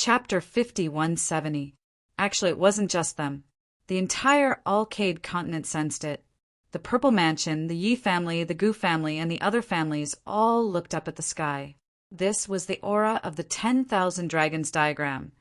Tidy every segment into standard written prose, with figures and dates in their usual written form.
Chapter 5170. Actually, it wasn't just them. The entire Alcade continent sensed it. The Purple Mansion, the Yi family, the Gu family, and the other families all looked up at the sky. This was the aura of the 10,000 dragons diagram,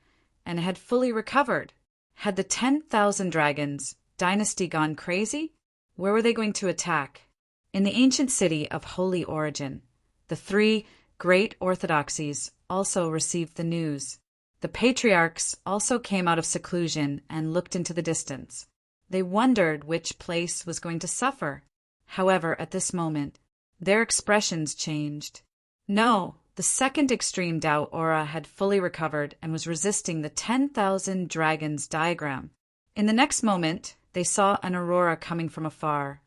and it had fully recovered. Had the 10,000 dragons dynasty gone crazy? Where were they going to attack? In the ancient city of Holy Origin, the three great orthodoxies also received the news. The patriarchs also came out of seclusion and looked into the distance. They wondered which place was going to suffer. However, at this moment, their expressions changed. No, the second extreme Tao aura had fully recovered and was resisting the 10,000 dragons diagram. In the next moment, they saw an aurora coming from afar,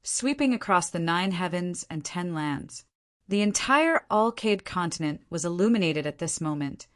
sweeping across the 9 heavens and 10 lands. The entire Alcade continent was illuminated at this moment,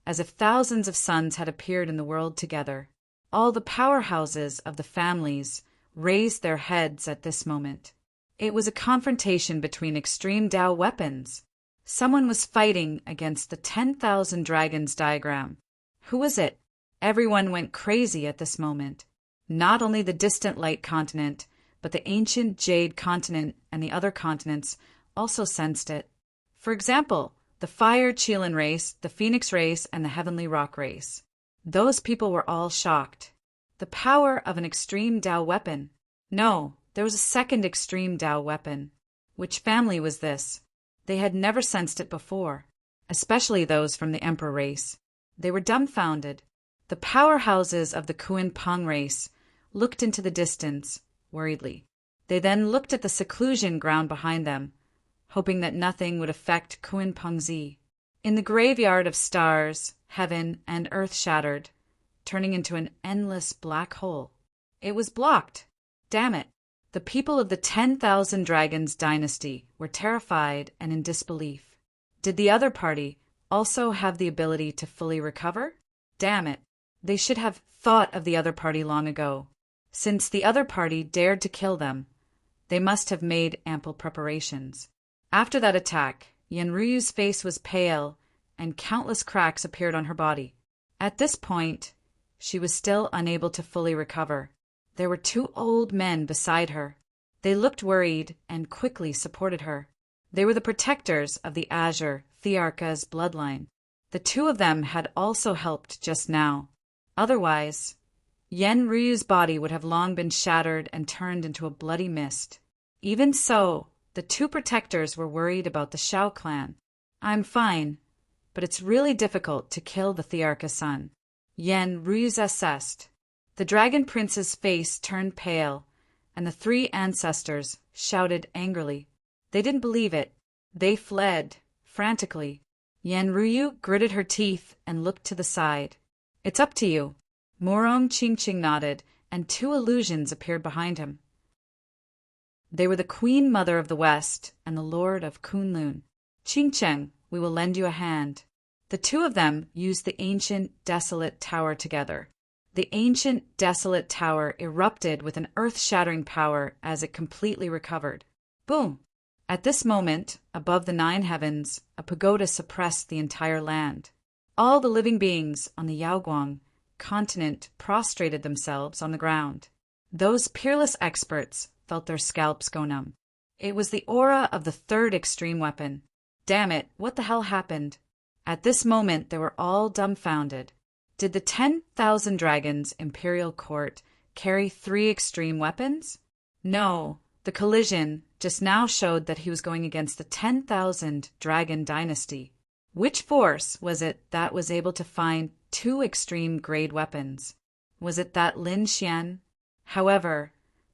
as if thousands of suns had appeared in the world together. All the powerhouses of the families raised their heads at this moment. It was a confrontation between extreme Tao weapons. Someone was fighting against the 10,000 dragons diagram. Who was it? Everyone went crazy at this moment. Not only the distant light continent, but the ancient jade continent and the other continents also sensed it. For example, the Fire Chilan race, the Phoenix race, and the Heavenly Rock race. Those people were all shocked. The power of an extreme Tao weapon. No, there was a second extreme Tao weapon. Which family was this? They had never sensed it before, especially those from the Emperor race. They were dumbfounded. The powerhouses of the Kuan Peng race looked into the distance, worriedly. They then looked at the seclusion ground behind them, hoping that nothing would affect Kuan Peng Zi. In the graveyard of stars, heaven and earth shattered, turning into an endless black hole. It was blocked. Damn it. The people of the 10,000 Dragons dynasty were terrified and in disbelief. Did the other party also have the ability to fully recover? Damn it. They should have thought of the other party long ago. Since the other party dared to kill them, they must have made ample preparations. After that attack, Yenryu's face was pale, and countless cracks appeared on her body. At this point, she was still unable to fully recover. There were 2 old men beside her. They looked worried and quickly supported her. They were the protectors of the Azure Thearcha's bloodline. The 2 of them had also helped just now. Otherwise, Yenryu's body would have long been shattered and turned into a bloody mist. Even so, the 2 protectors were worried about the Shao clan. I'm fine, but it's really difficult to kill the Thearcha son. Yenryu's assessed. The Dragon Prince's face turned pale, and the 3 ancestors shouted angrily. They didn't believe it. They fled, frantically. Yenryu gritted her teeth and looked to the side. It's up to you. Morong Qingqing nodded, and 2 illusions appeared behind him. They were the Queen Mother of the West and the Lord of Kunlun. Qingqing, we will lend you a hand. The 2 of them used the ancient desolate tower together. The ancient desolate tower erupted with an earth-shattering power as it completely recovered. Boom! At this moment, above the 9 heavens, a pagoda suppressed the entire land. All the living beings on the Yaoguang continent prostrated themselves on the ground. Those peerless experts felt their scalps go numb. It was the aura of the 3rd extreme weapon. Damn it, what the hell happened? At this moment, they were all dumbfounded. Did the 10,000 Dragons Imperial Court carry 3 extreme weapons? No, the collision just now showed that he was going against the 10,000 Dragon Dynasty. Which force was it that was able to find 2 extreme grade weapons? Was it that Lin Xian? However,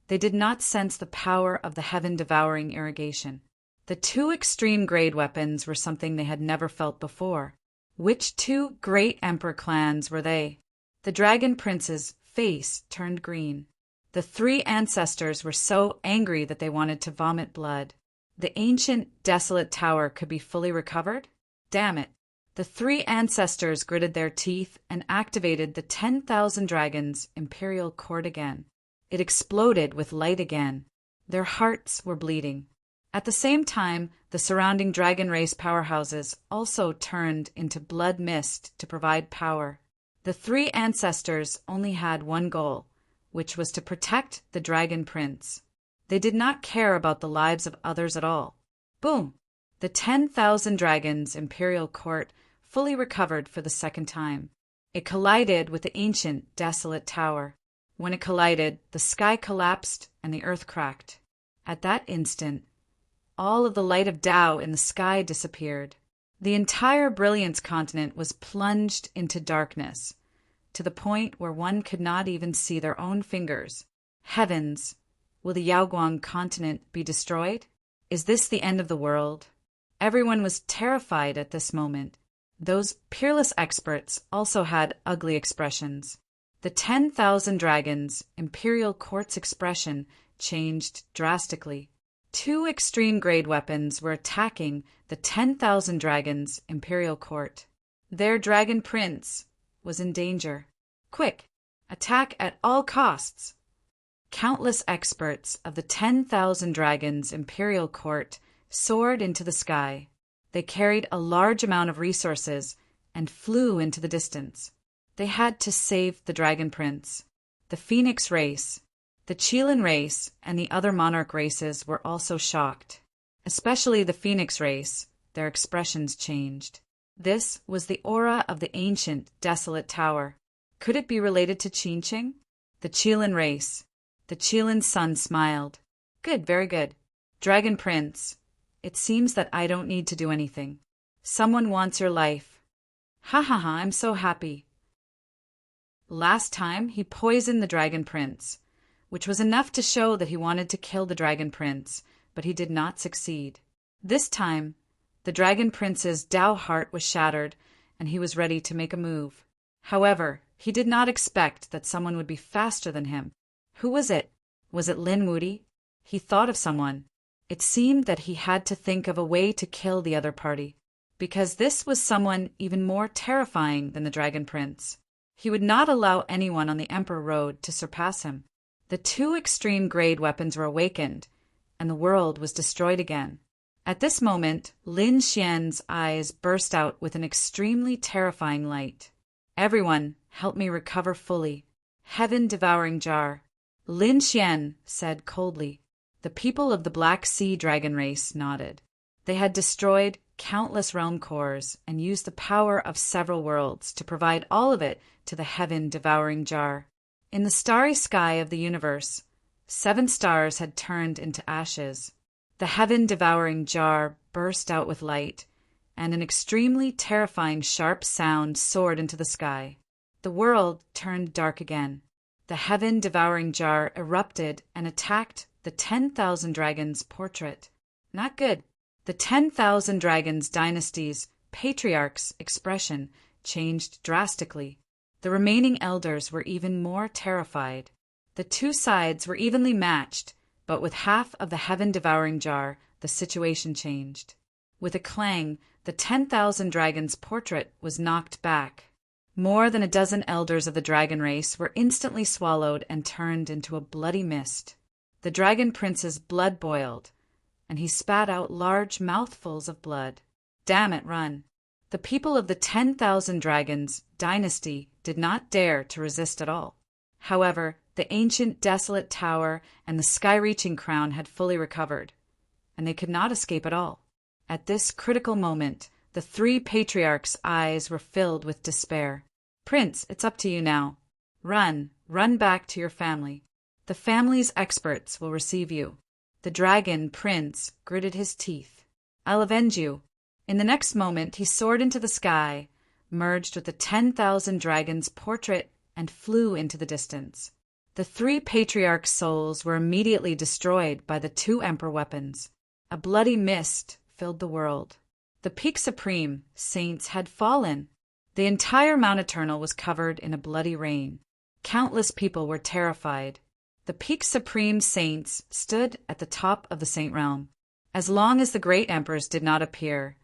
they did not sense the power of the heaven-devouring irrigation. The 2 extreme grade weapons were something they had never felt before. Which 2 great emperor clans were they? The Dragon Prince's face turned green. The 3 ancestors were so angry that they wanted to vomit blood. The ancient desolate tower could be fully recovered? Damn it. The 3 ancestors gritted their teeth and activated the 10,000 Dragons Imperial Court again. It exploded with light again. Their hearts were bleeding. At the same time, the surrounding dragon race powerhouses also turned into blood mist to provide power. The three ancestors only had one goal, which was to protect the dragon prince. They did not care about the lives of others at all. Boom! The 10,000 dragons imperial court fully recovered for the second time. It collided with the ancient, desolate tower. When it collided, the sky collapsed and the earth cracked. At that instant, all of the light of Tao in the sky disappeared. The entire Brilliance continent was plunged into darkness, to the point where one could not even see their own fingers. Heavens! Will the Yaoguang continent be destroyed? Is this the end of the world? Everyone was terrified at this moment. Those peerless experts also had ugly expressions. The 10,000 dragons imperial court's expression changed drastically. Two extreme-grade weapons were attacking the 10,000 dragons' imperial court. Their dragon prince was in danger. Quick! Attack at all costs! Countless experts of the 10,000 dragons' imperial court soared into the sky. They carried a large amount of resources and flew into the distance. They had to save the dragon prince. The Phoenix race, the Qilin race, and the other monarch races were also shocked. Especially the Phoenix race, their expressions changed. This was the aura of the ancient, desolate tower. Could it be related to Qinqing? The Qilin race. The Qilin sun smiled. Good, very good. Dragon Prince, it seems that I don't need to do anything. Someone wants your life. Ha ha ha, I'm so happy. Last time, he poisoned the Dragon Prince, which was enough to show that he wanted to kill the Dragon Prince, but he did not succeed. This time, the Dragon Prince's Tao heart was shattered, and he was ready to make a move. However, he did not expect that someone would be faster than him. Who was it? Was it Lin Wudi? He thought of someone. It seemed that he had to think of a way to kill the other party, because this was someone even more terrifying than the Dragon Prince. He would not allow anyone on the Emperor Road to surpass him. The two extreme-grade weapons were awakened, and the world was destroyed again. At this moment, Lin Xian's eyes burst out with an extremely terrifying light. Everyone, help me recover fully. Heaven-devouring jar. Lin Xian said coldly. The people of the Black Sea dragon race nodded. They had destroyed countless realm cores and used the power of several worlds to provide all of it to the heaven-devouring jar. In the starry sky of the universe, 7 stars had turned into ashes. The heaven-devouring jar burst out with light, and an extremely terrifying sharp sound soared into the sky. The world turned dark again. The heaven-devouring jar erupted and attacked the 10,000 dragons' portrait. Not good. The 10,000 dragons' dynasty's patriarch's expression changed drastically. The remaining elders were even more terrified. The two sides were evenly matched, but with half of the heaven-devouring jar, the situation changed. With a clang, the 10,000 dragons' portrait was knocked back. More than a dozen elders of the dragon race were instantly swallowed and turned into a bloody mist. The dragon prince's blood boiled, and he spat out large mouthfuls of blood. Damn it, run! The people of the 10,000 dragons dynasty did not dare to resist at all. However, the ancient desolate tower and the sky-reaching crown had fully recovered, and they could not escape at all. At this critical moment, the 3 patriarchs' eyes were filled with despair. Prince, it's up to you now. Run back to your family. The family's experts will receive you. The dragon prince gritted his teeth. I'll avenge you. In the next moment, he soared into the sky, merged with the 10,000 dragons' portrait, and flew into the distance. The 3 patriarchs' souls were immediately destroyed by the 2 emperor weapons. A bloody mist filled the world. The Peak Supreme saints had fallen. The entire Mount Eternal was covered in a bloody rain. Countless people were terrified. The Peak Supreme saints stood at the top of the Saint Realm. As long as the great emperors did not appear,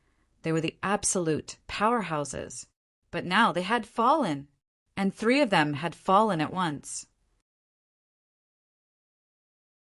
they were the absolute powerhouses. But now they had fallen, and 3 of them had fallen at once.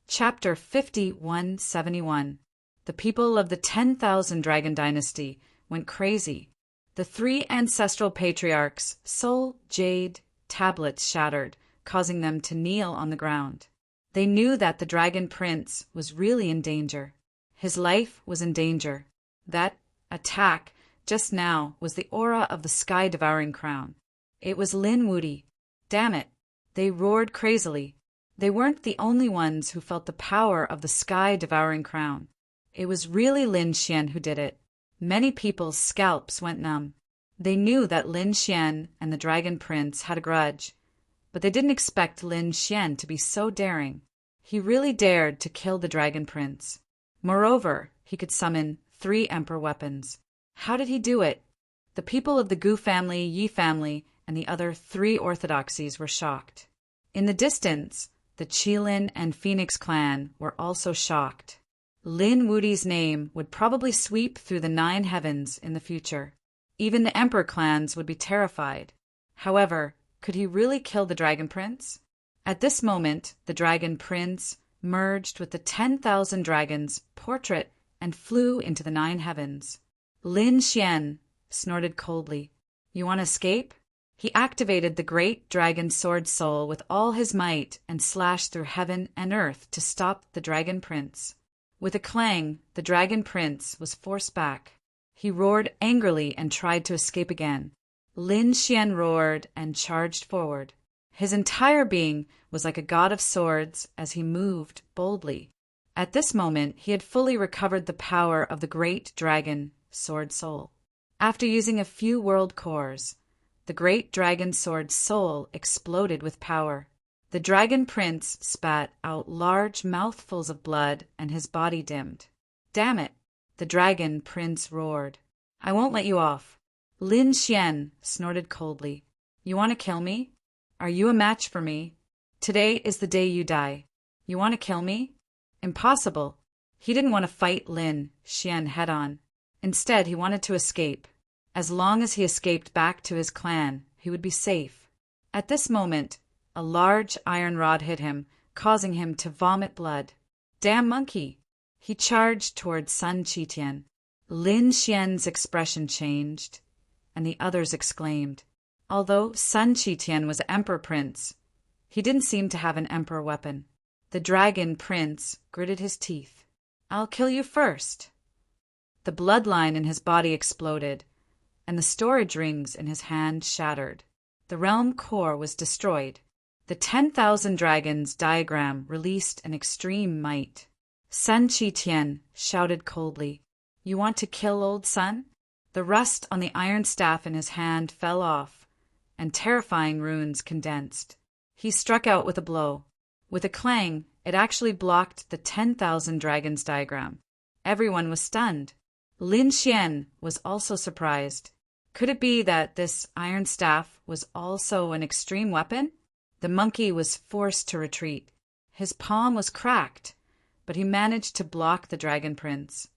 Chapter 5171. The people of the 10,000 Dragon Dynasty went crazy. The three ancestral patriarchs' soul jade tablets shattered, causing them to kneel on the ground. They knew that the Dragon Prince was really in danger. His life was in danger. That attack just now was the aura of the sky-devouring crown. It was Lin Wudy. Damn it! They roared crazily. They weren't the only ones who felt the power of the sky-devouring crown. It was really Lin Xian who did it. Many people's scalps went numb. They knew that Lin Xian and the Dragon Prince had a grudge, but they didn't expect Lin Xian to be so daring. He really dared to kill the Dragon Prince. Moreover, he could summon 3 Emperor weapons. How did he do it? The people of the Gu family, Yi family, and the other 3 orthodoxies were shocked. In the distance, the Qilin and Phoenix clan were also shocked. Lin Wudy's name would probably sweep through the 9 heavens in the future. Even the Emperor clans would be terrified. However, could he really kill the Dragon Prince? At this moment, the Dragon Prince merged with the 10,000 dragons' portrait and flew into the 9 heavens. Lin Xian snorted coldly. You want to escape? He activated the great dragon sword soul with all his might and slashed through heaven and earth to stop the Dragon Prince. With a clang, the Dragon Prince was forced back. He roared angrily and tried to escape again. Lin Xian roared and charged forward. His entire being was like a god of swords as he moved boldly. At this moment, he had fully recovered the power of the great dragon sword soul. After using a few world cores, the great dragon sword soul exploded with power. The Dragon Prince spat out large mouthfuls of blood and his body dimmed. Damn it! The Dragon Prince roared. I won't let you off. Lin Xian snorted coldly. You want to kill me? Are you a match for me? Today is the day you die. You want to kill me? Impossible. He didn't want to fight Lin Xian head-on. Instead, he wanted to escape. As long as he escaped back to his clan, he would be safe. At this moment, a large iron rod hit him, causing him to vomit blood. Damn monkey! He charged toward Sun Qitian. Lin Xian's expression changed, and the others exclaimed. Although Sun Qitian was Emperor Prince, he didn't seem to have an Emperor weapon. The Dragon Prince gritted his teeth. I'll kill you first. The bloodline in his body exploded, and the storage rings in his hand shattered. The realm core was destroyed. The 10,000 dragons diagram released an extreme might. Sun Qitian shouted coldly, You want to kill old Sun? The rust on the iron staff in his hand fell off, and terrifying runes condensed. He struck out with a blow. With a clang, it actually blocked the 10,000 dragons diagram. Everyone was stunned. Lin Xian was also surprised. Could it be that this iron staff was also an extreme weapon? The monkey was forced to retreat. His palm was cracked, but he managed to block the Dragon Prince.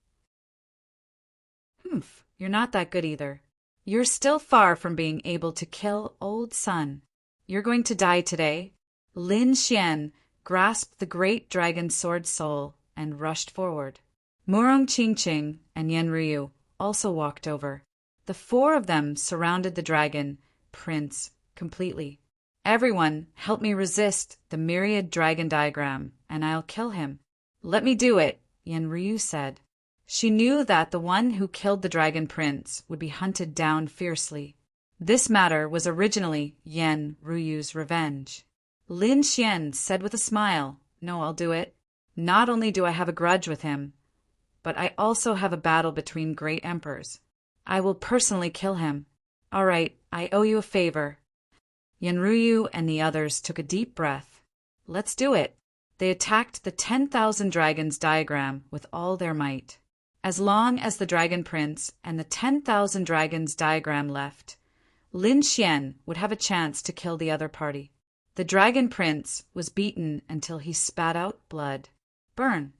Humph, you're not that good either. You're still far from being able to kill old Sun. You're going to die today. Lin Xian grasped the great dragon sword soul and rushed forward. Murong Qingqing and Yan Ryu also walked over. The 4 of them surrounded the Dragon Prince completely. Everyone, help me resist the myriad dragon diagram, and I'll kill him. Let me do it, Yan Ryu said. She knew that the one who killed the Dragon Prince would be hunted down fiercely. This matter was originally Yan Ryu's revenge. Lin Xian said with a smile, No, I'll do it. Not only do I have a grudge with him, but I also have a battle between great emperors. I will personally kill him. All right, I owe you a favor. Yanryu and the others took a deep breath. Let's do it. They attacked the 10,000 dragons diagram with all their might. As long as the Dragon Prince and the 10,000 dragons diagram left, Lin Xian would have a chance to kill the other party. The Dragon Prince was beaten until he spat out blood. Burn.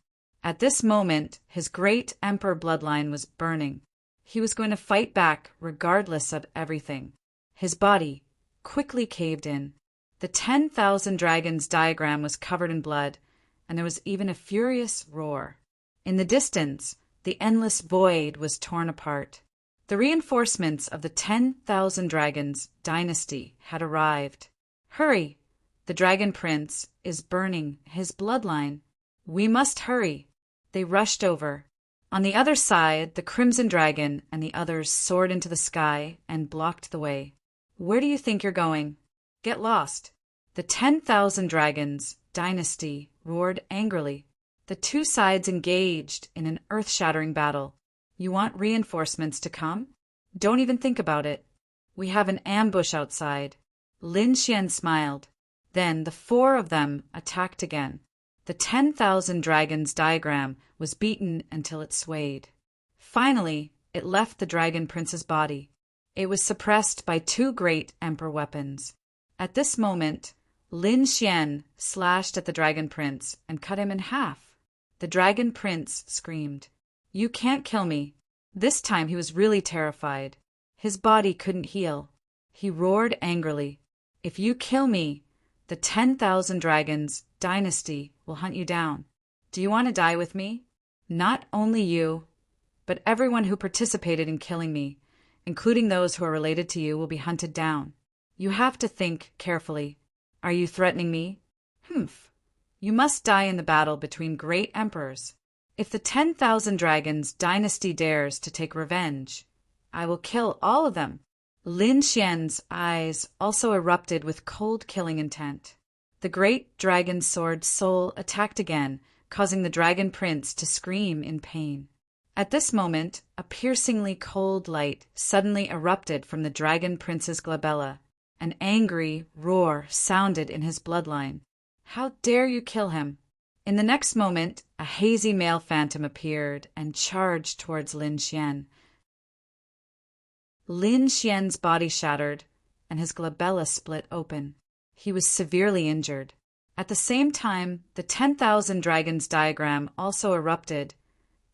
At this moment, his great emperor bloodline was burning. He was going to fight back regardless of everything. His body quickly caved in. The 10,000 dragons diagram was covered in blood, and there was even a furious roar. In the distance, the endless void was torn apart. The reinforcements of the 10,000 Dragons dynasty had arrived. Hurry! The Dragon Prince is burning his bloodline. We must hurry. They rushed over. On the other side, the Crimson Dragon and the others soared into the sky and blocked the way. Where do you think you're going? Get lost. The 10,000 Dragons dynasty roared angrily. The two sides engaged in an earth-shattering battle. You want reinforcements to come? Don't even think about it. We have an ambush outside. Lin Xian smiled. Then the four of them attacked again. The 10,000 Dragons diagram was beaten until it swayed. Finally, it left the Dragon Prince's body. It was suppressed by two great Emperor weapons. At this moment, Lin Xian slashed at the Dragon Prince and cut him in half. The Dragon Prince screamed, "You can't kill me." This time he was really terrified. His body couldn't heal. He roared angrily, "If you kill me, the 10,000 Dragons dynasty will hunt you down. Do you want to die with me? Not only you, but everyone who participated in killing me, including those who are related to you, will be hunted down. You have to think carefully. Are you threatening me? Humph. You must die in the battle between great emperors. If the 10,000 Dragons dynasty dares to take revenge, I will kill all of them." Lin Xian's eyes also erupted with cold killing intent. The great dragon sword soul attacked again, causing the Dragon Prince to scream in pain. At this moment, a piercingly cold light suddenly erupted from the Dragon Prince's glabella. An angry roar sounded in his bloodline. "How dare you kill him?" In the next moment, a hazy male phantom appeared and charged towards Lin Xian. Lin Xian's body shattered, and his glabella split open. He was severely injured. At the same time, the 10,000 Dragons diagram also erupted,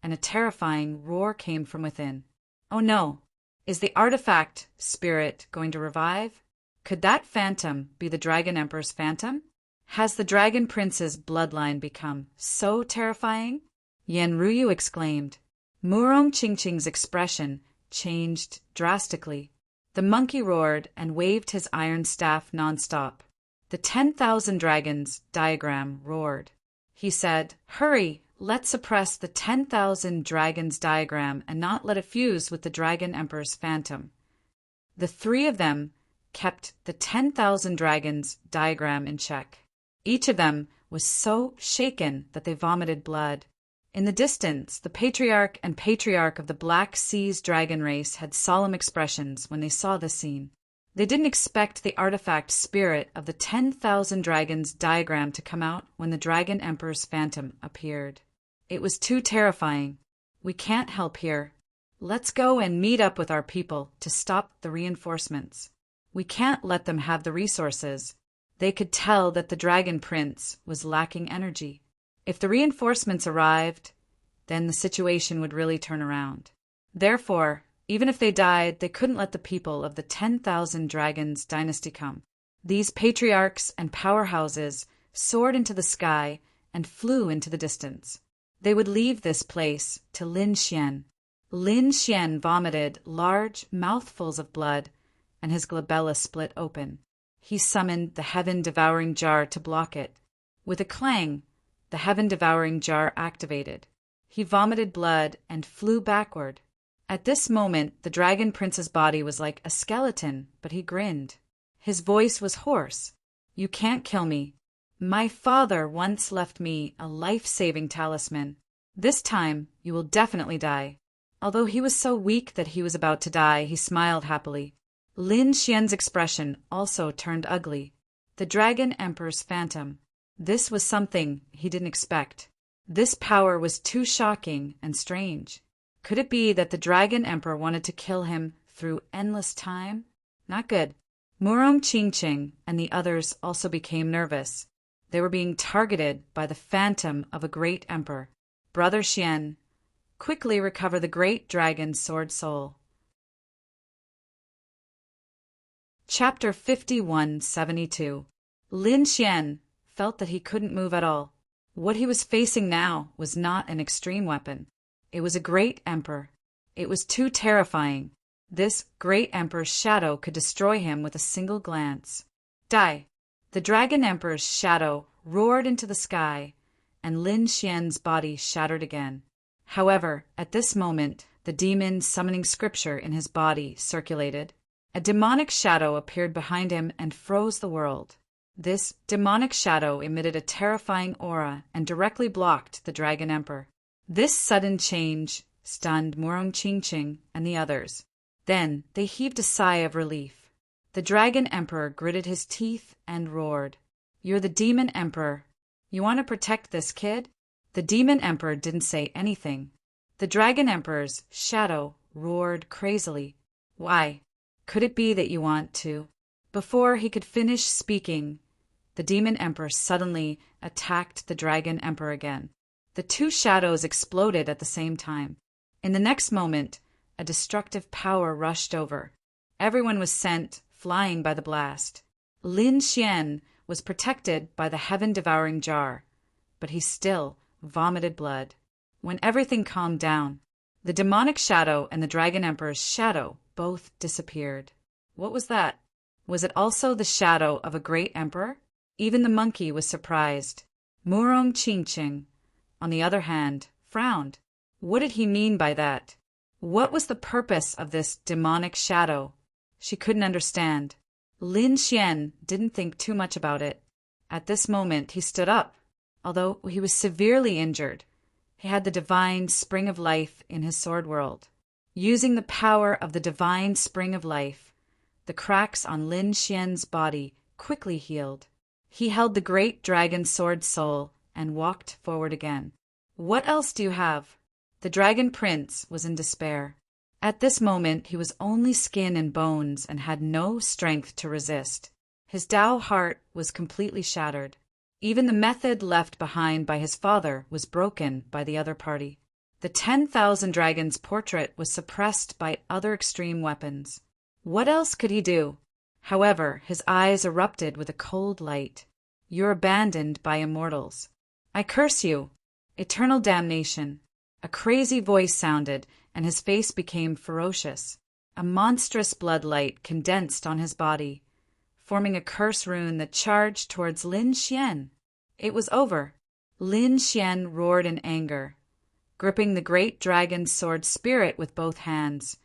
and a terrifying roar came from within. Oh no! Is the artifact spirit going to revive? Could that phantom be the Dragon Emperor's phantom? Has the Dragon Prince's bloodline become so terrifying? Yan Ruyu exclaimed. Murong Qingqing's expression changed drastically. The monkey roared and waved his iron staff nonstop. The 10,000 Dragons diagram roared. He said, "Hurry, let's suppress the 10,000 Dragons diagram and not let it fuse with the Dragon Emperor's phantom." The three of them kept the 10,000 Dragons diagram in check. Each of them was so shaken that they vomited blood. In the distance, the Patriarch and Patriarch of the Black Seas dragon race had solemn expressions when they saw this scene. They didn't expect the artifact spirit of the 10,000 Dragons diagram to come out when the Dragon Emperor's phantom appeared. It was too terrifying. "We can't help here. Let's go and meet up with our people to stop the reinforcements. We can't let them have the resources." They could tell that the Dragon Prince was lacking energy. If the reinforcements arrived, then the situation would really turn around. Therefore, even if they died, they couldn't let the people of the 10,000 Dragons dynasty come. These patriarchs and powerhouses soared into the sky and flew into the distance. They would leave this place to Lin Xian. Lin Xian vomited large mouthfuls of blood, and his glabella split open. He summoned the heaven-devouring jar to block it. With a clang, the heaven-devouring jar activated. He vomited blood and flew backward. At this moment, the Dragon Prince's body was like a skeleton, but he grinned. His voice was hoarse. "You can't kill me. My father once left me a life-saving talisman. This time, you will definitely die." Although he was so weak that he was about to die, he smiled happily. Lin Xian's expression also turned ugly. The Dragon Emperor's phantom. This was something he didn't expect. This power was too shocking and strange. Could it be that the Dragon Emperor wanted to kill him through endless time? Not good. Murong Qingqing and the others also became nervous. They were being targeted by the phantom of a great emperor. Brother Xian, quickly recover the great dragon sword soul. Chapter 5172. Lin Xian felt that he couldn't move at all. What he was facing now was not an extreme weapon. It was a great emperor. It was too terrifying. This great emperor's shadow could destroy him with a single glance. Die! The dragon emperor's shadow roared into the sky, and Lin Xian's body shattered again. However, at this moment, the demon summoning scripture in his body circulated. A demonic shadow appeared behind him and froze the world. This demonic shadow emitted a terrifying aura and directly blocked the dragon emperor. This sudden change stunned Murong Qingqing and the others. Then they heaved a sigh of relief. The dragon emperor gritted his teeth and roared. "You're the demon emperor. You want to protect this kid?" The demon emperor didn't say anything. The dragon emperor's shadow roared crazily. "Why? Could it be that you want to?" Before he could finish speaking, the demon emperor suddenly attacked the dragon emperor again. The two shadows exploded at the same time. In the next moment, a destructive power rushed over. Everyone was sent flying by the blast. Lin Xian was protected by the heaven-devouring jar, but he still vomited blood. When everything calmed down, the demonic shadow and the dragon emperor's shadow both disappeared. What was that? Was it also the shadow of a great emperor? Even the monkey was surprised. Murong Qingqing, on the other hand, frowned. What did he mean by that? What was the purpose of this demonic shadow? She couldn't understand. Lin Xian didn't think too much about it. At this moment he stood up. Although he was severely injured, he had the divine spring of life in his sword world. Using the power of the divine spring of life, the cracks on Lin Xian's body quickly healed. He held the great dragon sword soul and walked forward again. "What else do you have?" The dragon prince was in despair. At this moment he was only skin and bones and had no strength to resist. His Tao heart was completely shattered. Even the method left behind by his father was broken by the other party. The 10,000 dragons portrait was suppressed by other extreme weapons. What else could he do? However, his eyes erupted with a cold light. "You're abandoned by immortals. I curse you! Eternal damnation!" A crazy voice sounded, and his face became ferocious. A monstrous bloodlight condensed on his body, forming a curse rune that charged towards Lin Xian. It was over. Lin Xian roared in anger. Gripping the great dragon's sword spirit with both hands,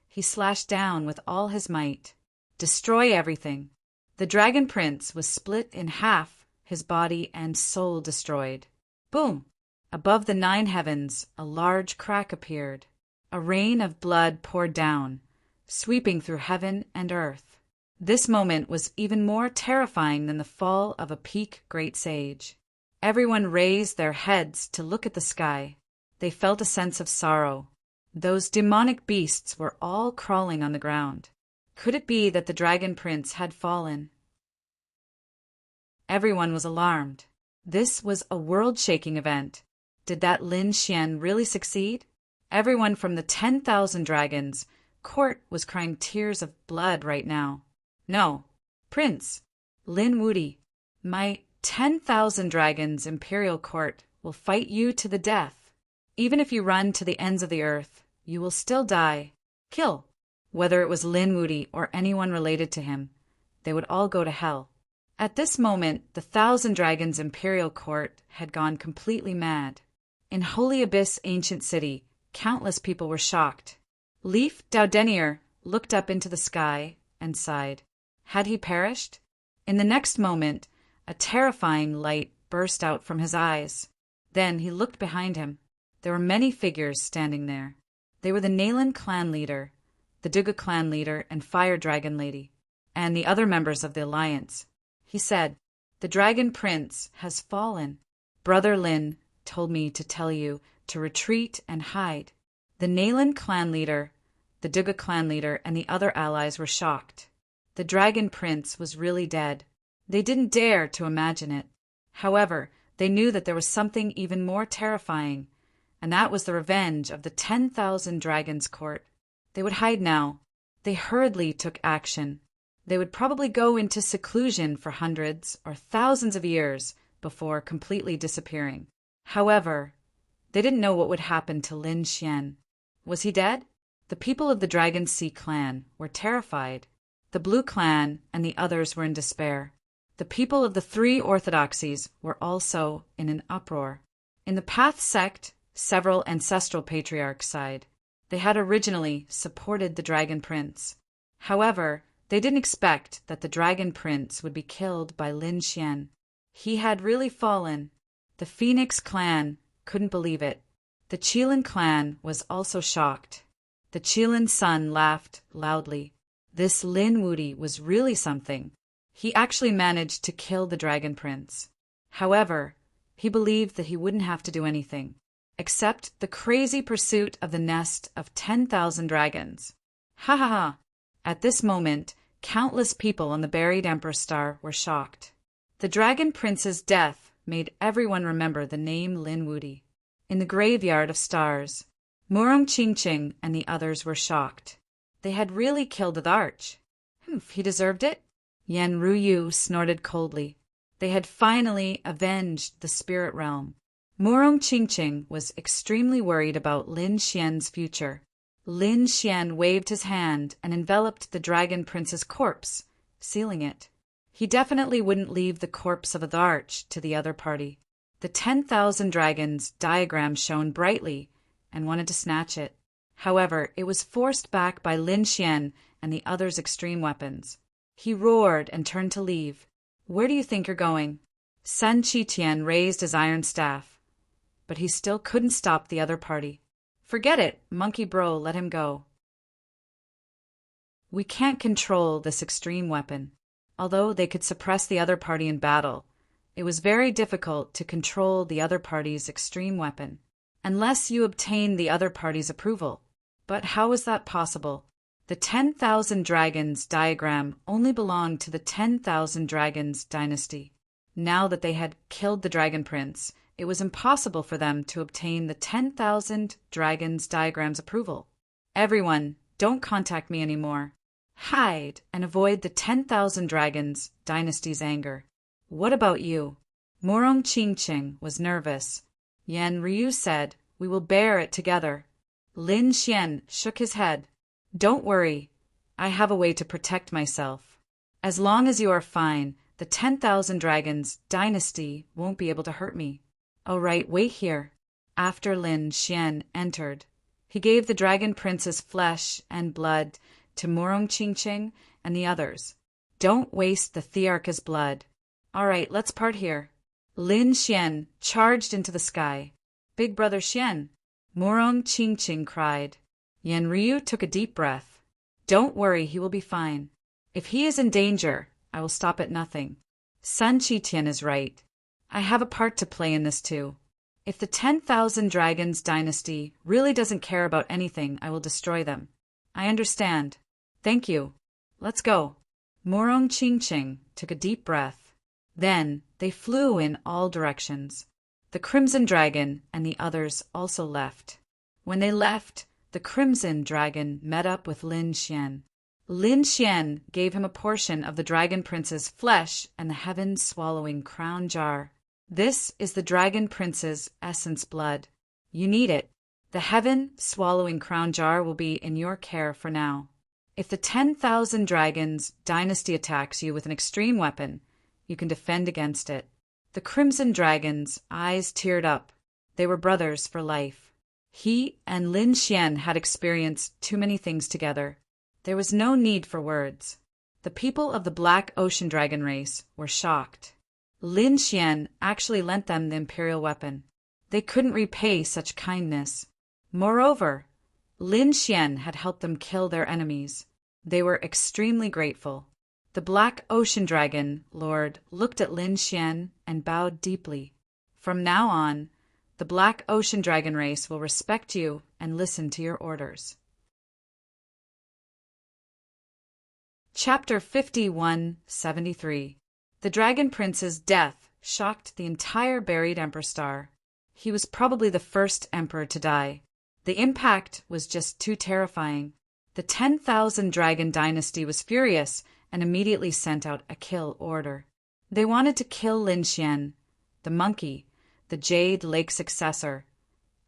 he slashed down with all his might. "Destroy everything." The dragon prince was split in half, his body and soul destroyed. Boom! Above the 9 heavens, a large crack appeared. A rain of blood poured down, sweeping through heaven and earth. This moment was even more terrifying than the fall of a peak great sage. Everyone raised their heads to look at the sky. They felt a sense of sorrow. Those demonic beasts were all crawling on the ground. Could it be that the dragon prince had fallen? Everyone was alarmed. This was a world-shaking event. Did that Lin Xian really succeed? Everyone from the 10,000 dragons court was crying tears of blood right now. "No, Prince, Lin Wudi, my 10,000 dragons imperial court will fight you to the death. Even if you run to the ends of the earth, you will still die. Kill." Whether it was Lin Wudi or anyone related to him, they would all go to hell. At this moment, the 1,000 dragons imperial court had gone completely mad. In Holy Abyss ancient city, countless people were shocked. Leif Daudenier looked up into the sky and sighed. Had he perished? In the next moment, a terrifying light burst out from his eyes. Then he looked behind him. There were many figures standing there. They were the Nalan clan leader, the Duga clan leader and Fire Dragon Lady, and the other members of the alliance. He said, "The dragon prince has fallen. Brother Lin told me to tell you to retreat and hide." The Nalan clan leader, the Duga clan leader, and the other allies were shocked. The dragon prince was really dead. They didn't dare to imagine it. However, they knew that there was something even more terrifying, and that was the revenge of the 10,000 dragons court. They would hide now. They hurriedly took action. They would probably go into seclusion for hundreds or thousands of years before completely disappearing. However, they didn't know what would happen to Lin Xian. Was he dead? The people of the Dragon Sea clan were terrified. The Blue clan and the others were in despair. The people of the three orthodoxies were also in an uproar. In the Path sect, several ancestral patriarchs sighed. They had originally supported the Dragon Prince. However, they didn't expect that the Dragon Prince would be killed by Lin Xian. He had really fallen. The Phoenix clan couldn't believe it. The Qilin clan was also shocked. The Qilin son laughed loudly. This Lin Wuti was really something. He actually managed to kill the Dragon Prince. However, he believed that he wouldn't have to do anything, except the crazy pursuit of the nest of 10,000 dragons. Ha ha ha! At this moment, countless people on the buried Emperor Star were shocked. The Dragon Prince's death made everyone remember the name Lin Wuti. In the graveyard of stars, Murong Qingqing and the others were shocked. They had really killed the arch. He deserved it? Yan Ruyu snorted coldly. They had finally avenged the spirit realm. Murong Qingqing was extremely worried about Lin Xian's future. Lin Xian waved his hand and enveloped the Dragon Prince's corpse, sealing it. He definitely wouldn't leave the corpse of the arch to the other party. The 10,000 dragons diagram shone brightly and wanted to snatch it. However, it was forced back by Lin Xian and the others' extreme weapons. He roared and turned to leave. Where do you think you're going? Sun Qitian raised his iron staff, but he still couldn't stop the other party. Forget it, monkey bro, let him go. We can't control this extreme weapon. Although they could suppress the other party in battle, it was very difficult to control the other party's extreme weapon, unless you obtain the other party's approval. But how is that possible? The 10,000 dragons diagram only belonged to the 10,000 dragons dynasty. Now that they had killed the Dragon Prince, it was impossible for them to obtain the 10,000 dragons diagram's approval. Everyone, don't contact me anymore. Hide and avoid the 10,000 dragons dynasty's anger. What about you? Murong Qingqing was nervous. Yan Ryu said, we will bear it together. Lin Xian shook his head. Don't worry. I have a way to protect myself. As long as you are fine, the 10,000 dragons dynasty won't be able to hurt me. All right, wait here. After Lin Xian entered, he gave the Dragon Prince's flesh and blood to Murong Qingqing and the others. Don't waste the Thearcha's blood. All right, let's part here. Lin Xian charged into the sky. Big brother Xian, Murong Qingqing cried. Yan Ryu took a deep breath. Don't worry, he will be fine. If he is in danger, I will stop at nothing. Sun Qitian is right. I have a part to play in this too. If the 10,000 dragons dynasty really doesn't care about anything, I will destroy them. I understand. Thank you. Let's go. Murong Qingqing took a deep breath. Then they flew in all directions. The Crimson Dragon and the others also left. When they left, the Crimson Dragon met up with Lin Xian. Lin Xian gave him a portion of the Dragon Prince's flesh and the heaven-swallowing crown jar. This is the Dragon Prince's essence blood. You need it. The heaven-swallowing crown jar will be in your care for now. If the 10,000 dragons dynasty attacks you with an extreme weapon, you can defend against it. The Crimson Dragon's eyes teared up. They were brothers for life. He and Lin Xian had experienced too many things together. There was no need for words. The people of the Black Ocean Dragon race were shocked. Lin Xian actually lent them the imperial weapon. They couldn't repay such kindness. Moreover, Lin Xian had helped them kill their enemies. They were extremely grateful. The Black Ocean Dragon Lord looked at Lin Xian and bowed deeply. From now on, the Black Ocean Dragon race will respect you and listen to your orders. Chapter 5173. The Dragon Prince's death shocked the entire buried Emperor Star. He was probably the first emperor to die. The impact was just too terrifying. The 10,000 Dragon Dynasty was furious and immediately sent out a kill order. They wanted to kill Lin Xian, the monkey, the Jade Lake successor,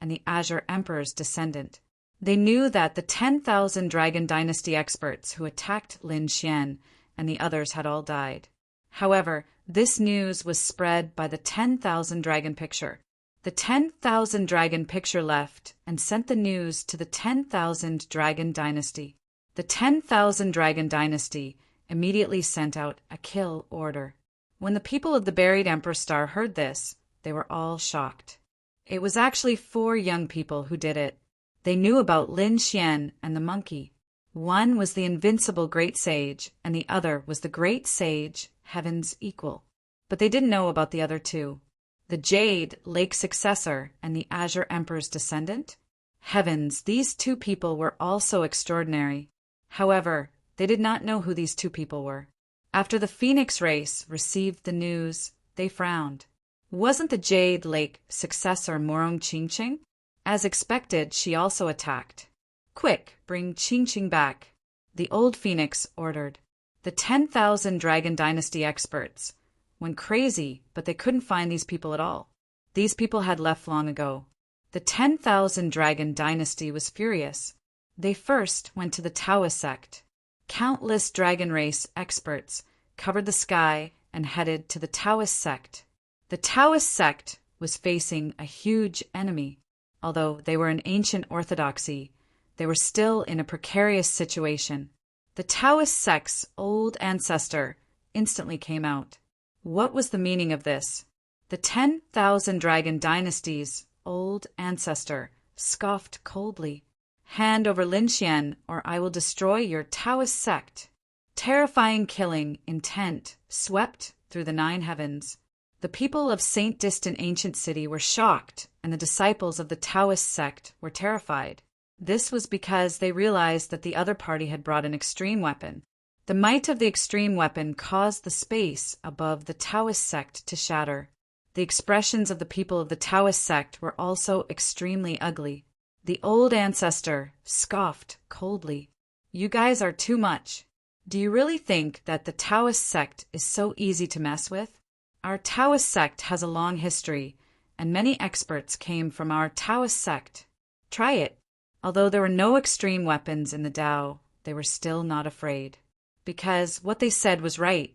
and the Azure Emperor's descendant. They knew that the 10,000 Dragon Dynasty experts who attacked Lin Xian and the others had all died. However, this news was spread by the 10,000 Dragon Picture. The 10,000 Dragon Picture left and sent the news to the 10,000 Dragon Dynasty. The 10,000 Dragon Dynasty immediately sent out a kill order. When the people of the buried Emperor Star heard this, they were all shocked. It was actually 4 young people who did it. They knew about Lin Xian and the monkey. One was the invincible Great Sage, and the other was the Great Sage, Heaven's equal. But they didn't know about the other 2. The Jade Lake successor and the Azure Emperor's descendant? Heavens, these 2 people were also extraordinary. However, they did not know who these 2 people were. After the Phoenix race received the news, they frowned. Wasn't the Jade Lake successor Morong Qingqing? As expected, she also attacked. Quick, bring Qingqing back, the old Phoenix ordered. The 10,000 Dragon Dynasty experts went crazy, but they couldn't find these people at all. These people had left long ago. The 10,000 Dragon Dynasty was furious. They first went to the Taoist sect. Countless dragon race experts covered the sky and headed to the Taoist sect. The Taoist sect was facing a huge enemy. Although they were an ancient orthodoxy, they were still in a precarious situation. The Taoist sect's old ancestor instantly came out. What was the meaning of this? The 10,000 Dragon Dynasty's old ancestor scoffed coldly. Hand over Lin Xian, or I will destroy your Taoist sect. Terrifying killing intent swept through the 9 heavens. The people of Saint Distant Ancient City were shocked, and the disciples of the Taoist sect were terrified. This was because they realized that the other party had brought an extreme weapon. The might of the extreme weapon caused the space above the Taoist sect to shatter. The expressions of the people of the Taoist sect were also extremely ugly. The old ancestor scoffed coldly. You guys are too much. Do you really think that the Taoist sect is so easy to mess with? Our Taoist sect has a long history, and many experts came from our Taoist sect. Try it. Although there were no extreme weapons in the Tao, they were still not afraid. Because what they said was right.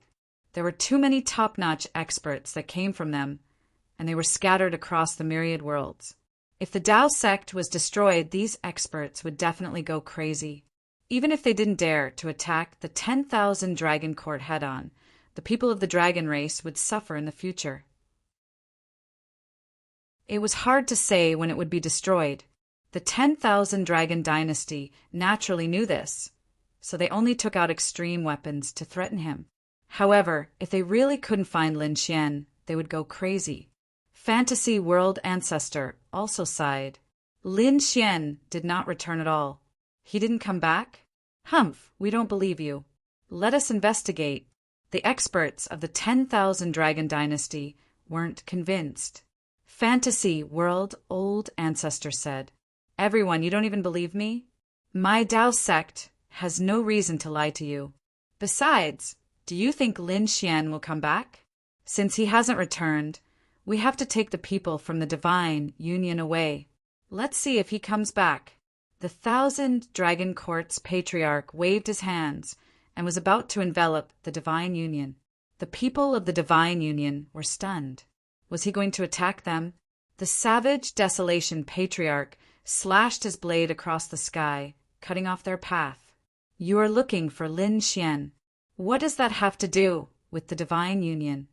There were too many top-notch experts that came from them, and they were scattered across the myriad worlds. If the Tao sect was destroyed, these experts would definitely go crazy. Even if they didn't dare to attack the 10,000 Dragon Court head-on, the people of the dragon race would suffer in the future. It was hard to say when it would be destroyed. The 10,000 Dragon Dynasty naturally knew this, so they only took out extreme weapons to threaten him. However, if they really couldn't find Lin Xian, they would go crazy. Fantasy World Ancestor also sighed. Lin Xian did not return at all. He didn't come back? Humph, we don't believe you. Let us investigate. The experts of the 10,000 Dragon Dynasty weren't convinced. Fantasy World Old Ancestor said, Everyone, you don't even believe me? My Tao sect has no reason to lie to you. Besides, do you think Lin Xian will come back? Since he hasn't returned, we have to take the people from the divine union away. Let's see if he comes back. The 1,000 Dragon Court's patriarch waved his hands and was about to envelop the divine union. The people of the divine union were stunned. Was he going to attack them? The savage desolation patriarch slashed his blade across the sky, cutting off their path. You are looking for Lin Xian. What does that have to do with the divine union?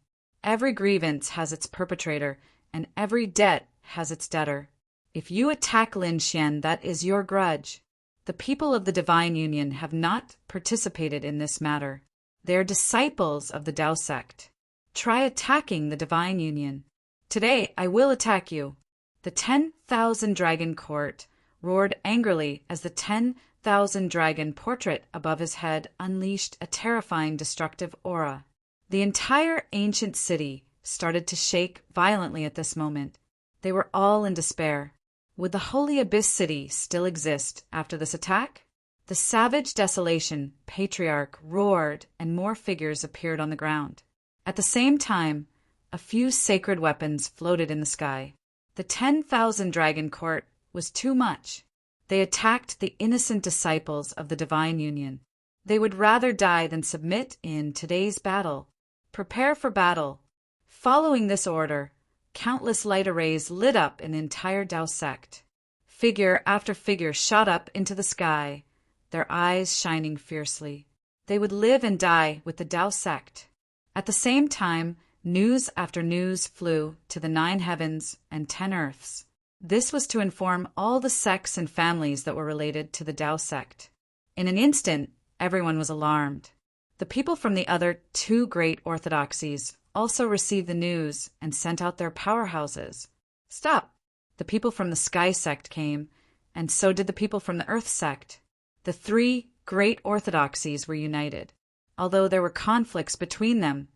Every grievance has its perpetrator, and every debt has its debtor. If you attack Lin Xian, that is your grudge. The people of the divine union have not participated in this matter. They are disciples of the Tao sect. Try attacking the divine union. Today I will attack you. The 10,000 Dragon Court roared angrily as the 10,000 dragon portrait above his head unleashed a terrifying destructive aura. The entire ancient city started to shake violently at this moment. They were all in despair. Would the Holy Abyss City still exist after this attack? The savage desolation patriarch roared and more figures appeared on the ground. At the same time, A few sacred weapons floated in the sky. The 10,000 dragon court was too much. They attacked the innocent disciples of the divine union. They would rather die than submit in today's battle. Prepare for battle. Following this order, countless light arrays lit up an entire Tao sect. Figure after figure shot up into the sky, their eyes shining fiercely. They would live and die with the Tao sect. At the same time, news after news flew to the 9 heavens and 10 earths. This was to inform all the sects and families that were related to the Tao sect. In an instant, everyone was alarmed. The people from the other 2 great orthodoxies also received the news and sent out their powerhouses. Stop! The people from the Sky sect came, and so did the people from the Earth sect. The 3 great orthodoxies were united. Although there were conflicts between them,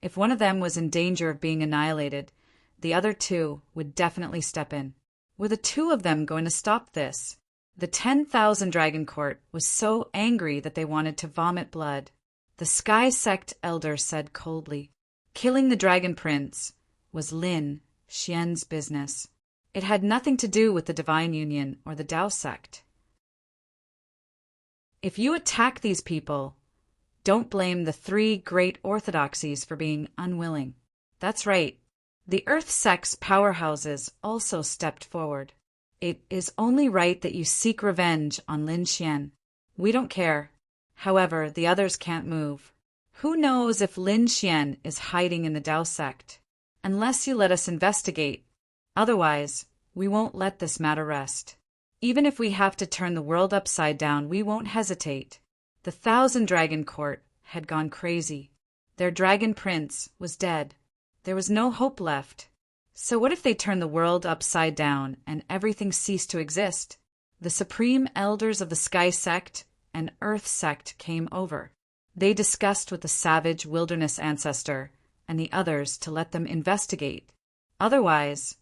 if one of them was in danger of being annihilated, the other 2 would definitely step in. Were the 2 of them going to stop this? The 10,000 Dragon Court was so angry that they wanted to vomit blood. The Sky sect elder said coldly, "Killing the Dragon Prince was Lin Xian's business. It had nothing to do with the Divine Union or the Tao sect. If you attack these people, don't blame the 3 great orthodoxies for being unwilling." That's right. The Earth sect's powerhouses also stepped forward. "It is only right that you seek revenge on Lin Xian. We don't care. However, the others can't move. Who knows if Lin Xian is hiding in the Tao sect? Unless you let us investigate. Otherwise, we won't let this matter rest. Even if we have to turn the world upside down, we won't hesitate." The 1,000 Dragon Court had gone crazy. Their Dragon Prince was dead. There was no hope left. So what if they turned the world upside down and everything ceased to exist? The supreme elders of the Sky sect and Earth sect came over. They discussed with the savage wilderness ancestor and the others to let them investigate. Otherwise,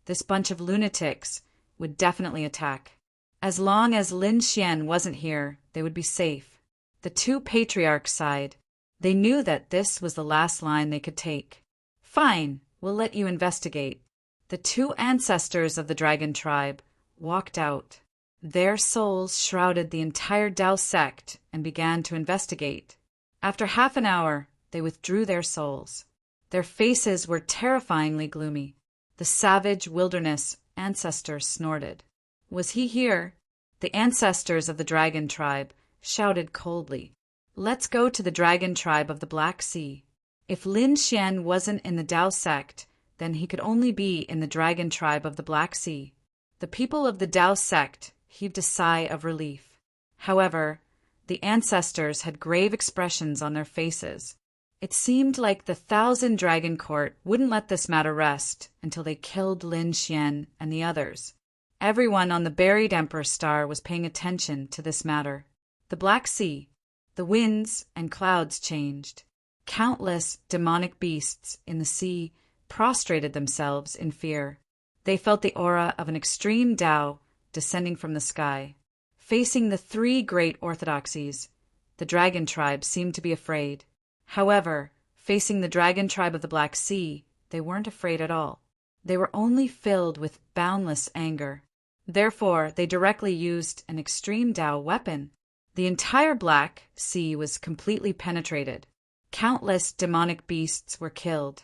this bunch of lunatics would definitely attack. As long as Lin Xian wasn't here, they would be safe. The 2 patriarchs sighed. They knew that this was the last line they could take. "Fine, we'll let you investigate." The 2 ancestors of the dragon tribe walked out. Their souls shrouded the entire Tao sect and began to investigate. After half an hour, they withdrew their souls. Their faces were terrifyingly gloomy. The savage wilderness ancestor snorted. Was he here? The ancestors of the dragon tribe shouted coldly, "Let's go to the dragon tribe of the Black Sea." If Lin Xian wasn't in the Tao sect, then he could only be in the dragon tribe of the Black Sea. The people of the Tao sect heaved a sigh of relief. However, the ancestors had grave expressions on their faces. It seemed like the 1,000 Dragon Court wouldn't let this matter rest until they killed Lin Xian and the others. Everyone on the buried Emperor Star was paying attention to this matter. The Black Sea, the winds and clouds changed. Countless demonic beasts in the sea prostrated themselves in fear. They felt the aura of an extreme Tao descending from the sky. Facing the 3 great orthodoxies, the dragon tribe seemed to be afraid. However, facing the dragon tribe of the Black Sea, they weren't afraid at all. They were only filled with boundless anger. Therefore, they directly used an extreme Tao weapon. The entire Black Sea was completely penetrated. Countless demonic beasts were killed.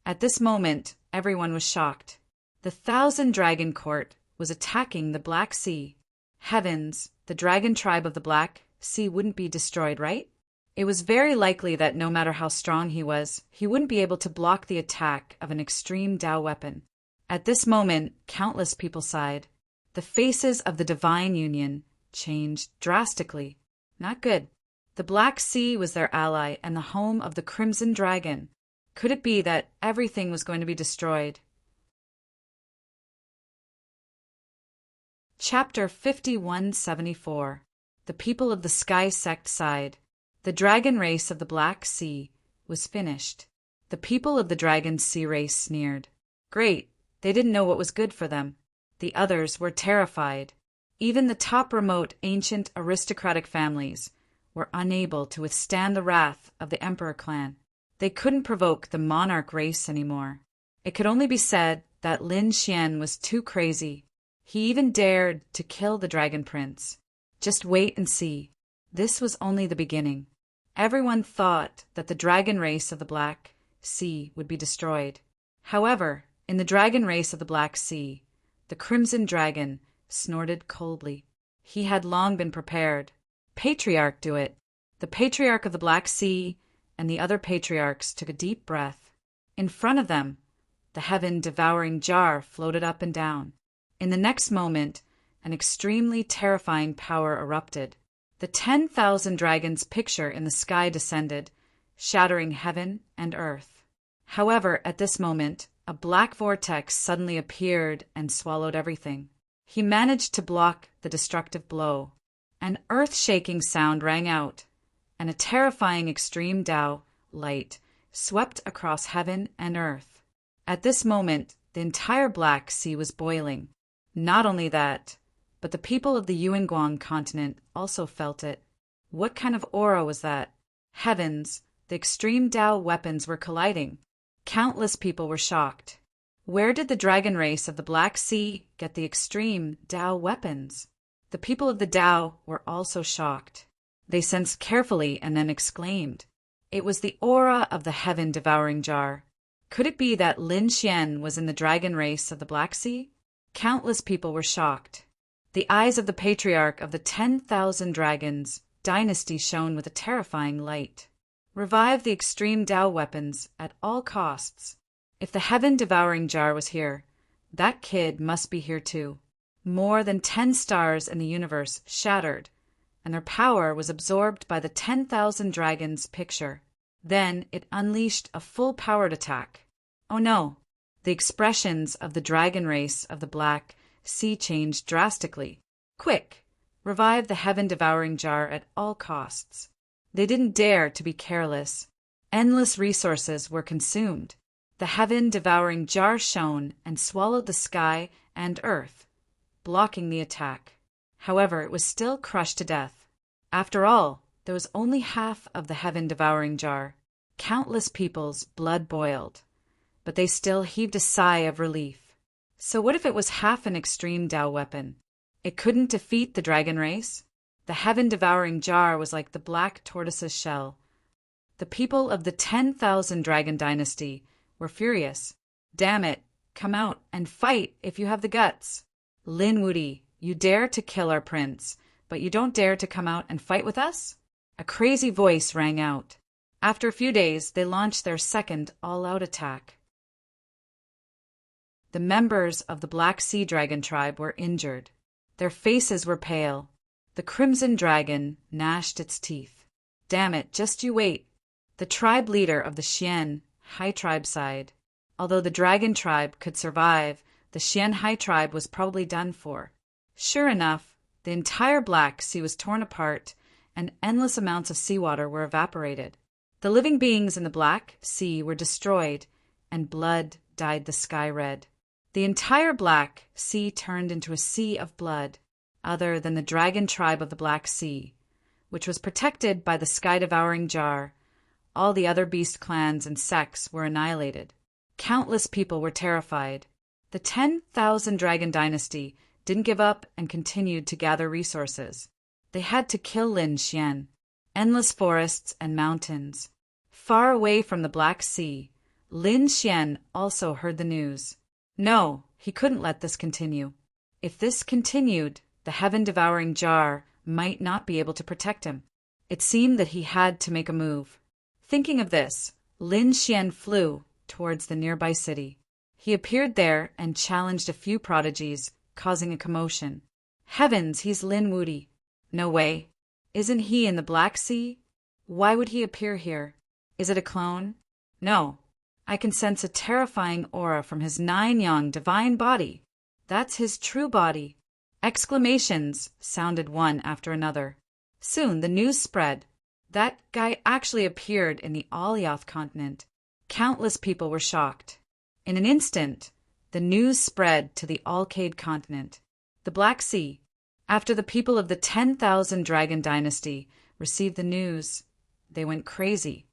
At this moment, everyone was shocked. The 1,000 Dragon Court was attacking the Black Sea. Heavens, the dragon tribe of the Black Sea wouldn't be destroyed, right? It was very likely that no matter how strong he was, he wouldn't be able to block the attack of an extreme Tao weapon. At this moment, countless people sighed. The faces of the Divine Union changed drastically. Not good. The Black Sea was their ally and the home of the Crimson Dragon. Could it be that everything was going to be destroyed? Chapter 5174. The people of the Sky sect sighed. The dragon race of the Black Sea was finished. The people of the Dragon Sea race sneered. Great, they didn't know what was good for them. The others were terrified. Even the top remote ancient aristocratic families were unable to withstand the wrath of the Emperor clan. They couldn't provoke the monarch race anymore. It could only be said that Lin Xian was too crazy. He even dared to kill the Dragon Prince. Just wait and see. This was only the beginning. Everyone thought that the dragon race of the Black Sea would be destroyed. However, in the dragon race of the Black Sea, the Crimson Dragon snorted coldly. He had long been prepared. Patriarch do it. The Patriarch of the Black Sea and the other patriarchs took a deep breath. In front of them, the heaven-devouring jar floated up and down. In the next moment, an extremely terrifying power erupted. The 10,000 dragons picture in the sky descended, shattering heaven and earth. However, at this moment, a black vortex suddenly appeared and swallowed everything. He managed to block the destructive blow. An earth-shaking sound rang out, and a terrifying extreme Tao light swept across heaven and earth. At this moment, the entire Black Sea was boiling. Not only that, but the people of the Yuanguang continent also felt it. What kind of aura was that? Heavens, the extreme Tao weapons were colliding. Countless people were shocked. Where did the dragon race of the Black Sea get the extreme Tao weapons? The people of the Tao were also shocked. They sensed carefully and then exclaimed. It was the aura of the heaven-devouring jar. Could it be that Lin Xian was in the dragon race of the Black Sea? Countless people were shocked. The eyes of the patriarch of the 10,000 dragons dynasty shone with a terrifying light. Revive the extreme Tao weapons at all costs. If the heaven-devouring jar was here, that kid must be here too. More than 10 stars in the universe shattered, and their power was absorbed by the 10,000 dragons picture. Then it unleashed a full-powered attack. Oh no! The expressions of the dragon race of the Black Sea changed drastically. Quick! Revive the heaven-devouring jar at all costs. They didn't dare to be careless. Endless resources were consumed. The heaven-devouring jar shone and swallowed the sky and earth, blocking the attack. However, it was still crushed to death. After all, there was only half of the heaven-devouring jar. Countless people's blood boiled, but they still heaved a sigh of relief. So what if it was half an extreme Tao weapon? It couldn't defeat the dragon race? The heaven-devouring jar was like the black tortoise's shell. The people of the 10,000 dragon dynasty were furious. Damn it, come out and fight if you have the guts. Lin Wudi, you dare to kill our prince, but you don't dare to come out and fight with us? A crazy voice rang out. After a few days, they launched their second all-out attack. The members of the Black Sea Dragon tribe were injured. Their faces were pale. The Crimson Dragon gnashed its teeth. Damn it, just you wait. The tribe leader of the Xian High tribe sighed. Although the Dragon tribe could survive, the Xian High tribe was probably done for. Sure enough, the entire Black Sea was torn apart, and endless amounts of seawater were evaporated. The living beings in the Black Sea were destroyed, and blood dyed the sky red. The entire Black Sea turned into a sea of blood, other than the Dragon tribe of the Black Sea, which was protected by the sky-devouring jar. All the other beast clans and sects were annihilated. Countless people were terrified. The 10,000 Dragon dynasty didn't give up and continued to gather resources. They had to kill Lin Xian. Endless forests and mountains. Far away from the Black Sea, Lin Xian also heard the news. No, he couldn't let this continue. If this continued, the heaven-devouring jar might not be able to protect him. It seemed that he had to make a move. Thinking of this, Lin Xian flew towards the nearby city. He appeared there and challenged a few prodigies, causing a commotion. Heavens, he's Lin Wudi. No way. Isn't he in the Black Sea? Why would he appear here? Is it a clone? No. I can sense a terrifying aura from his 9-yang divine body. That's his true body. Exclamations sounded one after another. Soon the news spread. That guy actually appeared in the Alyath continent. Countless people were shocked. In an instant, the news spread to the Alcade continent, the Black Sea. After the people of the 10,000 Dragon dynasty received the news, they went crazy.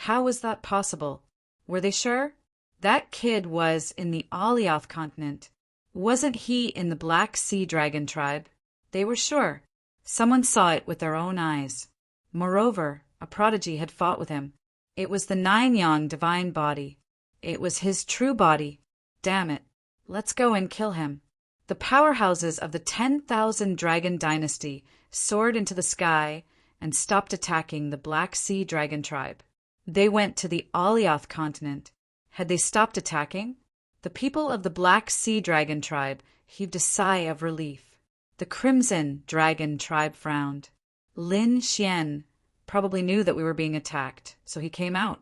How was that possible? Were they sure? That kid was in the Alioth continent. Wasn't he in the Black Sea Dragon tribe? They were sure. Someone saw it with their own eyes. Moreover, a prodigy had fought with him. It was the Nine-Yang divine body. It was his true body. Damn it. Let's go and kill him. The powerhouses of the 10,000 Dragon dynasty soared into the sky and stopped attacking the Black Sea Dragon tribe. They went to the Alioth continent. Had they stopped attacking? The people of the Black Sea Dragon tribe heaved a sigh of relief. The Crimson Dragon tribe frowned. Lin Xian probably knew that we were being attacked, so he came out.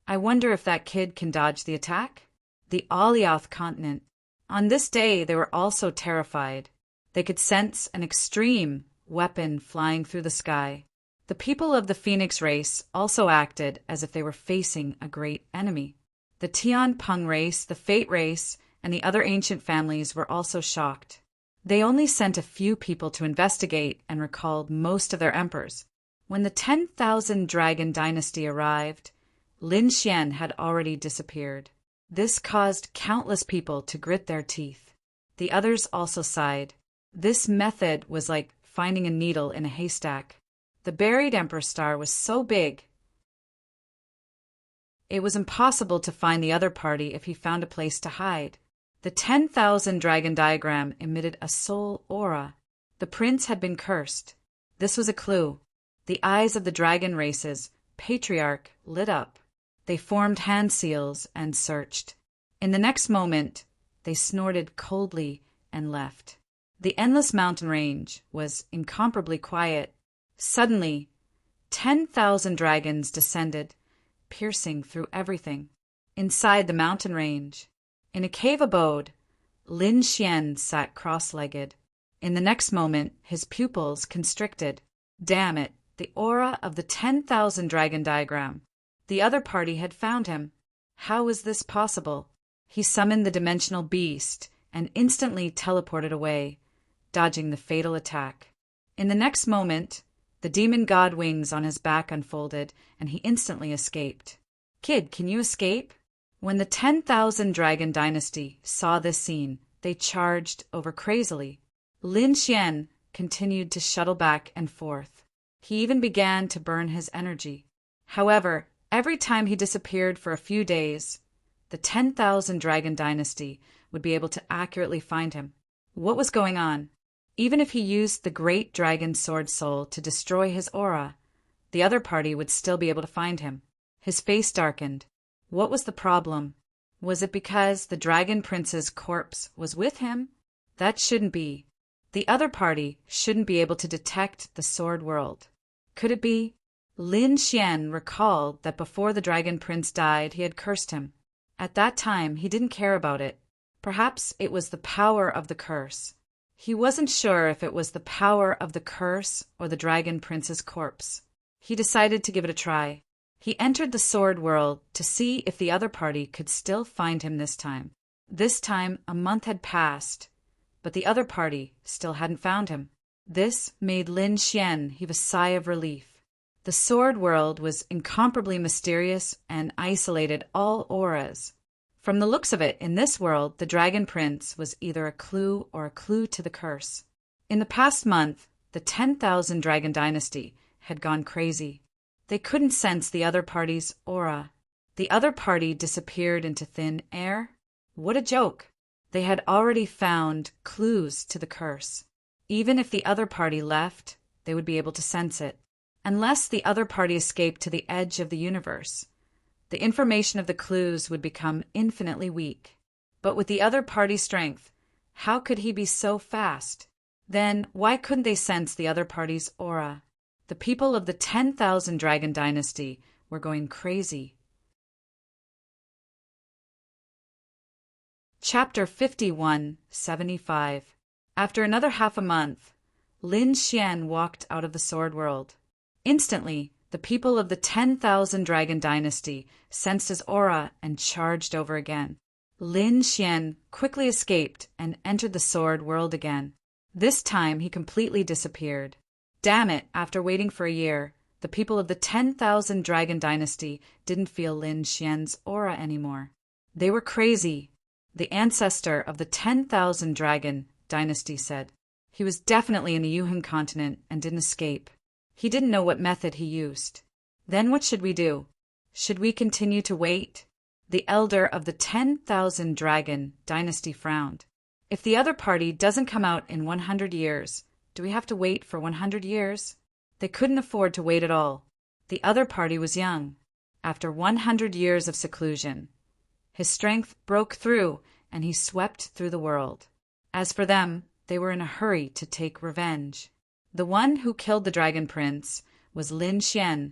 I wonder if that kid can dodge the attack? The Alioth continent. On this day, they were also terrified. They could sense an extreme weapon flying through the sky. The people of the Phoenix race also acted as if they were facing a great enemy. The Tian Peng race, the Fate race, and the other ancient families were also shocked. They only sent a few people to investigate and recalled most of their emperors. When the 10,000 Dragon dynasty arrived, Lin Xian had already disappeared. This caused countless people to grit their teeth. The others also sighed. This method was like finding a needle in a haystack. The buried Emperor Star was so big, it was impossible to find the other party if he found a place to hide. The 10,000 Dragon diagram emitted a soul aura. The prince had been cursed. This was a clue. The eyes of the dragon race's patriarch lit up. They formed hand seals and searched. In the next moment, they snorted coldly and left. The endless mountain range was incomparably quiet. Suddenly, 10,000 dragons descended, piercing through everything. Inside the mountain range, in a cave abode, Lin Xian sat cross-legged. In the next moment, his pupils constricted. Damn it, the aura of the 10,000 dragon diagram. The other party had found him. How was this possible? He summoned the dimensional beast and instantly teleported away, dodging the fatal attack. In the next moment, the demon god wings on his back unfolded, and he instantly escaped. Kid, can you escape? When the 10,000 Dragon dynasty saw this scene, they charged over crazily. Lin Xian continued to shuttle back and forth. He even began to burn his energy. However, every time he disappeared for a few days, the 10,000 Dragon dynasty would be able to accurately find him. What was going on? Even if he used the great dragon sword soul to destroy his aura, the other party would still be able to find him. His face darkened. What was the problem? Was it because the dragon prince's corpse was with him? That shouldn't be. The other party shouldn't be able to detect the sword world. Could it be? Lin Xian recalled that before the dragon prince died, he had cursed him. At that time, he didn't care about it. Perhaps it was the power of the curse. He wasn't sure if it was the power of the curse or the dragon prince's corpse. He decided to give it a try. He entered the sword world to see if the other party could still find him this time. This time, a month had passed, but the other party still hadn't found him. This made Lin Xian heave a sigh of relief. The sword world was incomparably mysterious and isolated all auras. From the looks of it, in this world, the Dragon Prince was either a clue or a clue to the curse. In the past month, the 10,000 Dragon dynasty had gone crazy. They couldn't sense the other party's aura. The other party disappeared into thin air. What a joke! They had already found clues to the curse. Even if the other party left, they would be able to sense it. Unless the other party escaped to the edge of the universe, the information of the clues would become infinitely weak. But with the other party's strength, how could he be so fast? Then why couldn't they sense the other party's aura? The people of the 10,000 Dragon dynasty were going crazy. Chapter 51-75. After another half a month, Lin Xian walked out of the sword world. Instantly, the people of the 10,000 Dragon dynasty sensed his aura and charged over again. Lin Xian quickly escaped and entered the sword world again. This time he completely disappeared. Damn it, after waiting for a year, The people of the 10,000 Dragon Dynasty didn't feel Lin Xian's aura anymore. They were crazy. The ancestor of the 10,000 Dragon Dynasty said. He was definitely in the Yuhan continent and didn't escape. He didn't know what method he used. Then what should we do? Should we continue to wait? The elder of the 10,000 Dragon Dynasty frowned. If the other party doesn't come out in 100 years, do we have to wait for 100 years? They couldn't afford to wait at all. The other party was young. After 100 years of seclusion, his strength broke through and he swept through the world. As for them, they were in a hurry to take revenge. The one who killed the Dragon Prince was Lin Xian,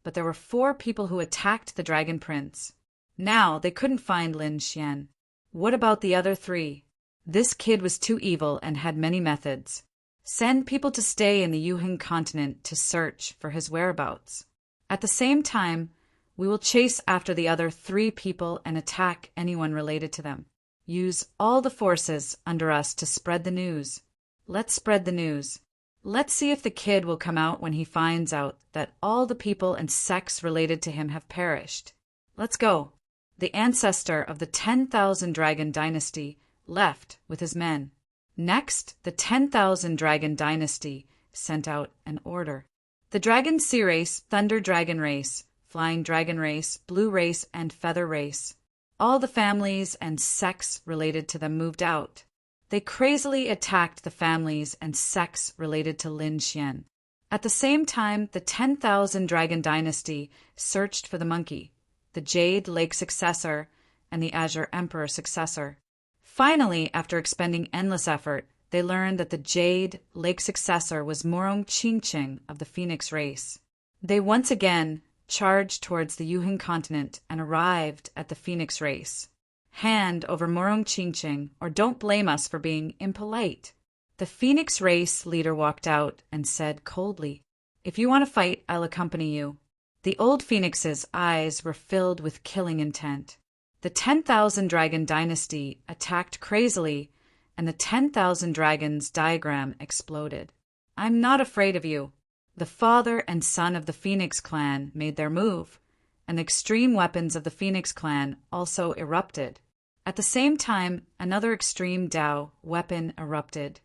but there were 4 people who attacked the Dragon Prince. Now they couldn't find Lin Xian. What about the other 3? This kid was too evil and had many methods. Send people to stay in the Yuhan continent to search for his whereabouts. At the same time, we will chase after the other 3 people and attack anyone related to them. Use all the forces under us to spread the news. Let's spread the news. Let's see if the kid will come out when he finds out that all the people and sects related to him have perished. Let's go. The ancestor of the 10,000 Dragon Dynasty left with his men. Next, the 10,000 Dragon Dynasty sent out an order. The Dragon Sea Race, Thunder Dragon Race, Flying Dragon Race, Blue Race, and Feather Race. All the families and sects related to them moved out. They crazily attacked the families and sects related to Lin Xian. At the same time, the 10,000 Dragon Dynasty searched for the monkey, the Jade Lake successor, and the Azure Emperor successor. Finally, after expending endless effort, they learned that the Jade Lake successor was Morong Qingqing of the Phoenix race. They once again charged towards the Yuhan continent and arrived at the Phoenix race. Hand over Morong Qingqing, or don't blame us for being impolite. The Phoenix race leader walked out and said coldly, "If you want to fight, I'll accompany you." The old Phoenix's eyes were filled with killing intent. The 10,000 Dragon Dynasty attacked crazily, and the 10,000 Dragons diagram exploded. "I'm not afraid of you." The father and son of the Phoenix clan made their move, and the extreme weapons of the Phoenix clan also erupted. At the same time, another extreme Dao weapon erupted,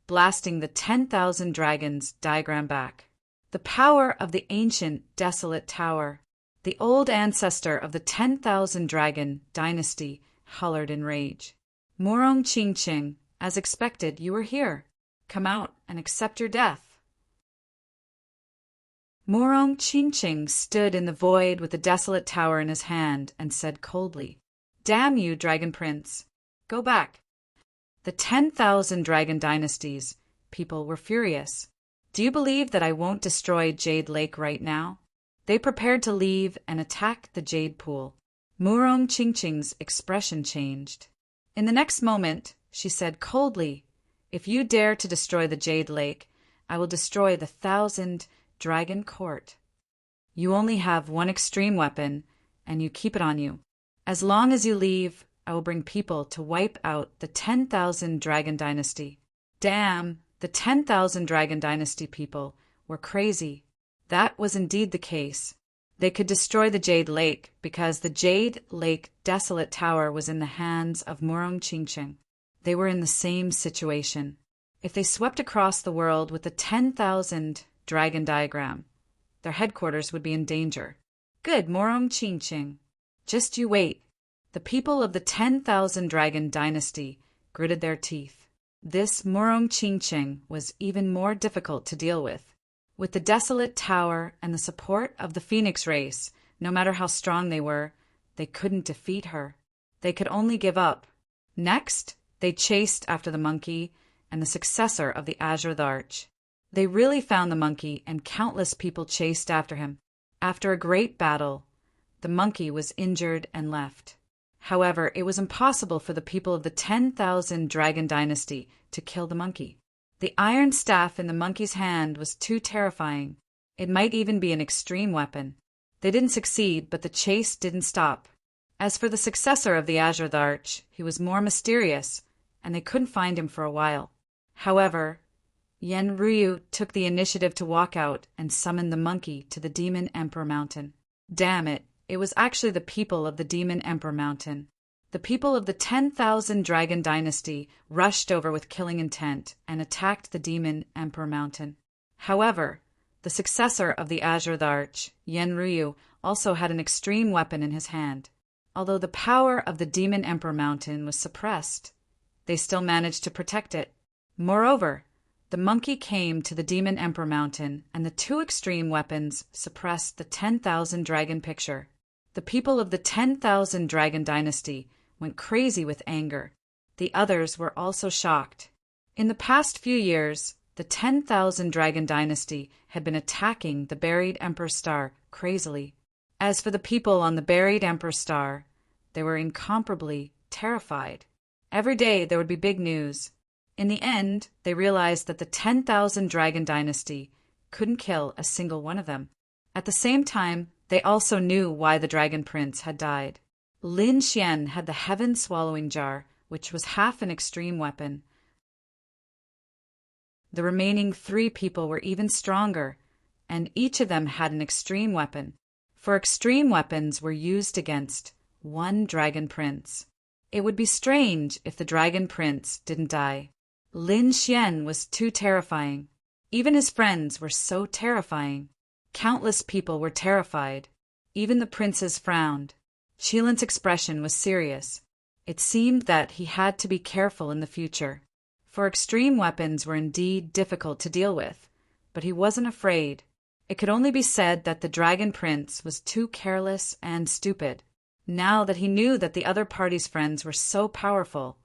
blasting the 10,000 dragons diagram back. The power of the ancient desolate tower. The old ancestor of the 10,000 Dragon Dynasty hollered in rage. "Morong Qingqing, as expected, you are here. Come out and accept your death." Morong Qingqing stood in the void with the desolate tower in his hand and said coldly, "Damn you, Dragon Prince. Go back." The 10,000 Dragon Dynasties people were furious. "Do you believe that I won't destroy Jade Lake right now?" They prepared to leave and attack the Jade Pool. Morong Qingqing's expression changed. In the next moment, she said coldly, "If you dare to destroy the Jade Lake, I will destroy the 1,000 Dragon Court. You only have one extreme weapon, and you keep it on you. As long as you leave, I will bring people to wipe out the 10,000 Dragon Dynasty." Damn, the 10,000 Dragon Dynasty people were crazy. That was indeed the case. They could destroy the Jade Lake because the Jade Lake Desolate Tower was in the hands of Morong Qingqing. They were in the same situation. If they swept across the world with the 10,000 Dragon diagram, their headquarters would be in danger. Good, Morong Qingqing. Just you wait. The people of the 10,000 Dragon Dynasty gritted their teeth. This Morong Qingqing was even more difficult to deal with. With the desolate tower and the support of the Phoenix race, no matter how strong they were, they couldn't defeat her. They could only give up. Next, they chased after the monkey and the successor of the Azure Arch. They really found the monkey, and countless people chased after him. After a great battle, the monkey was injured and left. However, it was impossible for the people of the 10,000 Dragon Dynasty to kill the monkey. The iron staff in the monkey's hand was too terrifying. It might even be an extreme weapon. They didn't succeed, but the chase didn't stop. As for the successor of the Azure Arch, he was more mysterious, and they couldn't find him for a while. However, Yen Ryu took the initiative to walk out and summon the monkey to the Demon Emperor Mountain. Damn it, it was actually the people of the Demon Emperor Mountain. The people of the 10,000 Dragon Dynasty rushed over with killing intent and attacked the Demon Emperor Mountain. However, the successor of the Azure Arch, Yen Ryu, also had an extreme weapon in his hand. Although the power of the Demon Emperor Mountain was suppressed, they still managed to protect it. Moreover, the monkey came to the Demon Emperor Mountain, and the two extreme weapons suppressed the 10,000 dragon picture. The people of the 10,000 Dragon Dynasty went crazy with anger. The others were also shocked. In the past few years, the 10,000 Dragon Dynasty had been attacking the buried Emperor Star crazily. As for the people on the buried Emperor Star, they were incomparably terrified. Every day there would be big news. In the end, they realized that the 10,000 Dragon Dynasty couldn't kill a single one of them. At the same time, they also knew why the Dragon Prince had died. Lin Xian had the heaven-swallowing jar, which was half an extreme weapon. The remaining 3 people were even stronger, and each of them had an extreme weapon. For extreme weapons were used against one Dragon Prince. It would be strange if the Dragon Prince didn't die. Lin Xian was too terrifying. Even his friends were so terrifying. Countless people were terrified. Even the princes frowned. Qilin's expression was serious. It seemed that he had to be careful in the future. For extreme weapons were indeed difficult to deal with, but he wasn't afraid. It could only be said that the Dragon Prince was too careless and stupid. Now that he knew that the other party's friends were so powerful,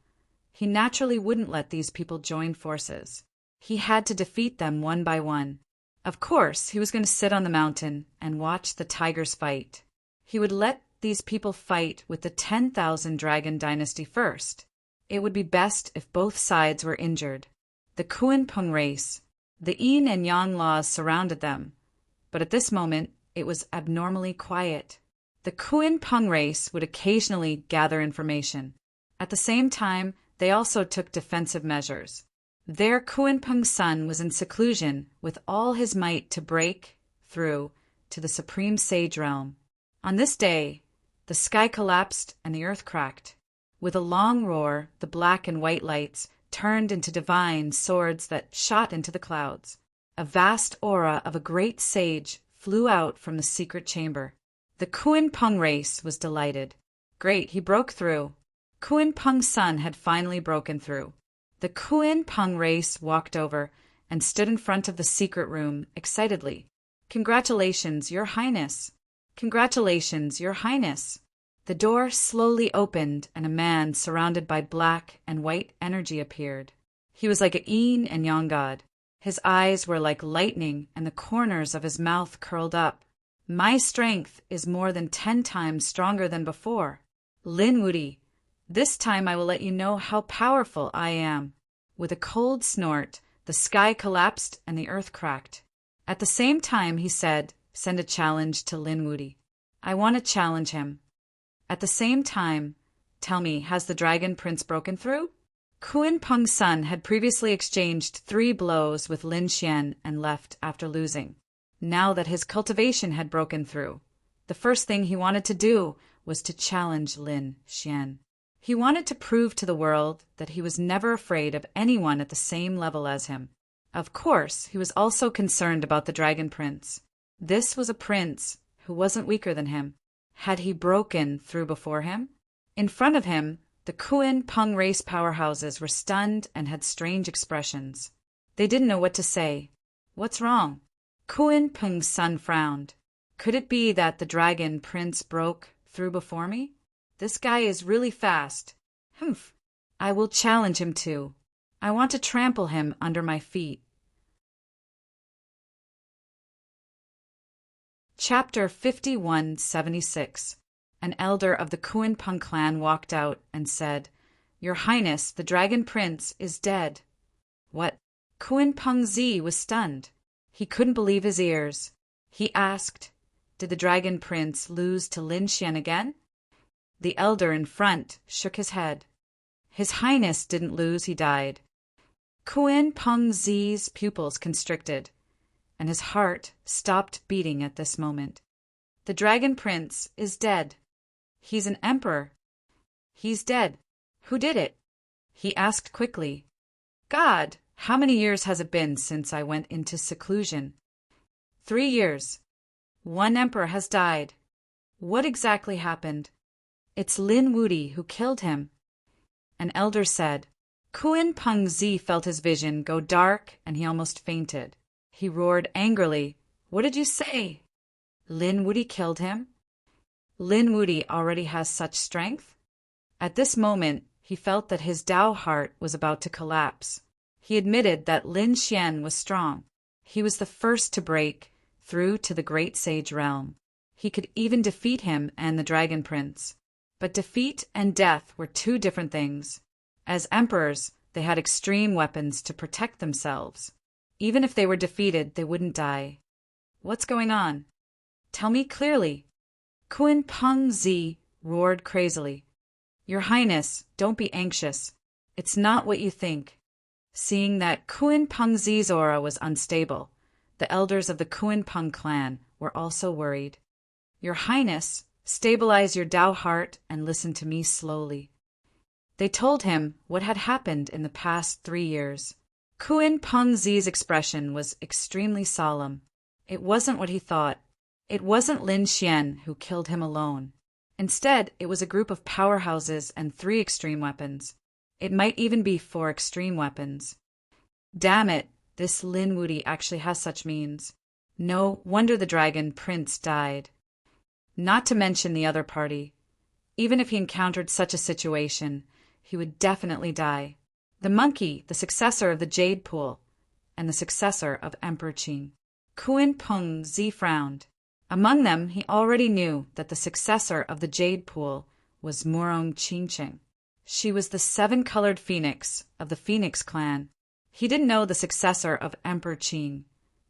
he naturally wouldn't let these people join forces. He had to defeat them one by one. Of course, he was going to sit on the mountain and watch the tigers fight. He would let these people fight with the 10,000 Dragon Dynasty first. It would be best if both sides were injured. The Kuan-Pung race, the yin and yang laws surrounded them, but at this moment it was abnormally quiet. The Kuan-Pung race would occasionally gather information. At the same time, they also took defensive measures. Their Kuan-Pung son was in seclusion with all his might to break through to the Supreme Sage realm. On this day, the sky collapsed and the earth cracked. With a long roar, the black and white lights turned into divine swords that shot into the clouds. A vast aura of a great sage flew out from the secret chamber. The Kuan-Pung race was delighted. Great, he broke through. Kuan-Pung's son had finally broken through. The Kuan-Pung race walked over and stood in front of the secret room excitedly. "Congratulations, Your Highness! Congratulations, Your Highness!" The door slowly opened and a man surrounded by black and white energy appeared. He was like a yin and yang god. His eyes were like lightning and the corners of his mouth curled up. "My strength is more than 10 times stronger than before. Lin Wudi, this time I will let you know how powerful I am." With a cold snort, the sky collapsed and the earth cracked. At the same time, he said, "Send a challenge to Lin Wudi. I want to challenge him." At the same time, "Tell me, has the Dragon Prince broken through?" Kuan-Pung's son had previously exchanged 3 blows with Lin Xian and left after losing. Now that his cultivation had broken through, the first thing he wanted to do was to challenge Lin Xian. He wanted to prove to the world that he was never afraid of anyone at the same level as him. Of course, he was also concerned about the Dragon Prince. This was a prince who wasn't weaker than him. Had he broken through before him? In front of him, the Kuan-Pung race powerhouses were stunned and had strange expressions. They didn't know what to say. "What's wrong?" Kuan-Pung's son frowned. "Could it be that the Dragon Prince broke through before me? This guy is really fast. Humph. I will challenge him too. I want to trample him under my feet." Chapter 5176. An elder of the Kuan-Pung clan walked out and said, "Your Highness, the Dragon Prince is dead." What? Kuan-Pung Zi was stunned. He couldn't believe his ears. He asked, "Did the Dragon Prince lose to Lin Xian again?" The elder in front shook his head. "His Highness didn't lose, he died." Kuan Peng Zi's pupils constricted, and his heart stopped beating at this moment. The Dragon Prince is dead. He's an emperor. He's dead. Who did it? He asked quickly. God, how many years has it been since I went into seclusion? 3 years. One emperor has died. What exactly happened? It's Lin Wudi who killed him. An elder said. Kuan Peng Zi felt his vision go dark and he almost fainted. He roared angrily. What did you say? Lin Wudi killed him? Lin Wudi already has such strength? At this moment, he felt that his Dao heart was about to collapse. He admitted that Lin Xian was strong. He was the first to break through to the great sage realm. He could even defeat him and the Dragon Prince. But defeat and death were two different things. As emperors, they had extreme weapons to protect themselves. Even if they were defeated, they wouldn't die. What's going on? Tell me clearly. Kuan Peng Zi roared crazily. Your Highness, don't be anxious. It's not what you think. Seeing that Kuan Peng Zi's aura was unstable, the elders of the Kuan Peng clan were also worried. Your Highness, stabilize your Dao heart and listen to me slowly. They told him what had happened in the past 3 years. Kuan Peng Zi's expression was extremely solemn. It wasn't what he thought. It wasn't Lin Xian who killed him alone. Instead, it was a group of powerhouses and 3 extreme weapons. It might even be 4 extreme weapons. Damn it, this Lin Wudi actually has such means. No wonder the Dragon Prince died. Not to mention the other party. Even if he encountered such a situation, he would definitely die. The monkey, the successor of the Jade Pool, and the successor of Emperor Qing. Kuan Peng Zi frowned. Among them, he already knew that the successor of the Jade Pool was Murong Qingqing. She was the 7-colored phoenix of the Phoenix clan. He didn't know the successor of Emperor Qing,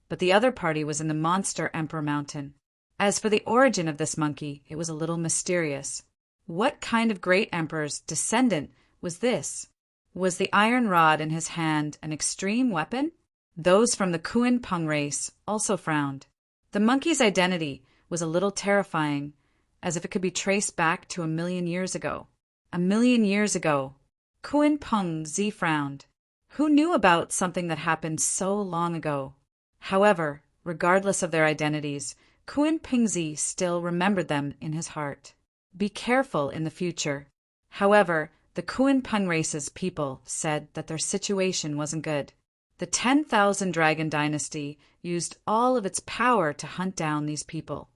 but the other party was in the Monster Emperor Mountain. As for the origin of this monkey, it was a little mysterious. What kind of great emperor's descendant was this? Was the iron rod in his hand an extreme weapon? Those from the Kuan Peng race also frowned. The monkey's identity was a little terrifying, as if it could be traced back to 1,000,000 years ago. 1,000,000 years ago. Kuan Peng Zi frowned. Who knew about something that happened so long ago? However, regardless of their identities, Kuan Peng Zi still remembered them in his heart. Be careful in the future. However, the Kuan Peng race's people said that their situation wasn't good. The 10,000 Dragon Dynasty used all of its power to hunt down these people.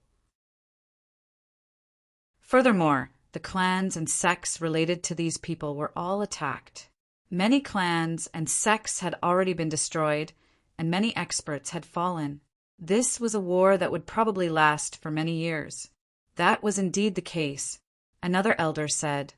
Furthermore, the clans and sects related to these people were all attacked. Many clans and sects had already been destroyed, and many experts had fallen. This was a war that would probably last for many years. That was indeed the case. Another elder said,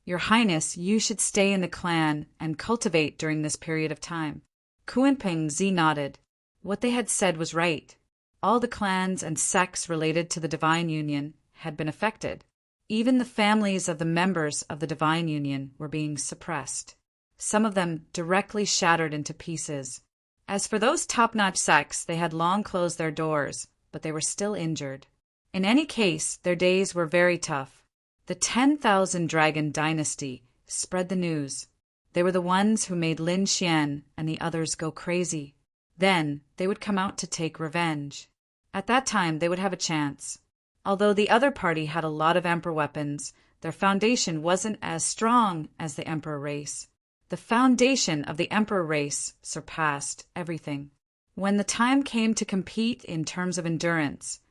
Your Highness, you should stay in the clan and cultivate during this period of time. Kuan Peng Zi nodded. What they had said was right. All the clans and sects related to the Divine Union had been affected. Even the families of the members of the Divine Union were being suppressed. Some of them directly shattered into pieces. As for those top-notch sects, they had long closed their doors, but they were still injured. In any case, their days were very tough. The 10,000 Dragon Dynasty spread the news. They were the ones who made Lin Xian and the others go crazy. Then they would come out to take revenge. At that time, they would have a chance. Although the other party had a lot of Emperor weapons, their foundation wasn't as strong as the Emperor race. The foundation of the Emperor race surpassed everything. When the time came to compete in terms of endurance,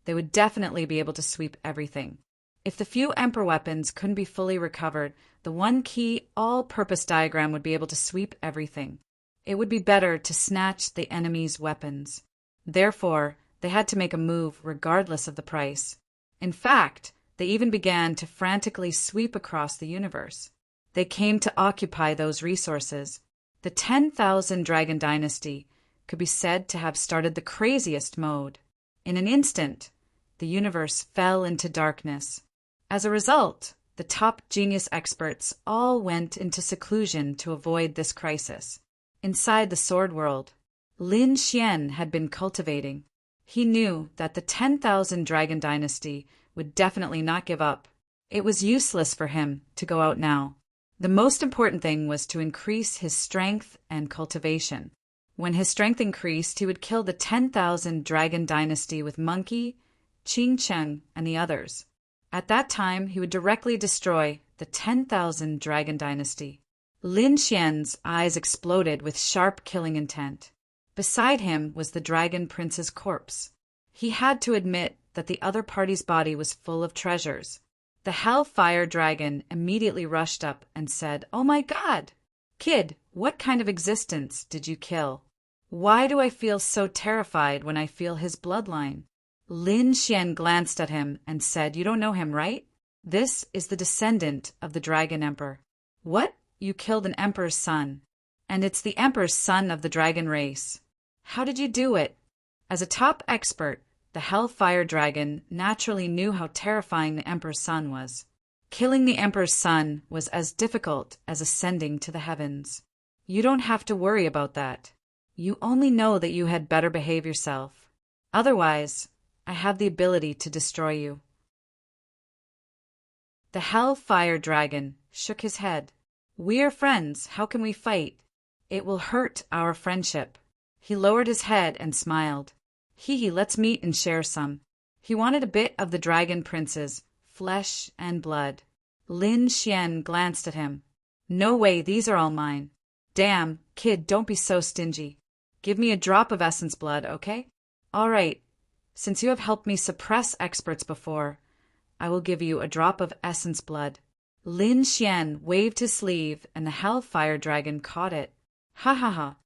they would definitely be able to sweep everything. If the few Emperor weapons couldn't be fully recovered, the one key all-purpose diagram would be able to sweep everything. It would be better to snatch the enemy's weapons. Therefore, they had to make a move regardless of the price. In fact, they even began to frantically sweep across the universe. They came to occupy those resources. The 10,000 Dragon Dynasty could be said to have started the craziest mode. In an instant, the universe fell into darkness. As a result, the top genius experts all went into seclusion to avoid this crisis. inside the sword world, Lin Xian had been cultivating. He knew that the 10,000 Dragon Dynasty would definitely not give up. It was useless for him to go out now. The most important thing was to increase his strength and cultivation. When his strength increased, he would kill the 10,000 Dragon Dynasty with Monkey, Qing Cheng, and the others. At that time, he would directly destroy the 10,000 Dragon Dynasty. Lin Xian's eyes exploded with sharp killing intent. Beside him was the Dragon Prince's corpse. He had to admit that the other party's body was full of treasures. The Hellfire Dragon immediately rushed up and said, "Oh my God! Kid, what kind of existence did you kill? Why do I feel so terrified when I feel his bloodline?" Lin Xian glanced at him and said, "You don't know him, right? This is the descendant of the Dragon Emperor." "What? You killed an emperor's son. And it's the emperor's son of the dragon race. How did you do it?" As a top expert, the Hellfire Dragon naturally knew how terrifying the emperor's son was. Killing the emperor's son was as difficult as ascending to the heavens. "You don't have to worry about that. You only know that you had better behave yourself. Otherwise, I have the ability to destroy you." The Hellfire Dragon shook his head. "We are friends. How can we fight? It will hurt our friendship." He lowered his head and smiled. "Hee, let's meet and share some." He wanted a bit of the Dragon Prince's flesh and blood. Lin Xian glanced at him. "No way, these are all mine." "Damn, kid, don't be so stingy. Give me a drop of essence blood, okay?" "All right. Since you have helped me suppress experts before, I will give you a drop of essence blood." Lin Xian waved his sleeve and the Hellfire Dragon caught it. "Ha ha ha.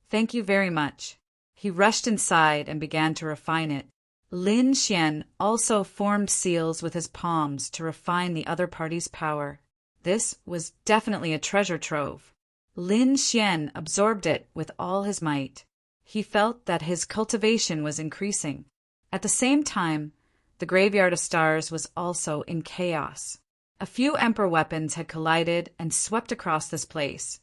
Thank you very much." He rushed inside and began to refine it. Lin Xian also formed seals with his palms to refine the other party's power. This was definitely a treasure trove. Lin Xian absorbed it with all his might. He felt that his cultivation was increasing. At the same time, the Graveyard of Stars was also in chaos. A few Emperor weapons had collided and swept across this place,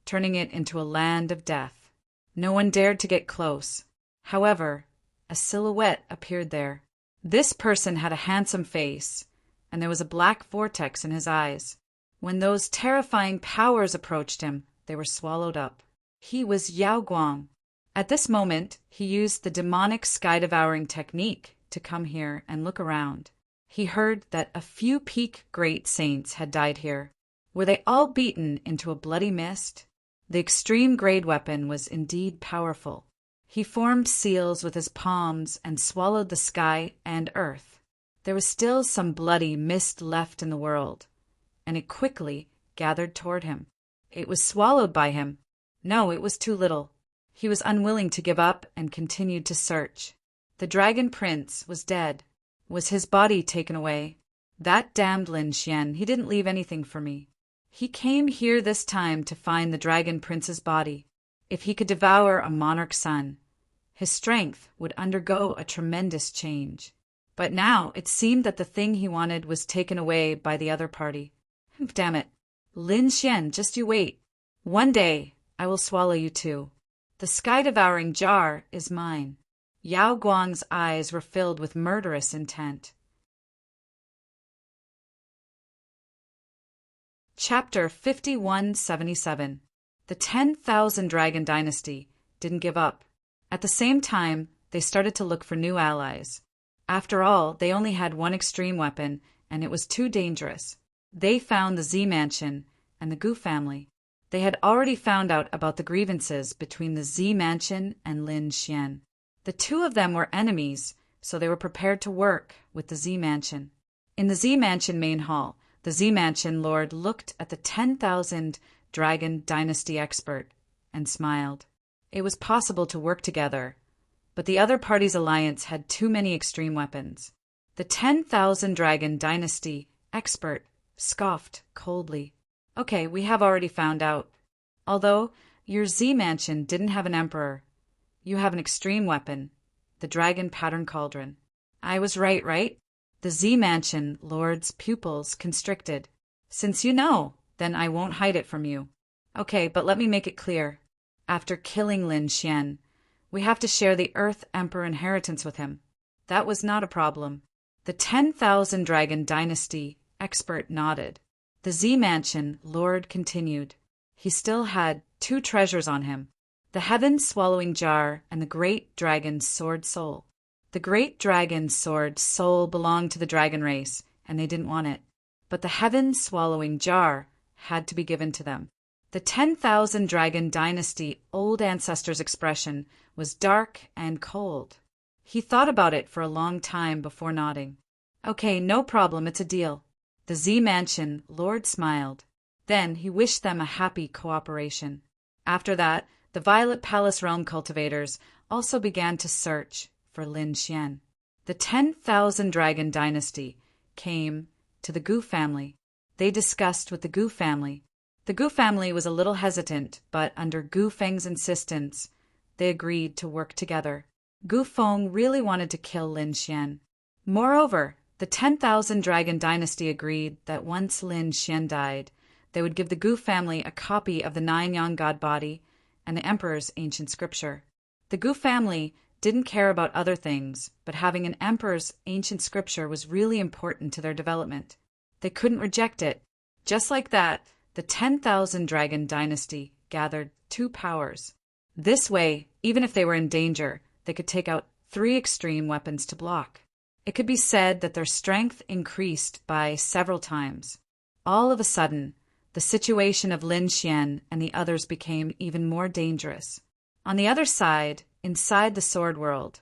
turning it into a land of death. No one dared to get close. However, a silhouette appeared there. This person had a handsome face, and there was a black vortex in his eyes. When those terrifying powers approached him, they were swallowed up. He was Yao Guang. At this moment, he used the demonic sky-devouring technique to come here and look around. He heard that a few peak great saints had died here. Were they all beaten into a bloody mist? The extreme grade weapon was indeed powerful. He formed seals with his palms and swallowed the sky and earth. There was still some bloody mist left in the world, and it quickly gathered toward him. It was swallowed by him. No, it was too little. He was unwilling to give up and continued to search. The Dragon Prince was dead. Was his body taken away? That damned Lin Xian, he didn't leave anything for me. He came here this time to find the Dragon Prince's body. If he could devour a monarch's son, his strength would undergo a tremendous change. But now it seemed that the thing he wanted was taken away by the other party. Damn it. Lin Xian, just you wait. One day, I will swallow you too. The sky-devouring jar is mine. Yao Guang's eyes were filled with murderous intent. Chapter 5177. The 10,000 Dragon Dynasty didn't give up. At the same time, they started to look for new allies. After all, they only had one extreme weapon, and it was too dangerous. They found the Z Mansion and the Gu family. They had already found out about the grievances between the Z Mansion and Lin Xian. The two of them were enemies, so they were prepared to work with the Z Mansion. In the Z Mansion main hall, the Z Mansion Lord looked at the 10,000 Dragon Dynasty expert and smiled. It was possible to work together, but the other party's alliance had too many extreme weapons. The 10,000 Dragon Dynasty expert scoffed coldly. Okay, we have already found out. Although your Z Mansion didn't have an emperor, you have an extreme weapon, the Dragon Pattern Cauldron. I was right? The Z Mansion Lord's pupils constricted. Since you know, then I won't hide it from you. Okay, but let me make it clear. after killing Lin Xian. We have to share the Earth Emperor inheritance with him. That was not a problem. The 10,000 Dragon Dynasty expert nodded. The Z Mansion Lord continued. He still had two treasures on him, the heaven-swallowing jar and the great dragon's sword soul. The great dragon's sword soul belonged to the dragon race, and they didn't want it. But the heaven-swallowing jar had to be given to them. The 10,000 Dragon Dynasty old ancestor's expression was dark and cold. He thought about it for a long time before nodding. Okay, no problem, it's a deal. The Z Mansion Lord smiled. Then he wished them a happy cooperation. After that, the Violet Palace Realm cultivators also began to search for Lin Xian. The 10,000 Dragon Dynasty came to the Gu family. They discussed with the Gu family. The Gu family was a little hesitant, but under Gu Feng's insistence, they agreed to work together. Gu Feng really wanted to kill Lin Xian. Moreover, the 10,000 Dragon Dynasty agreed that once Lin Xian died, they would give the Gu family a copy of the Nine-Yang God Body and the Emperor's ancient scripture. The Gu family didn't care about other things, but having an Emperor's ancient scripture was really important to their development. They couldn't reject it. Just like that, the 10,000 Dragon Dynasty gathered two powers. This way, even if they were in danger, they could take out 3 extreme weapons to block. It could be said that their strength increased by several times. All of a sudden, the situation of Lin Xian and the others became even more dangerous. On the other side, inside the sword world,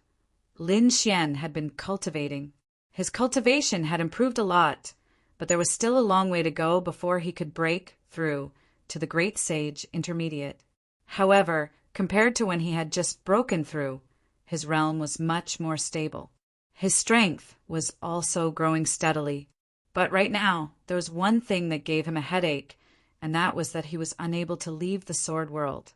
Lin Xian had been cultivating. His cultivation had improved a lot, but there was still a long way to go before he could break through to the Great Sage Intermediate. However, compared to when he had just broken through, his realm was much more stable. His strength was also growing steadily. But right now, there was one thing that gave him a headache, and that was that he was unable to leave the sword world.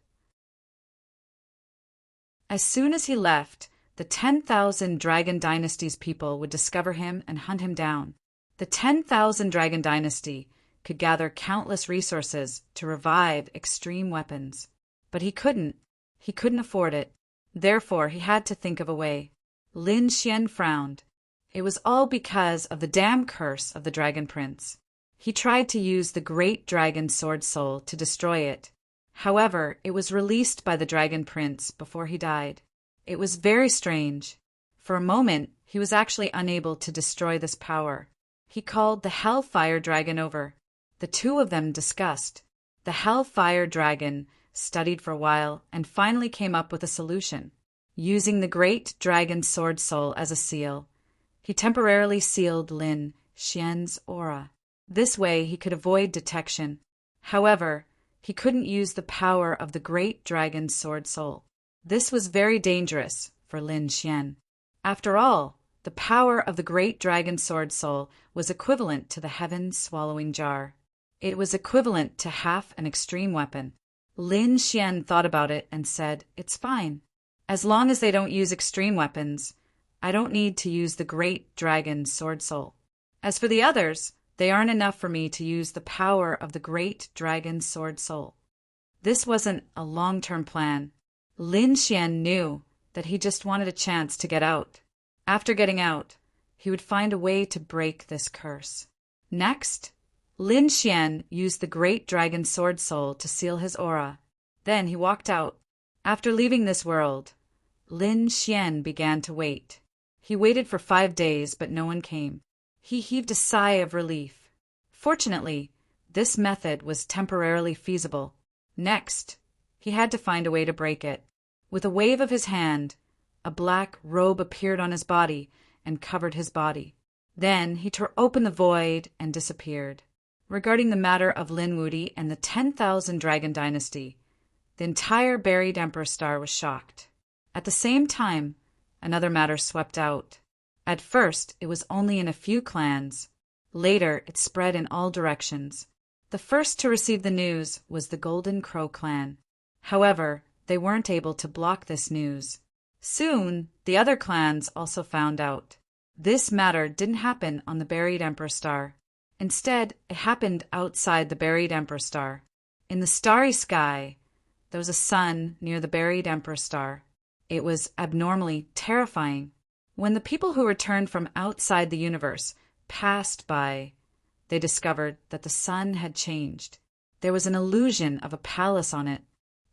As soon as he left, the 10,000 Dragon Dynasty's people would discover him and hunt him down. The 10,000 Dragon Dynasty could gather countless resources to revive extreme weapons. But he couldn't. He couldn't afford it. Therefore, he had to think of a way. Lin Xian frowned. It was all because of the damn curse of the Dragon Prince. He tried to use the great dragon sword soul to destroy it. However, it was released by the Dragon Prince before he died. It was very strange. For a moment, he was actually unable to destroy this power. He called the Hellfire Dragon over. The two of them discussed. The Hellfire Dragon studied for a while and finally came up with a solution. Using the great dragon sword soul as a seal, he temporarily sealed Lin Xian's aura. This way he could avoid detection. However, he couldn't use the power of the great dragon sword soul. This was very dangerous for Lin Xian. After all, the power of the great dragon sword soul was equivalent to the heaven-swallowing jar. It was equivalent to half an extreme weapon. Lin Xian thought about it and said, "It's fine. As long as they don't use extreme weapons, I don't need to use the great dragon sword soul. As for the others, they aren't enough for me to use the power of the great dragon sword soul." This wasn't a long-term plan. Lin Xian knew that he just wanted a chance to get out. After getting out, he would find a way to break this curse. Next, Lin Xian used the great dragon sword soul to seal his aura. Then he walked out. After leaving this world, Lin Xian began to wait. He waited for 5 days, but no one came. He heaved a sigh of relief. Fortunately, this method was temporarily feasible. Next, he had to find a way to break it. With a wave of his hand, a black robe appeared on his body and covered his body. Then he tore open the void and disappeared. Regarding the matter of Lin Wudi and the 10,000 Dragon Dynasty, the entire buried Emperor Star was shocked. At the same time, another matter swept out. At first, it was only in a few clans. Later, it spread in all directions. The first to receive the news was the Golden Crow clan. However, they weren't able to block this news. Soon, the other clans also found out. This matter didn't happen on the buried Emperor Star. Instead, it happened outside the buried Emperor Star. In the starry sky, There was a sun near the buried Emperor star. It was abnormally terrifying. When the people who returned from outside the universe passed by, they discovered that the sun had changed. There was an illusion of a palace on it.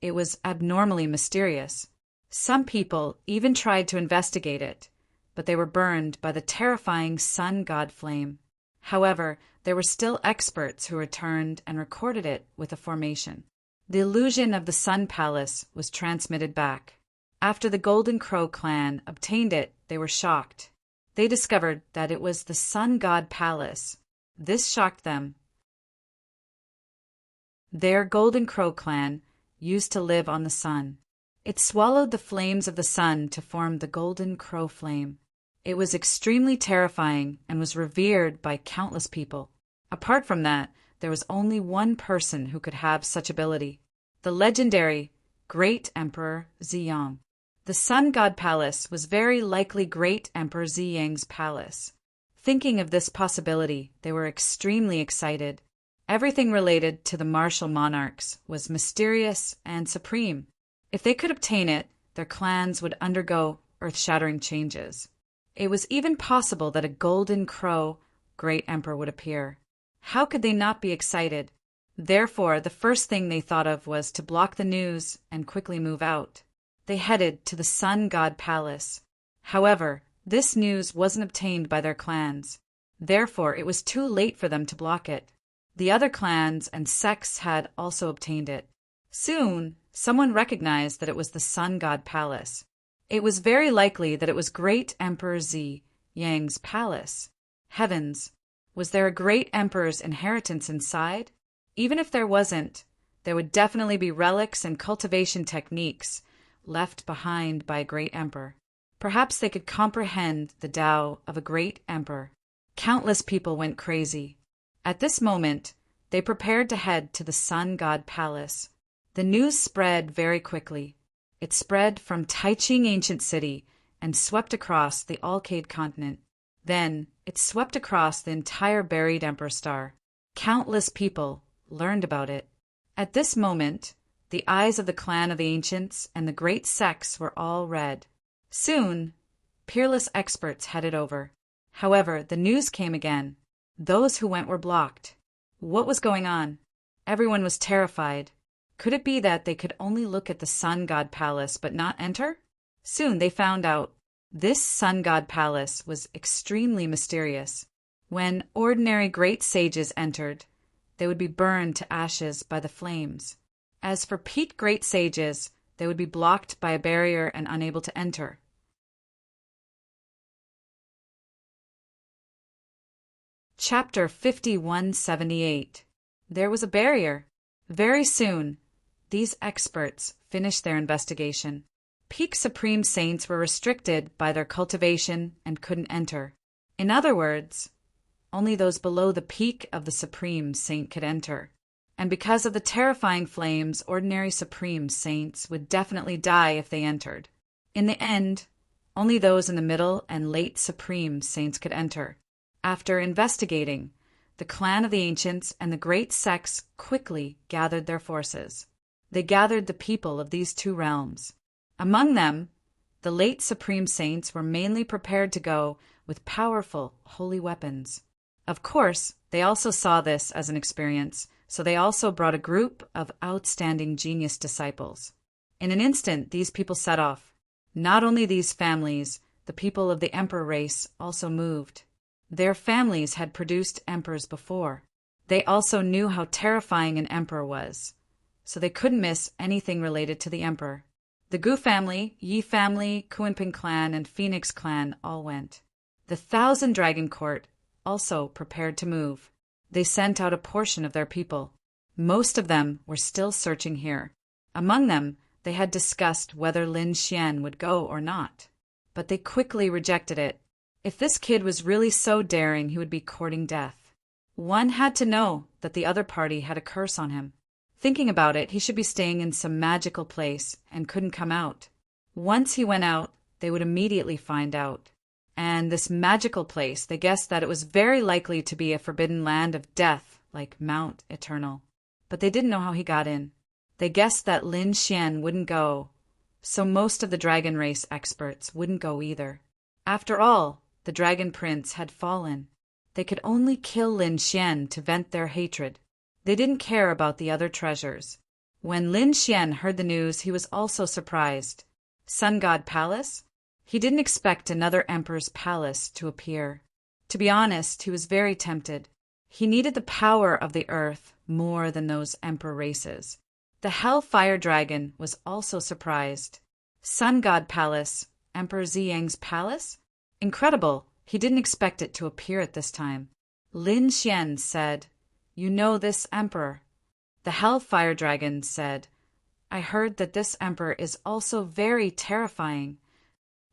It was abnormally mysterious. Some people even tried to investigate it, but they were burned by the terrifying sun god flame. However, there were still experts who returned and recorded it with a formation. The illusion of the Sun Palace was transmitted back. After the Golden Crow clan obtained it, they were shocked. They discovered that it was the Sun God Palace. This shocked them. Their Golden Crow clan used to live on the sun. It swallowed the flames of the sun to form the Golden Crow flame. It was extremely terrifying and was revered by countless people. Apart from that, there was only one person who could have such ability: the legendary Great Emperor Ziyang. The Sun God Palace was very likely Great Emperor Ziyang's palace. Thinking of this possibility, they were extremely excited. Everything related to the martial monarchs was mysterious and supreme. If they could obtain it, their clans would undergo earth-shattering changes. It was even possible that a Golden Crow Great Emperor would appear. How could they not be excited? Therefore, the first thing they thought of was to block the news and quickly move out. They headed to the Sun God Palace. However, this news wasn't obtained by their clans. Therefore, it was too late for them to block it. The other clans and sects had also obtained it. Soon, someone recognized that it was the Sun God Palace. It was very likely that it was Great Emperor Ziyang's palace. Heavens! Was there a great emperor's inheritance inside? Even if there wasn't, there would definitely be relics and cultivation techniques left behind by a great emperor. Perhaps they could comprehend the Tao of a great emperor. Countless people went crazy. At this moment, they prepared to head to the Sun God Palace. The news spread very quickly. It spread from Taiching Ancient City and swept across the Alcade continent. Then, it swept across the entire buried Emperor star. Countless people learned about it. At this moment, the eyes of the clan of the ancients and the great sects were all red. Soon, peerless experts headed over. However, the news came again. Those who went were blocked. What was going on? Everyone was terrified. Could it be that they could only look at the Sun God Palace but not enter? Soon they found out. This Sun God Palace was extremely mysterious. When ordinary great sages entered, they would be burned to ashes by the flames. As for peak great sages, they would be blocked by a barrier and unable to enter. Chapter 5178. There was a barrier. Very soon, these experts finished their investigation. Peak Supreme Saints were restricted by their cultivation and couldn't enter. In other words, only those below the peak of the Supreme Saint could enter. And because of the terrifying flames, ordinary Supreme Saints would definitely die if they entered. In the end, only those in the middle and late Supreme Saints could enter. After investigating, the clan of the ancients and the great sects quickly gathered their forces. They gathered the people of these two realms. Among them, the late Supreme Saints were mainly prepared to go with powerful holy weapons. Of course, they also saw this as an experience, so they also brought a group of outstanding genius disciples. In an instant, these people set off. Not only these families, the people of the emperor race also moved. Their families had produced emperors before. They also knew how terrifying an emperor was, so they couldn't miss anything related to the emperor. The Gu family, Yi family, Kuinping clan, and Phoenix clan all went. The Thousand Dragon Court also prepared to move. They sent out a portion of their people. Most of them were still searching here. Among them, they had discussed whether Lin Xian would go or not. But they quickly rejected it. If this kid was really so daring, he would be courting death. One had to know that the other party had a curse on him. Thinking about it, he should be staying in some magical place and couldn't come out. Once he went out, they would immediately find out. And this magical place, they guessed that it was very likely to be a forbidden land of death like Mount Eternal. But they didn't know how he got in. They guessed that Lin Xian wouldn't go, so most of the dragon race experts wouldn't go either. After all, the dragon prince had fallen. They could only kill Lin Xian to vent their hatred. They didn't care about the other treasures. When Lin Xian heard the news, he was also surprised. Sun God Palace? He didn't expect another emperor's palace to appear. To be honest, he was very tempted. He needed the power of the earth more than those emperor races. The Hellfire Dragon was also surprised. Sun God Palace, Emperor Ziyang's palace? Incredible, he didn't expect it to appear at this time. Lin Xian said, "You know this emperor." The Hellfire Dragon said, "I heard that this emperor is also very terrifying."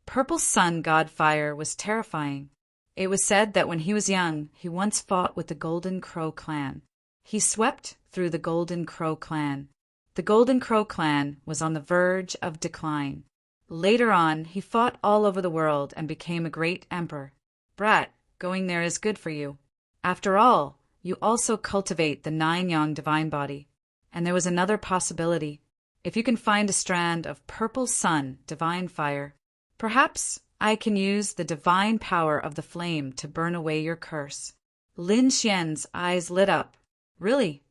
Purple Sun God Fire was terrifying. It was said that when he was young, he once fought with the Golden Crow clan. He swept through the Golden Crow clan. The Golden Crow clan was on the verge of decline. Later on, he fought all over the world and became a great emperor. Brat, going there is good for you. After all, you also cultivate the 9-yang divine body. And there was another possibility. If you can find a strand of purple sun divine fire, perhaps I can use the divine power of the flame to burn away your curse. Lin Xian's eyes lit up. Really?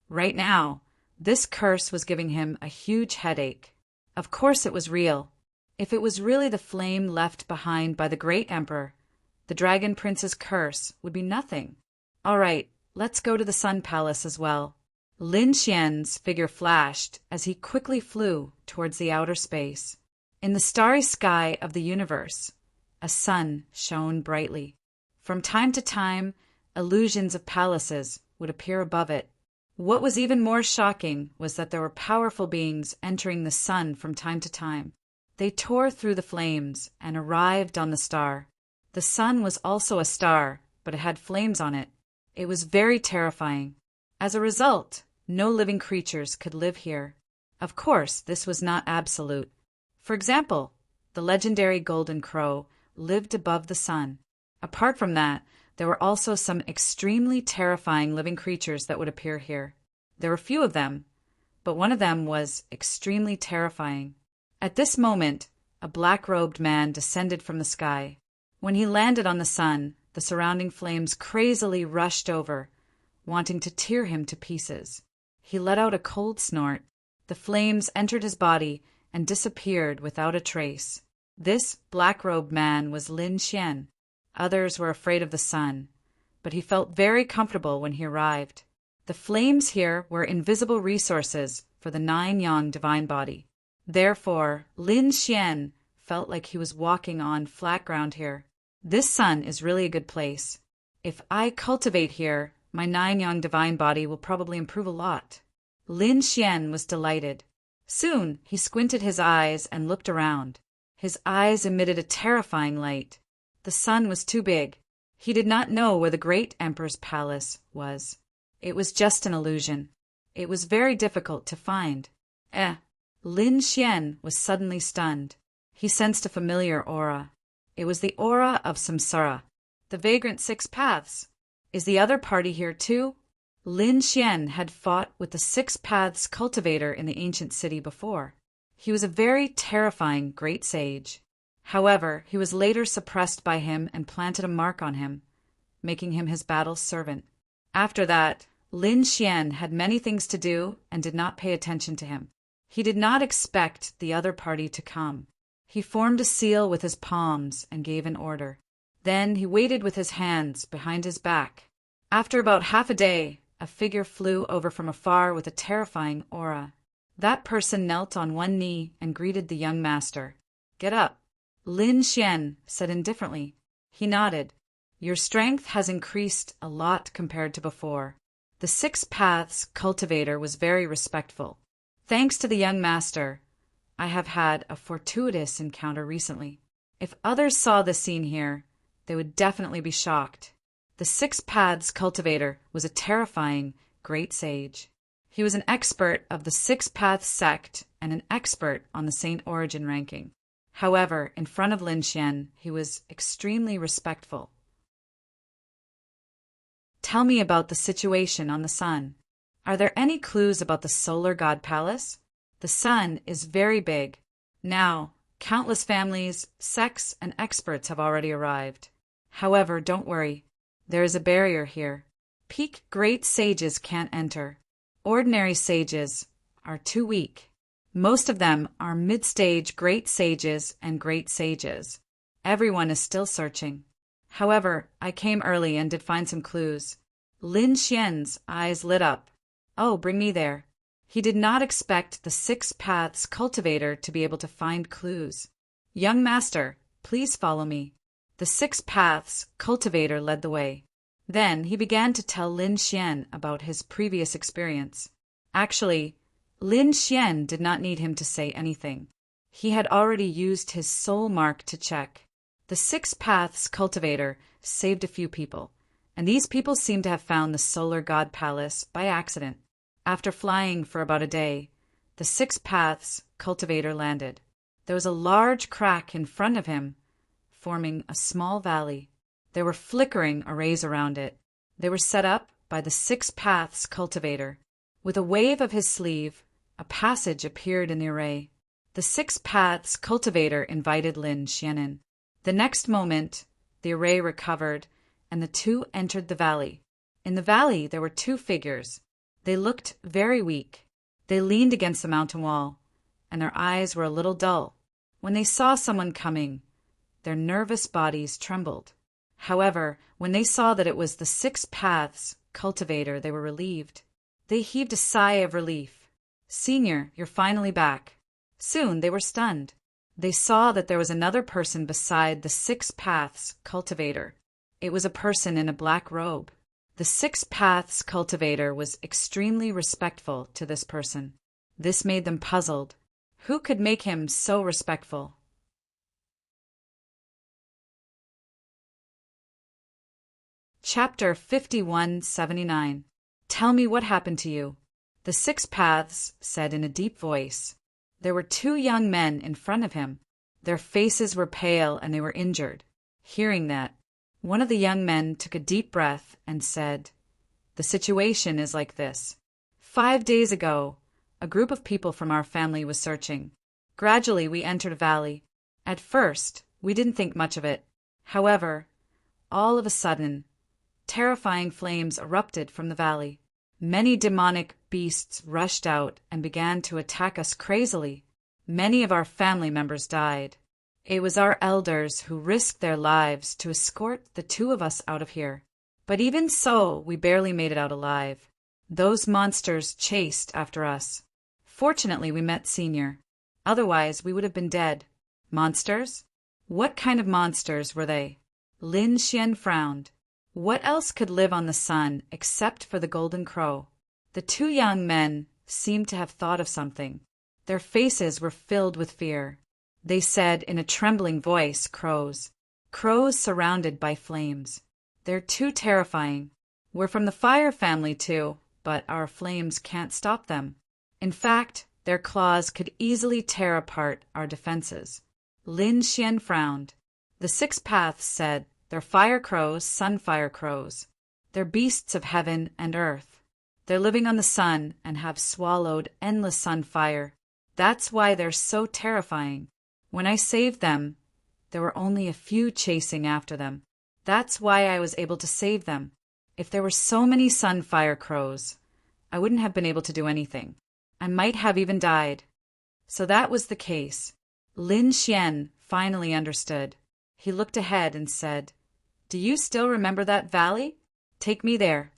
Right now, this curse was giving him a huge headache. Of course it was real. If it was really the flame left behind by the great emperor, the Dragon Prince's curse would be nothing. All right, let's go to the Sun Palace as well. Lin Xian's figure flashed as he quickly flew towards the outer space. In the starry sky of the universe, a sun shone brightly. From time to time, illusions of palaces would appear above it. What was even more shocking was that there were powerful beings entering the sun from time to time. They tore through the flames and arrived on the star. The sun was also a star, but it had flames on it. It was very terrifying. As a result, no living creatures could live here. Of course, this was not absolute. For example, the legendary Golden Crow lived above the sun. Apart from that, there were also some extremely terrifying living creatures that would appear here. There were few of them, but one of them was extremely terrifying. At this moment, a black-robed man descended from the sky. When he landed on the sun, the surrounding flames crazily rushed over, wanting to tear him to pieces. He let out a cold snort. The flames entered his body and disappeared without a trace. This black-robed man was Lin Xian. Others were afraid of the sun, but he felt very comfortable when he arrived. The flames here were invisible resources for the 9-yang divine body. Therefore, Lin Xian felt like he was walking on flat ground here. This sun is really a good place. If I cultivate here, my 9-yang divine body will probably improve a lot. Lin Xian was delighted. Soon, he squinted his eyes and looked around. His eyes emitted a terrifying light. The sun was too big. He did not know where the great emperor's palace was. It was just an illusion. It was very difficult to find. Lin Xian was suddenly stunned. He sensed a familiar aura. It was the aura of samsara, the vagrant 6 paths. Is the other party here too? Lin Xian had fought with the 6 paths cultivator in the ancient city before. He was a very terrifying great sage. However, he was later suppressed by him and planted a mark on him, making him his battle servant. After that, Lin Xian had many things to do and did not pay attention to him. He did not expect the other party to come. He formed a seal with his palms and gave an order. Then he waited with his hands behind his back. After about half a day, a figure flew over from afar with a terrifying aura. That person knelt on one knee and greeted the young master. "Get up," Lin Xian said indifferently. He nodded. "Your strength has increased a lot compared to before." The 6 paths cultivator was very respectful. "Thanks to the young master, I have had a fortuitous encounter recently. If others saw this scene here, they would definitely be shocked." The 6 paths cultivator was a terrifying great sage. He was an expert of the 6 paths sect and an expert on the Saint Origin ranking. However, in front of Lin Xian, he was extremely respectful. "Tell me about the situation on the sun. Are there any clues about the solar god palace? The sun is very big. Now, countless families, sects, and experts have already arrived. However, don't worry. There is a barrier here. Peak great sages can't enter. Ordinary sages are too weak. Most of them are mid-stage great sages and great sages. Everyone is still searching. However, I came early and did find some clues. Lin Xian's eyes lit up. Oh, bring me there. He did not expect the Six Paths cultivator to be able to find clues. Young master, please follow me. The Six Paths cultivator led the way. Then he began to tell Lin Xian about his previous experience. Actually, Lin Xian did not need him to say anything. He had already used his soul mark to check. The Six Paths cultivator saved a few people, and these people seemed to have found the solar god palace by accident. After flying for about a day, the Six Paths cultivator landed. There was a large crack in front of him, forming a small valley. There were flickering arrays around it. They were set up by the Six Paths cultivator. With a wave of his sleeve, a passage appeared in the array. The Six Paths cultivator invited Lin Xian in. The next moment, the array recovered, and the two entered the valley. In the valley, there were two figures. They looked very weak. They leaned against the mountain wall, and their eyes were a little dull. When they saw someone coming, their nervous bodies trembled. However, when they saw that it was the Six Paths cultivator, they were relieved. They heaved a sigh of relief. Senior, you're finally back. Soon they were stunned. They saw that there was another person beside the Six Paths cultivator. It was a person in a black robe. The Six Paths cultivator was extremely respectful to this person. This made them puzzled. Who could make him so respectful? Chapter 5179. Tell me what happened to you. The Six Paths said in a deep voice. There were two young men in front of him. Their faces were pale and they were injured. Hearing that, one of the young men took a deep breath and said, The situation is like this. 5 days ago, a group of people from our family was searching. Gradually, we entered a valley. At first, we didn't think much of it. However, all of a sudden, terrifying flames erupted from the valley. Many demonic beasts rushed out and began to attack us crazily. Many of our family members died. It was our elders who risked their lives to escort the two of us out of here. But even so, we barely made it out alive. Those monsters chased after us. Fortunately, we met Senior. Otherwise, we would have been dead. Monsters? What kind of monsters were they? Lin Xian frowned. What else could live on the sun except for the golden crow? The two young men seemed to have thought of something. Their faces were filled with fear. They said in a trembling voice, crows. Crows surrounded by flames. They're too terrifying. We're from the fire family too, but our flames can't stop them. In fact, their claws could easily tear apart our defenses. Lin Xian frowned. The Six Paths said, They're fire crows, sunfire crows. They're beasts of heaven and earth. They're living on the sun and have swallowed endless sunfire. That's why they're so terrifying. When I saved them, there were only a few chasing after them. That's why I was able to save them. If there were so many sunfire crows, I wouldn't have been able to do anything. I might have even died. So that was the case. Lin Xian finally understood. He looked ahead and said, Do you still remember that valley? Take me there.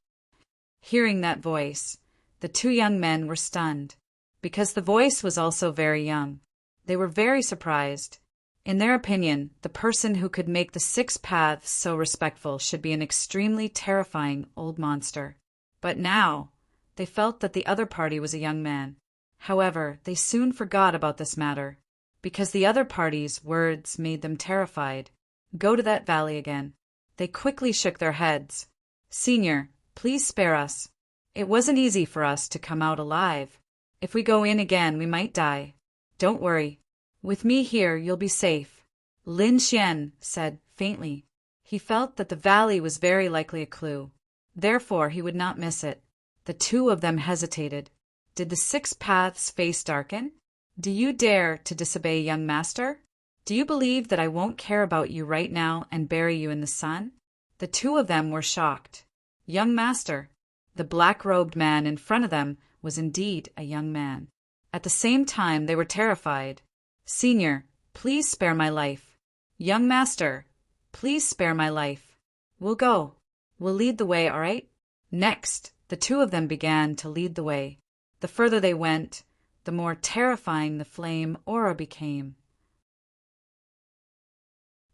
Hearing that voice, the two young men were stunned, because the voice was also very young. They were very surprised. In their opinion, the person who could make the Six Paths so respectful should be an extremely terrifying old monster. But now, they felt that the other party was a young man. However, they soon forgot about this matter, because the other party's words made them terrified. Go to that valley again. They quickly shook their heads. Senior, please spare us. It wasn't easy for us to come out alive. If we go in again, we might die. Don't worry. With me here, you'll be safe. Lin Xian said faintly. He felt that the valley was very likely a clue. Therefore, he would not miss it. The The two of them hesitated. Did the Six Paths face darken? Do you dare to disobey, young master? Do you believe that I won't care about you right now and bury you in the sun? The two of them were shocked. Young master. The black-robed man in front of them was indeed a young man. At the same time, they were terrified. Senior, please spare my life. Young master, please spare my life. We'll go. We'll lead the way, all right? Next, the two of them began to lead the way. The further they went, the more terrifying the flame aura became.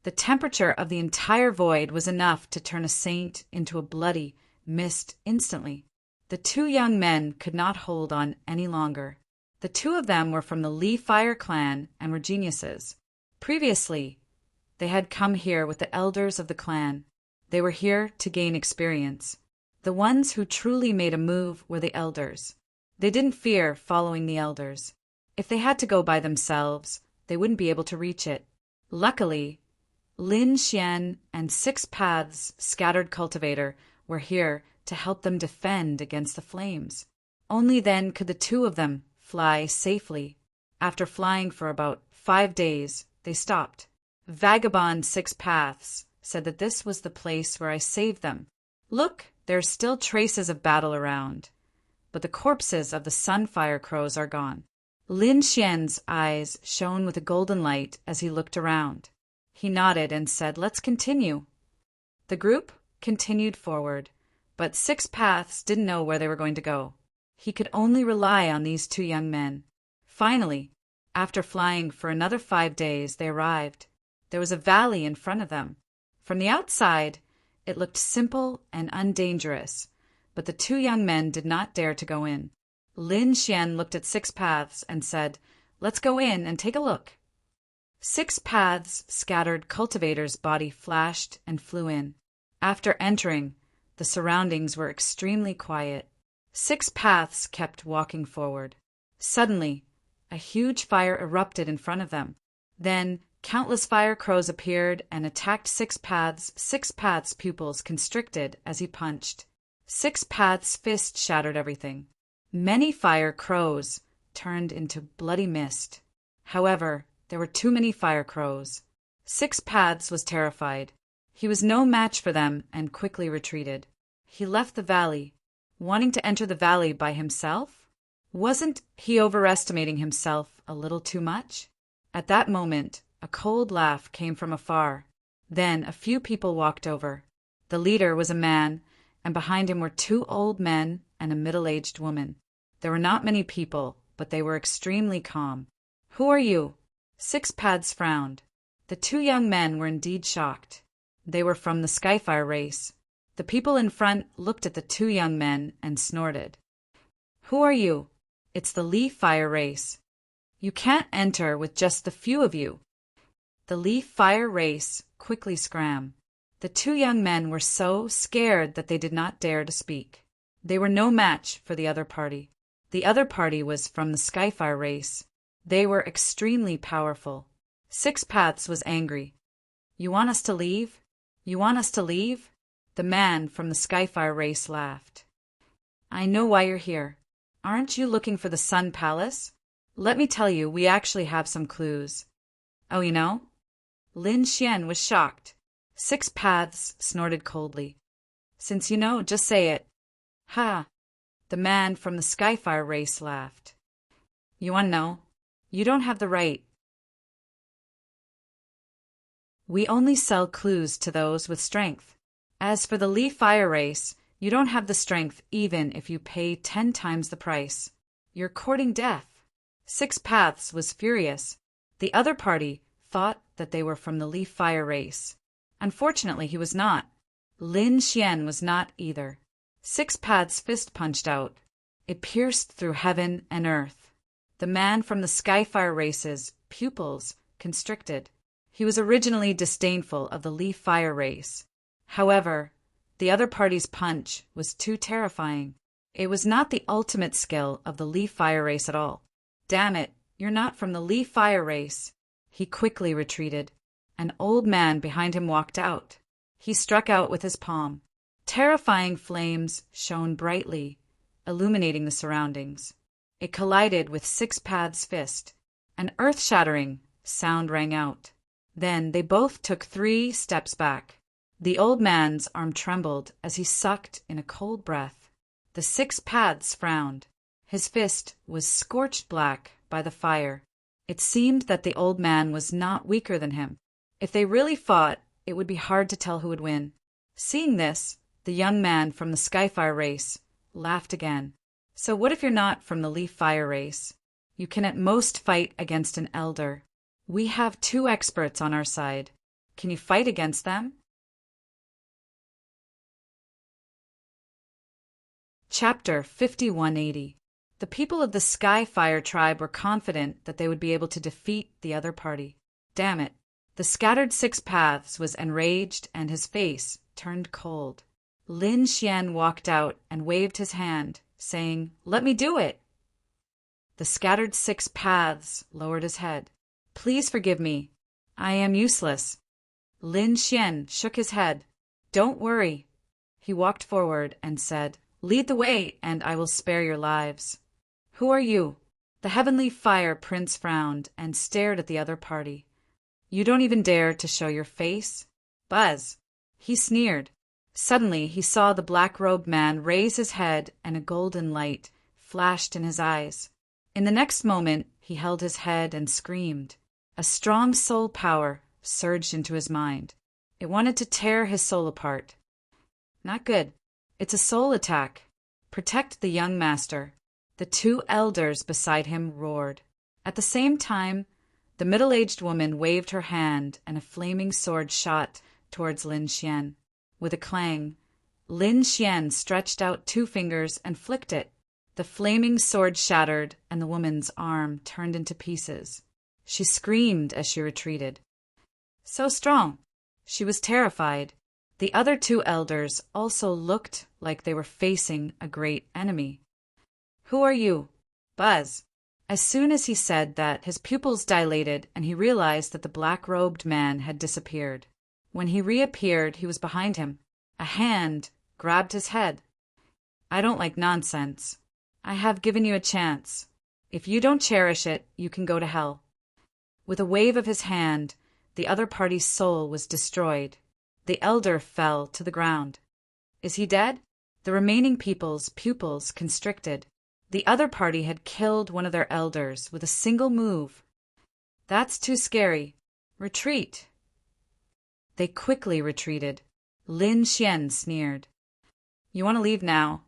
The temperature of the entire void was enough to turn a saint into a bloody mist instantly. The two young men could not hold on any longer. The two of them were from the Lee Fire clan and were geniuses. Previously, they had come here with the elders of the clan. They were here to gain experience. The ones who truly made a move were the elders. They didn't fear following the elders. If they had to go by themselves, they wouldn't be able to reach it. Luckily, Lin Xian and Six Paths Scattered Cultivator were here to help them defend against the flames. Only then could the two of them fly safely. After flying for about 5 days, they stopped. Vagabond Six Paths said that this was the place where I saved them. Look, there are still traces of battle around, but the corpses of the Sunfire Crows are gone. Lin Xian's eyes shone with a golden light as he looked around. He nodded and said, "Let's continue." The group continued forward, but Six Paths didn't know where they were going to go. He could only rely on these two young men. Finally, after flying for another 5 days, they arrived. There was a valley in front of them. From the outside, it looked simple and undangerous, but the two young men did not dare to go in. Lin Xian looked at Six Paths and said, "Let's go in and take a look." Six Paths Scattered Cultivator's body flashed and flew in. After entering, the surroundings were extremely quiet. Six Paths kept walking forward. Suddenly, a huge fire erupted in front of them. Then, countless fire crows appeared and attacked Six Paths. Six Paths' pupils constricted as he punched. Six Paths' fist shattered everything. Many fire crows turned into bloody mist. However, there were too many fire crows. Six Paths was terrified. He was no match for them and quickly retreated. He left the valley. Wanting to enter the valley by himself? Wasn't he overestimating himself a little too much? At that moment, a cold laugh came from afar. Then a few people walked over. The leader was a man, and behind him were 2 old men and a middle-aged woman. There were not many people, but they were extremely calm. "Who are you?" Six Paths frowned. The 2 young men were indeed shocked. They were from the Skyfire race. The people in front looked at the 2 young men and snorted. "Who are you?" "It's the Leaf Fire race. You can't enter with just the few of you." The Leaf Fire race quickly scram. The 2 young men were so scared that they did not dare to speak. They were no match for the other party. The other party was from the Skyfire race. They were extremely powerful. Six Paths was angry. "You want us to leave? You want us to leave?" The man from the Skyfire race laughed. "I know why you're here. Aren't you looking for the Sun Palace? Let me tell you, we actually have some clues." "Oh, you know?" Lin Xian was shocked. Six Paths snorted coldly. "Since you know, just say it." "Ha!" The man from the Skyfire race laughed. "You want to know? You don't have the right. We only sell clues to those with strength. As for the Leaf Fire race, you don't have the strength even if you pay 10 times the price. You're courting death." Six Paths was furious. The other party thought that they were from the Leaf Fire race. Unfortunately, he was not. Lin Xian was not either. Six Paths' fist punched out. It pierced through heaven and earth. The man from the Skyfire race's pupils constricted. He was originally disdainful of the Leaf Fire race. However, the other party's punch was too terrifying. It was not the ultimate skill of the Leaf Fire race at all. "Damn it, you're not from the Leaf Fire race." He quickly retreated. An old man behind him walked out. He struck out with his palm. Terrifying flames shone brightly. illuminating the surroundings. It collided with Six Paths' fist. An earth-shattering sound rang out. Then they both took 3 steps back. The old man's arm trembled as he sucked in a cold breath. The Six Paths frowned. His fist was scorched black by the fire. It seemed that the old man was not weaker than him. If they really fought, it would be hard to tell who would win. Seeing this, the young man from the Skyfire race laughed again. So what if you're not from the Leaf Fire race? You can at most fight against an elder. We have 2 experts on our side. Can you fight against them? Chapter 5180. The people of the Skyfire tribe were confident that they would be able to defeat the other party. Damn it. The scattered Six Paths was enraged and his face turned cold. Lin Xian walked out and waved his hand, saying, "Let me do it." The scattered Six Paths lowered his head. "Please forgive me. I am useless." Lin Xian shook his head. "Don't worry." He walked forward and said, "Lead the way, and I will spare your lives." "Who are you?" The Heavenly Fire Prince frowned and stared at the other party. "You don't even dare to show your face?" "Buzz." He sneered. Suddenly he saw the black-robed man raise his head and a golden light flashed in his eyes. In the next moment he held his head and screamed. A strong soul power surged into his mind. It wanted to tear his soul apart. Not good. It's a soul attack. Protect the young master. The 2 elders beside him roared. At the same time, the middle-aged woman waved her hand and a flaming sword shot towards Lin Xian. With a clang, Lin Xian stretched out 2 fingers and flicked it. The flaming sword shattered and the woman's arm turned into pieces. She screamed as she retreated. So strong. She was terrified. The other 2 elders also looked like they were facing a great enemy. "Who are you?" "Buzz." As soon as he said that, his pupils dilated and he realized that the black-robed man had disappeared. When he reappeared, he was behind him. A hand grabbed his head. "I don't like nonsense. I have given you a chance. If you don't cherish it, you can go to hell." With a wave of his hand, the other party's soul was destroyed. The elder fell to the ground. Is he dead? The remaining people's pupils constricted. The other party had killed one of their elders with a single move. "That's too scary. Retreat." They quickly retreated. Lin Xian sneered. "You want to leave now?"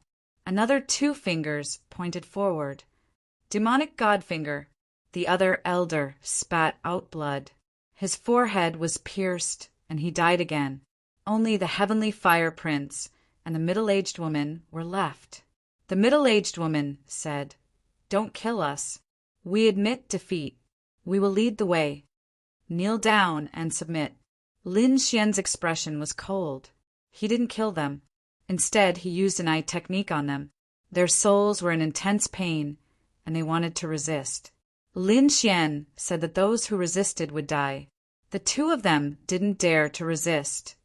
Another 2 fingers pointed forward. "Demonic Godfinger." The other elder spat out blood. His forehead was pierced, and he died again. Only the Heavenly Fire Prince and the middle-aged woman were left. The middle-aged woman said, "Don't kill us. We admit defeat. We will lead the way. Kneel down and submit." Lin Xian's expression was cold. He didn't kill them. Instead, he used an eye technique on them. Their souls were in intense pain, and they wanted to resist. Lin Xian said that those who resisted would die. The 2 of them didn't dare to resist,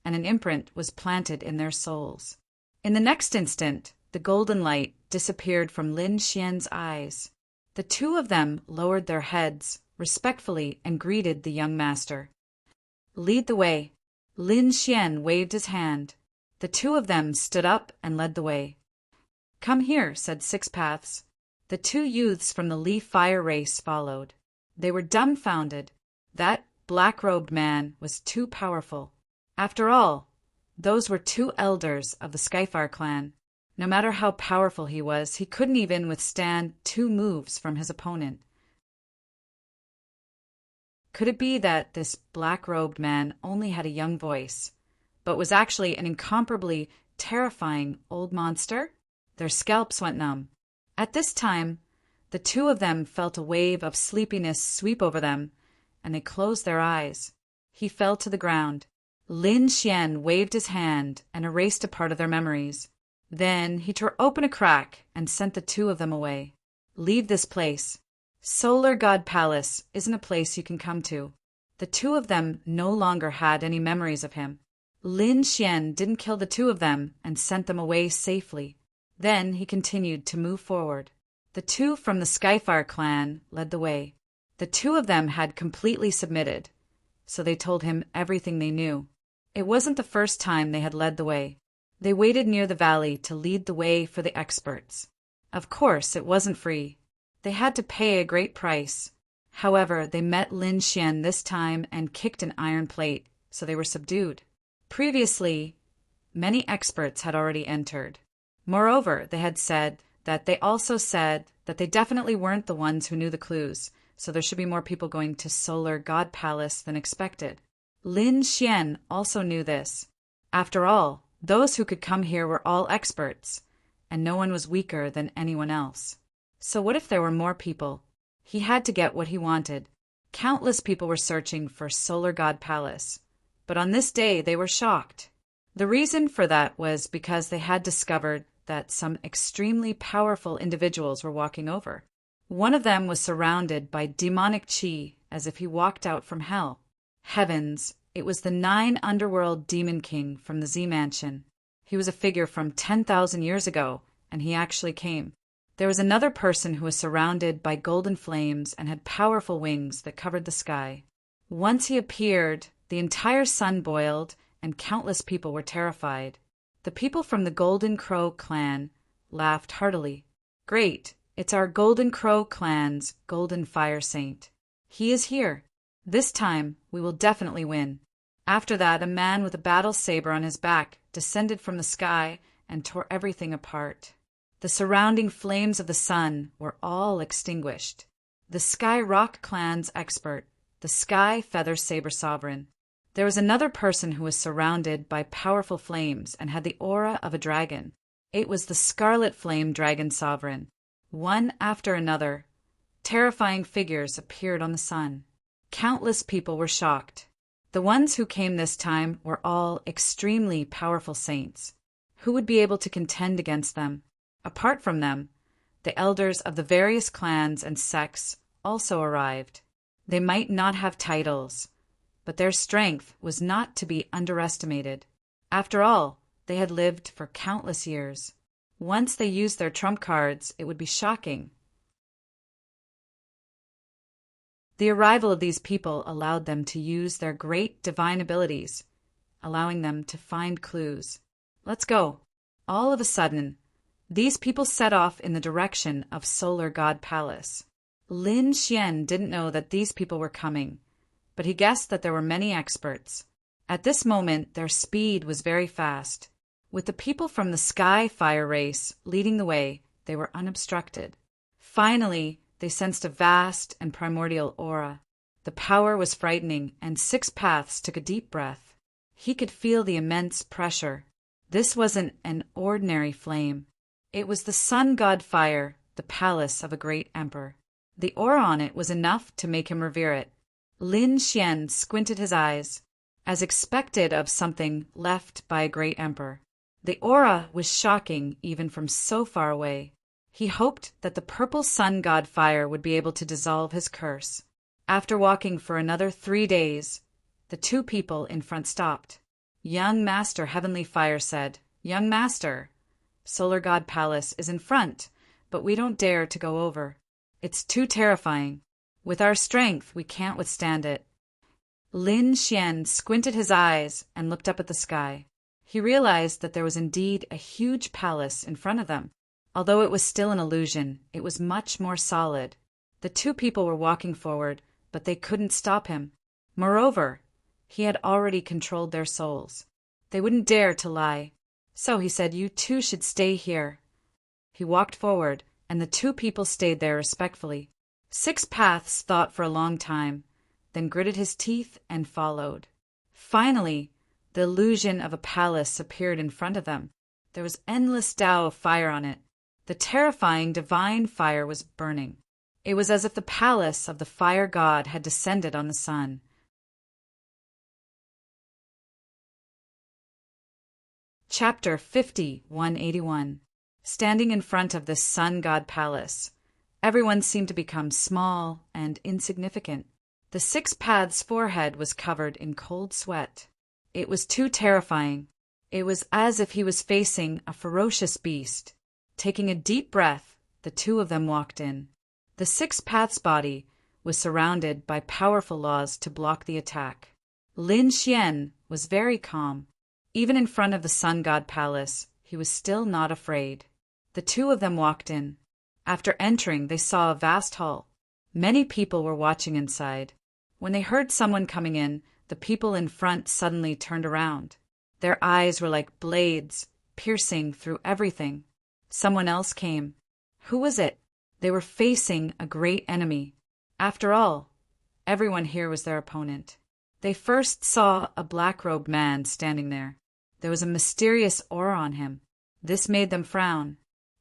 and an imprint was planted in their souls. In the next instant, the golden light disappeared from Lin Xian's eyes. The 2 of them lowered their heads respectfully and greeted the young master. "Lead the way." Lin Xian waved his hand. The 2 of them stood up and led the way. "Come here," said Six Paths. The 2 youths from the Leaf Fire race followed. They were dumbfounded. That black-robed man was too powerful. After all, those were 2 elders of the Skyfire clan. No matter how powerful he was, he couldn't even withstand 2 moves from his opponent. Could it be that this black-robed man only had a young voice, but was actually an incomparably terrifying old monster? Their scalps went numb. At this time, the 2 of them felt a wave of sleepiness sweep over them, and they closed their eyes. He fell to the ground. Lin Xian waved his hand and erased a part of their memories. Then he tore open a crack and sent the 2 of them away. "Leave this place. Solar God Palace isn't a place you can come to." The 2 of them no longer had any memories of him. Lin Xian didn't kill the 2 of them and sent them away safely. Then he continued to move forward. The two from the Skyfire clan led the way. The two of them had completely submitted, so they told him everything they knew. It wasn't the first time they had led the way. They waited near the valley to lead the way for the experts. Of course, it wasn't free. They had to pay a great price. However, they met Lin Xian this time and kicked an iron plate, so they were subdued. Previously, many experts had already entered. Moreover, they had said that they definitely weren't the ones who knew the clues, so there should be more people going to Solar God Palace than expected. Lin Xian also knew this. After all, those who could come here were all experts, and no one was weaker than anyone else. So what if there were more people? He had to get what he wanted. Countless people were searching for Solar God Palace, but on this day they were shocked. The reason for that was because they had discovered that some extremely powerful individuals were walking over. One of them was surrounded by demonic chi, as if he walked out from hell. Heavens, it was the 9 underworld demon king from the Z Mansion. He was a figure from 10,000 years ago, and he actually came. There was another person who was surrounded by golden flames and had powerful wings that covered the sky. Once he appeared, the entire sun boiled, and countless people were terrified. The people from the Golden Crow clan laughed heartily. Great, it's our Golden Crow clan's Golden Fire Saint. He is here. This time, we will definitely win. After that, a man with a battle saber on his back descended from the sky and tore everything apart. The surrounding flames of the sun were all extinguished. The Sky Rock clan's expert, the Sky Feather Saber Sovereign. There was another person who was surrounded by powerful flames and had the aura of a dragon. It was the Scarlet Flame Dragon Sovereign. One after another, terrifying figures appeared on the sun. Countless people were shocked. The ones who came this time were all extremely powerful saints. Who would be able to contend against them? Apart from them, the elders of the various clans and sects also arrived. They might not have titles, but their strength was not to be underestimated. After all, they had lived for countless years. Once they used their trump cards, it would be shocking. The arrival of these people allowed them to use their great divine abilities, allowing them to find clues. Let's go. All of a sudden, these people set off in the direction of Solar God Palace. Lin Xian didn't know that these people were coming, but he guessed that there were many experts. At this moment, their speed was very fast. With the people from the Sky Fire race leading the way, they were unobstructed. Finally, they sensed a vast and primordial aura. The power was frightening, and Six Paths took a deep breath. He could feel the immense pressure. This wasn't an ordinary flame. It was the sun god fire, the palace of a great emperor. The aura on it was enough to make him revere it. Lin Xian squinted his eyes, as expected of something left by a great emperor. The aura was shocking even from so far away. He hoped that the purple sun god fire would be able to dissolve his curse. After walking for another 3 days, the two people in front stopped. Young Master Heavenly Fire said, "Young Master, Solar God Palace is in front, but we don't dare to go over. It's too terrifying. With our strength, we can't withstand it." Lin Xian squinted his eyes and looked up at the sky. He realized that there was indeed a huge palace in front of them. Although it was still an illusion, it was much more solid. The two people were walking forward, but they couldn't stop him. Moreover, he had already controlled their souls. They wouldn't dare to lie. So he said, "You two should stay here." He walked forward, and the two people stayed there respectfully. Six Paths thought for a long time, then gritted his teeth and followed. Finally, the illusion of a palace appeared in front of them. There was endless Tao of fire on it. The terrifying divine fire was burning. It was as if the palace of the fire god had descended on the sun. Chapter 50-181. Standing in front of this sun god palace, everyone seemed to become small and insignificant. The Six Paths' forehead was covered in cold sweat. It was too terrifying. It was as if he was facing a ferocious beast. Taking a deep breath, the two of them walked in. The Six Paths body was surrounded by powerful laws to block the attack. Lin Xian was very calm. Even in front of the Sun God Palace, he was still not afraid. The two of them walked in. After entering, they saw a vast hall. Many people were watching inside. When they heard someone coming in, the people in front suddenly turned around. Their eyes were like blades, piercing through everything. Someone else came. Who was it? They were facing a great enemy. After all, everyone here was their opponent. They first saw a black-robed man standing there. There was a mysterious aura on him. This made them frown.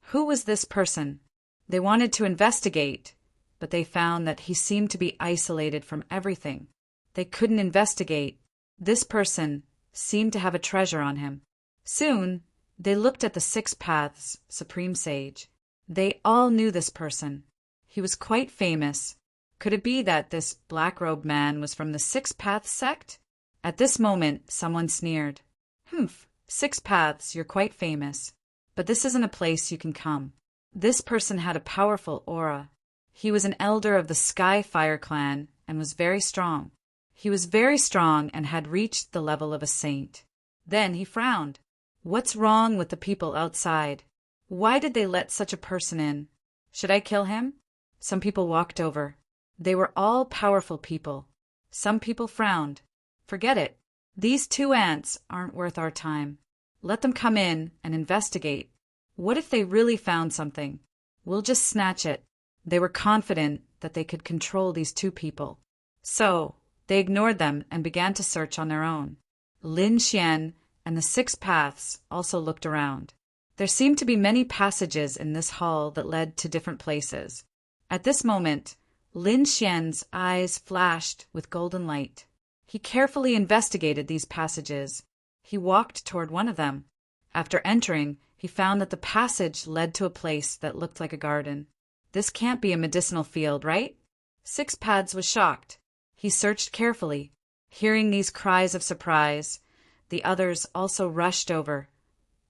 Who was this person? They wanted to investigate, but they found that he seemed to be isolated from everything. They couldn't investigate. This person seemed to have a treasure on him. Soon, they looked at the Six Paths Supreme Sage. They all knew this person. He was quite famous. Could it be that this black-robed man was from the Six Paths sect? At this moment, someone sneered. Humph, Six Paths, you're quite famous. But this isn't a place you can come. This person had a powerful aura. He was an elder of the Sky Fire clan and was very strong. He was very strong and had reached the level of a saint. Then he frowned. What's wrong with the people outside? Why did they let such a person in? Should I kill him? Some people walked over. They were all powerful people. Some people frowned. Forget it. These two ants aren't worth our time. Let them come in and investigate. What if they really found something? We'll just snatch it. They were confident that they could control these two people. So, they ignored them and began to search on their own. Lin Xian and the Six Paths also looked around. There seemed to be many passages in this hall that led to different places. At this moment, Lin Xian's eyes flashed with golden light. He carefully investigated these passages. He walked toward one of them. After entering, he found that the passage led to a place that looked like a garden. This can't be a medicinal field, right? Six Paths was shocked. He searched carefully. Hearing these cries of surprise, the others also rushed over,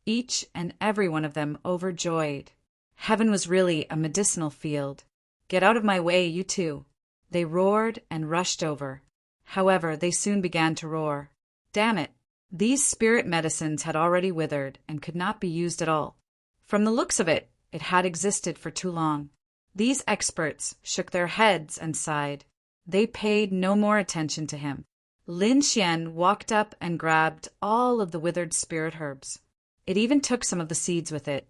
each and every one of them overjoyed. Heaven was really a medicinal field. Get out of my way, you two. They roared and rushed over. However, they soon began to roar. Damn it! These spirit medicines had already withered and could not be used at all. From the looks of it, it had existed for too long. These experts shook their heads and sighed. They paid no more attention to him. Lin Xian walked up and grabbed all of the withered spirit herbs. It even took some of the seeds with it.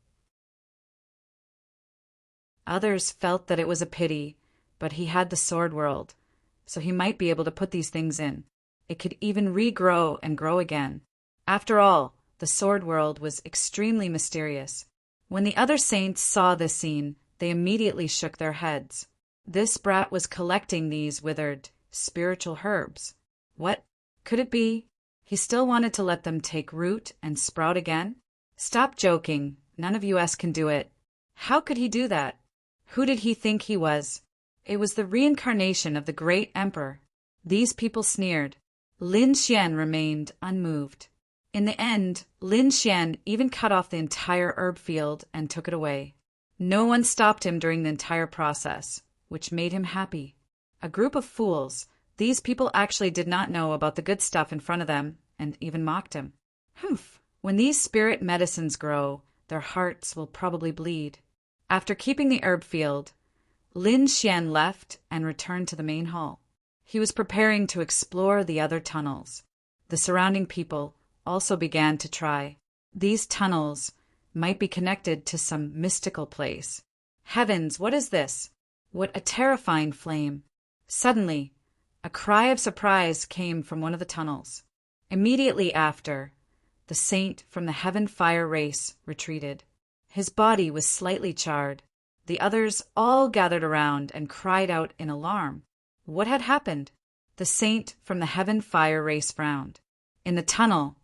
Others felt that it was a pity, but he had the sword world, so he might be able to put these things in. It could even regrow and grow again. After all, the sword world was extremely mysterious. When the other saints saw this scene, they immediately shook their heads. This brat was collecting these withered, spiritual herbs. What could it be? He still wanted to let them take root and sprout again? Stop joking. None of us can do it. How could he do that? Who did he think he was? It was the reincarnation of the great emperor. These people sneered. Lin Xian remained unmoved. In the end, Lin Xian even cut off the entire herb field and took it away. No one stopped him during the entire process, which made him happy. A group of fools. These people actually did not know about the good stuff in front of them and even mocked him. Humph! When these spirit medicines grow, their hearts will probably bleed. After keeping the herb field, Lin Xian left and returned to the main hall. He was preparing to explore the other tunnels. The surrounding people also began to try. These tunnels might be connected to some mystical place. Heavens, what is this? What a terrifying flame! Suddenly, a cry of surprise came from one of the tunnels. Immediately after, the saint from the Heaven Fire race retreated. His body was slightly charred. The others all gathered around and cried out in alarm. What had happened? The saint from the Heaven Fire race frowned. In the tunnel,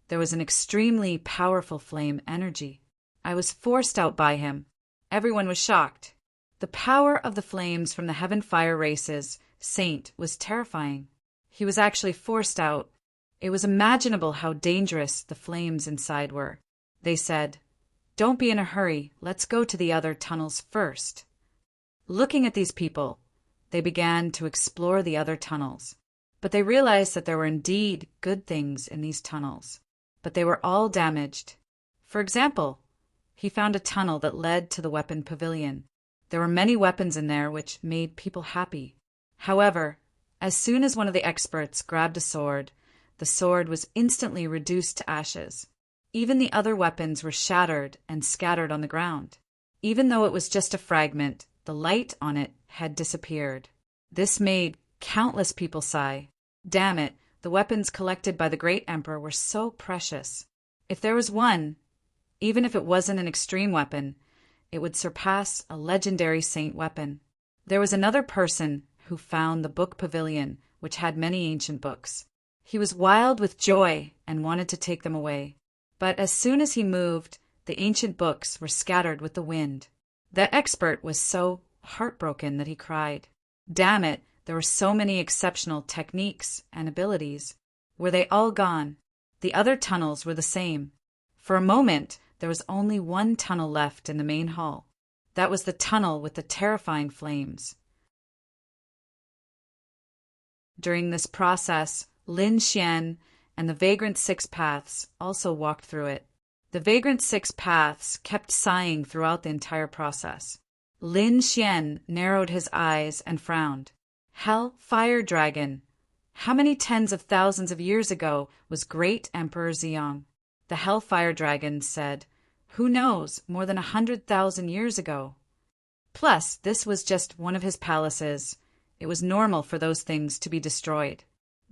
there was an extremely powerful flame energy. I was forced out by him. Everyone was shocked. The power of the flames from the Heaven Fire race's saint was terrifying. He was actually forced out. It was imaginable how dangerous the flames inside were. They said, Don't be in a hurry. Let's go to the other tunnels first. Looking at these people, they began to explore the other tunnels. But they realized that there were indeed good things in these tunnels, but they were all damaged. For example, he found a tunnel that led to the weapon pavilion. There were many weapons in there which made people happy. However, as soon as one of the experts grabbed a sword, the sword was instantly reduced to ashes. Even the other weapons were shattered and scattered on the ground. Even though it was just a fragment, the light on it had disappeared. This made countless people sigh. Damn it, the weapons collected by the great emperor were so precious. If there was one, even if it wasn't an extreme weapon, it would surpass a legendary saint weapon. There was another person who found the book pavilion, which had many ancient books. He was wild with joy and wanted to take them away. But as soon as he moved, the ancient books were scattered with the wind. The expert was so heartbroken that he cried. Damn it, there were so many exceptional techniques and abilities. Were they all gone? The other tunnels were the same. For a moment, there was only one tunnel left in the main hall. That was the tunnel with the terrifying flames. During this process, Lin Xian and the Vagrant Six Paths also walked through it. The Vagrant Six Paths kept sighing throughout the entire process. Lin Xian narrowed his eyes and frowned. Hell Fire Dragon! How many tens of thousands of years ago was great Emperor Xiong? The Hellfire Dragon said, Who knows, more than 100,000 years ago. Plus, this was just one of his palaces. It was normal for those things to be destroyed.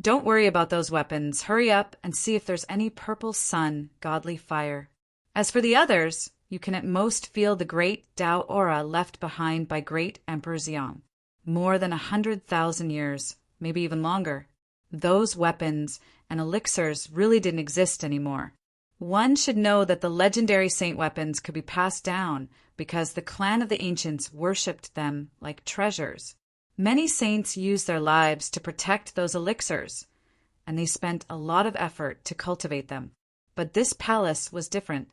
Don't worry about those weapons. Hurry up and see if there's any purple sun, godly fire. As for the others, you can at most feel the great Tao aura left behind by great Emperor Xiong. More than 100,000 years, maybe even longer. Those weapons and elixirs really didn't exist anymore. One should know that the legendary saint weapons could be passed down because the clan of the ancients worshipped them like treasures. Many saints used their lives to protect those elixirs, and they spent a lot of effort to cultivate them. But this palace was different.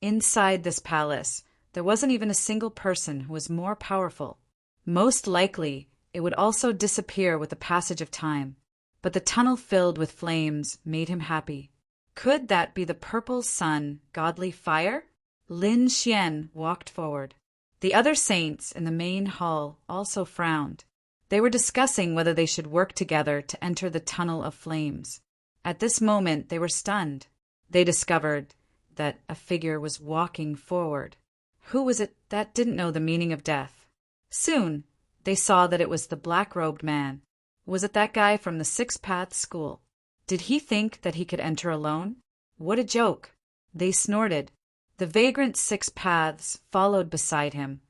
Inside this palace, there wasn't even a single person who was more powerful. Most likely, it would also disappear with the passage of time. But the tunnel filled with flames made him happy. Could that be the purple sun, godly fire? Lin Xian walked forward. The other saints in the main hall also frowned. They were discussing whether they should work together to enter the tunnel of flames. At this moment, they were stunned. They discovered that a figure was walking forward. Who was it that didn't know the meaning of death? Soon, they saw that it was the black-robed man. Was it that guy from the Six Paths School? Did he think that he could enter alone? What a joke! They snorted. The vagrant Six Paths followed beside him,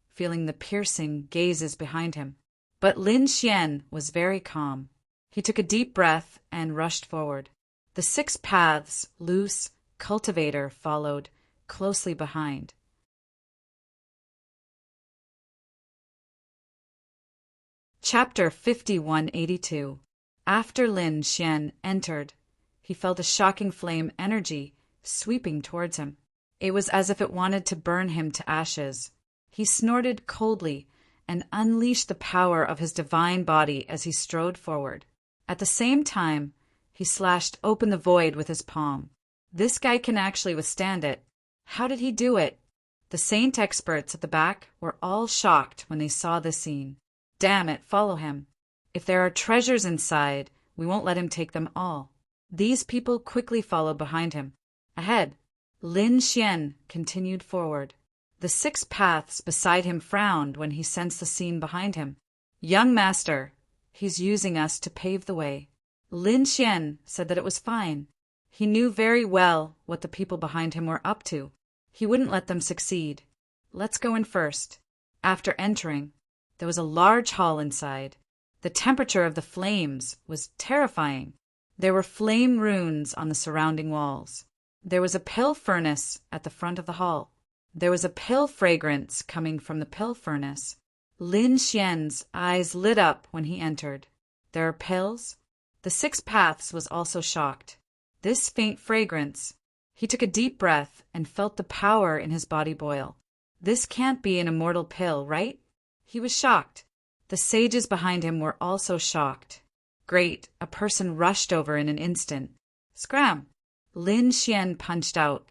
feeling the piercing gazes behind him. But Lin Xian was very calm. He took a deep breath and rushed forward. The Six Paths, loose, cultivator followed closely behind. Chapter 5182. After Lin Xian entered, he felt a shocking flame energy sweeping towards him. It was as if it wanted to burn him to ashes. He snorted coldly and unleashed the power of his divine body as he strode forward. At the same time, he slashed open the void with his palm. This guy can actually withstand it. How did he do it? The saint experts at the back were all shocked when they saw this scene. Damn it, follow him. If there are treasures inside, we won't let him take them all. These people quickly followed behind him. Ahead, Lin Xian continued forward. The Six Paths beside him frowned when he sensed the scene behind him. Young master, he's using us to pave the way. Lin Xian said that it was fine. He knew very well what the people behind him were up to. He wouldn't let them succeed. Let's go in first. After entering, there was a large hall inside. The temperature of the flames was terrifying. There were flame runes on the surrounding walls. There was a pill furnace at the front of the hall. There was a pill fragrance coming from the pill furnace. Lin Xian's eyes lit up when he entered. There are pills? The Six Paths was also shocked. This faint fragrance. He took a deep breath and felt the power in his body boil. This can't be an immortal pill, right? He was shocked. The sages behind him were also shocked. Great, a person rushed over in an instant. Scram! Lin Xian punched out.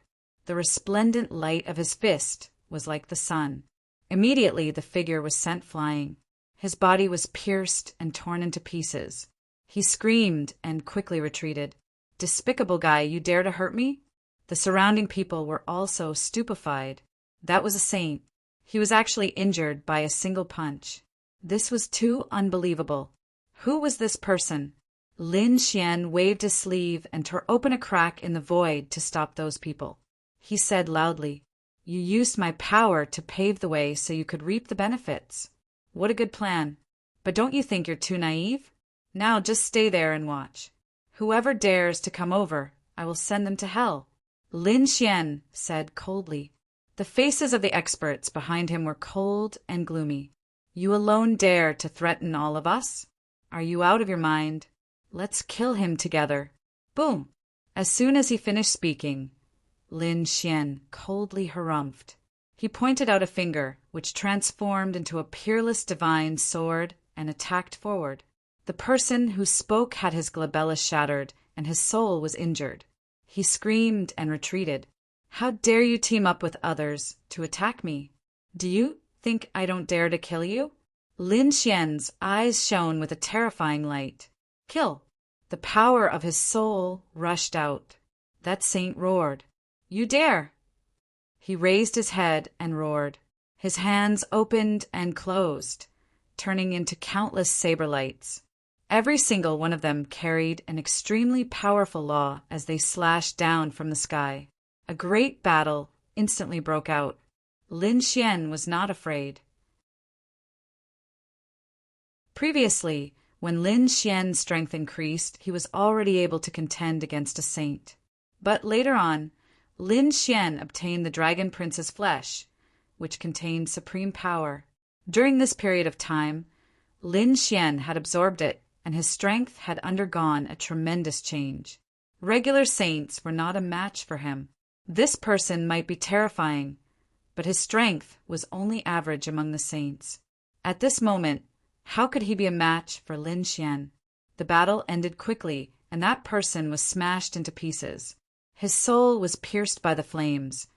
The resplendent light of his fist was like the sun. Immediately the figure was sent flying. His body was pierced and torn into pieces. He screamed and quickly retreated. Despicable guy, you dare to hurt me? The surrounding people were also stupefied. That was a saint. He was actually injured by a single punch. This was too unbelievable. Who was this person? Lin Xian waved his sleeve and tore open a crack in the void to stop those people. He said loudly, "You used my power to pave the way so you could reap the benefits. What a good plan. But don't you think you're too naive? Now just stay there and watch. Whoever dares to come over, I will send them to hell." Lin Xian said coldly. The faces of the experts behind him were cold and gloomy. "You alone dare to threaten all of us? Are you out of your mind? Let's kill him together." Boom! As soon as he finished speaking, Lin Xian coldly harumphed. He pointed out a finger, which transformed into a peerless divine sword and attacked forward. The person who spoke had his glabella shattered, and his soul was injured. He screamed and retreated. "How dare you team up with others to attack me? Do you think I don't dare to kill you?" Lin Xian's eyes shone with a terrifying light. "Kill!" The power of his soul rushed out. That saint roared. "You dare!" He raised his head and roared. His hands opened and closed, turning into countless saber lights. Every single one of them carried an extremely powerful law as they slashed down from the sky. A great battle instantly broke out. Lin Xian was not afraid. Previously, when Lin Xian's strength increased, he was already able to contend against a saint. But later on, Lin Xian obtained the Dragon Prince's flesh, which contained supreme power. During this period of time, Lin Xian had absorbed it, and his strength had undergone a tremendous change. Regular saints were not a match for him. This person might be terrifying, but his strength was only average among the saints. At this moment, how could he be a match for Lin Xian? The battle ended quickly, and that person was smashed into pieces. His soul was pierced by the flames,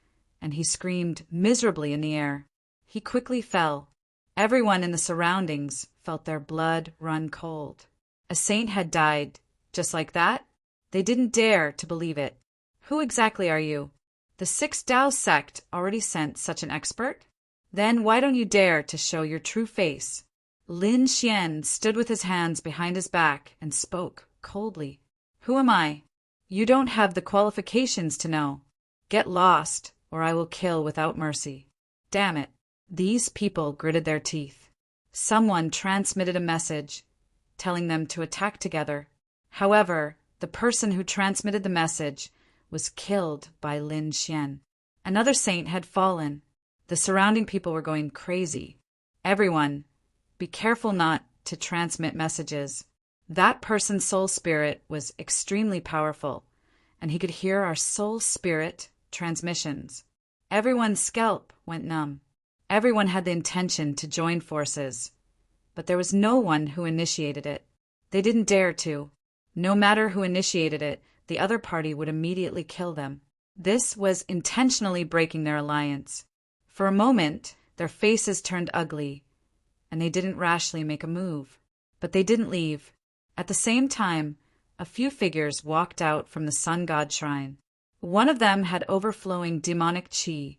and he screamed miserably in the air. He quickly fell. Everyone in the surroundings felt their blood run cold. A saint had died, just like that? They didn't dare to believe it. Who exactly are you? The Sixth Tao sect already sent such an expert? Then why don't you dare to show your true face? Lin Xian stood with his hands behind his back and spoke coldly. Who am I? You don't have the qualifications to know. Get lost, or I will kill without mercy. Damn it. These people gritted their teeth. Someone transmitted a message, telling them to attack together. However, the person who transmitted the message was killed by Lin Xian. Another saint had fallen. The surrounding people were going crazy. Everyone, be careful not to transmit messages. That person's soul spirit was extremely powerful, and he could hear our soul spirit transmissions. Everyone's scalp went numb. Everyone had the intention to join forces, but there was no one who initiated it. They didn't dare to. No matter who initiated it, the other party would immediately kill them. This was intentionally breaking their alliance. For a moment, their faces turned ugly, and they didn't rashly make a move. But they didn't leave. At the same time, a few figures walked out from the sun god shrine. One of them had overflowing demonic qi,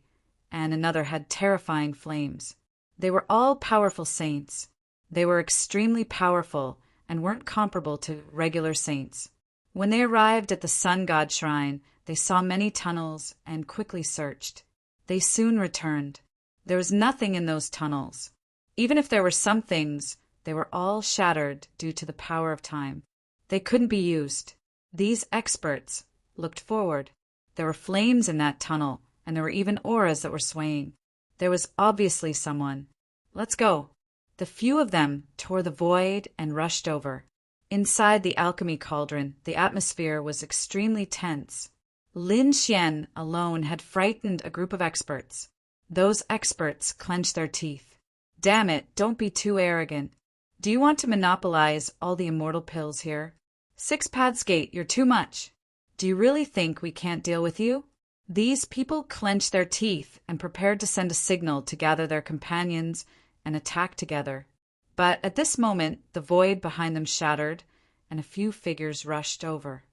and another had terrifying flames. They were all powerful saints. They were extremely powerful and weren't comparable to regular saints. When they arrived at the sun god shrine, they saw many tunnels and quickly searched. They soon returned. There was nothing in those tunnels. Even if there were some things, they were all shattered due to the power of time. They couldn't be used. These experts looked forward. There were flames in that tunnel, and there were even auras that were swaying. There was obviously someone. Let's go. The few of them tore the void and rushed over. Inside the alchemy cauldron, the atmosphere was extremely tense. Lin Xian alone had frightened a group of experts. Those experts clenched their teeth. Damn it, don't be too arrogant. Do you want to monopolize all the immortal pills here? Six Paths Gate, you're too much. Do you really think we can't deal with you? These people clenched their teeth and prepared to send a signal to gather their companions and attack together. But at this moment, the void behind them shattered, and a few figures rushed over.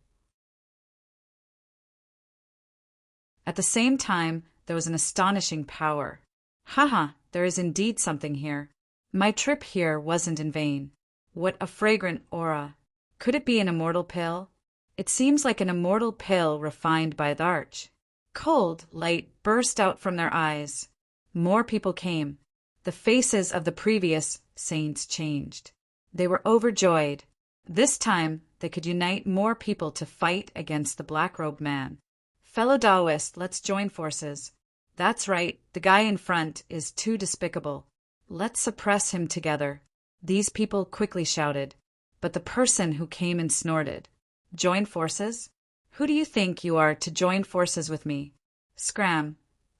At the same time, there was an astonishing power. Haha, there is indeed something here. My trip here wasn't in vain. What a fragrant aura. Could it be an immortal pill? It seems like an immortal pill refined by the arch. Cold light burst out from their eyes. More people came. The faces of the previous saints changed. They were overjoyed. This time, they could unite more people to fight against the black-robed man. Fellow Taoist, let's join forces. That's right, the guy in front is too despicable. Let's suppress him together. These people quickly shouted, but the person who came and snorted, join forces? Who do you think you are to join forces with me? Scram,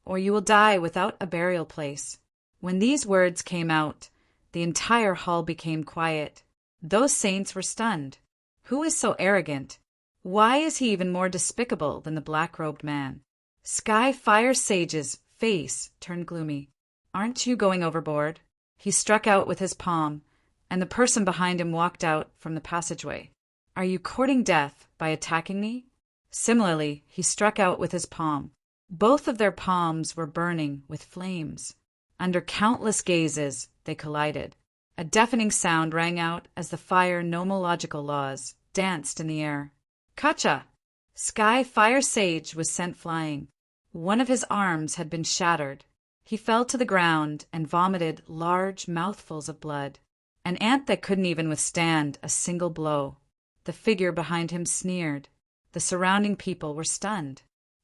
or you will die without a burial place. When these words came out, the entire hall became quiet. Those saints were stunned. Who is so arrogant? Why is he even more despicable than the black-robed man? Sky Fire Sage's face turned gloomy. Aren't you going overboard? He struck out with his palm, and the person behind him walked out from the passageway. Are you courting death by attacking me? Similarly, he struck out with his palm. Both of their palms were burning with flames. Under countless gazes, they collided. A deafening sound rang out as the fire nomological laws danced in the air. Kacha! Sky Fire Sage was sent flying. One of his arms had been shattered. He fell to the ground and vomited large mouthfuls of blood. An ant that couldn't even withstand a single blow. The figure behind him sneered. The surrounding people were stunned.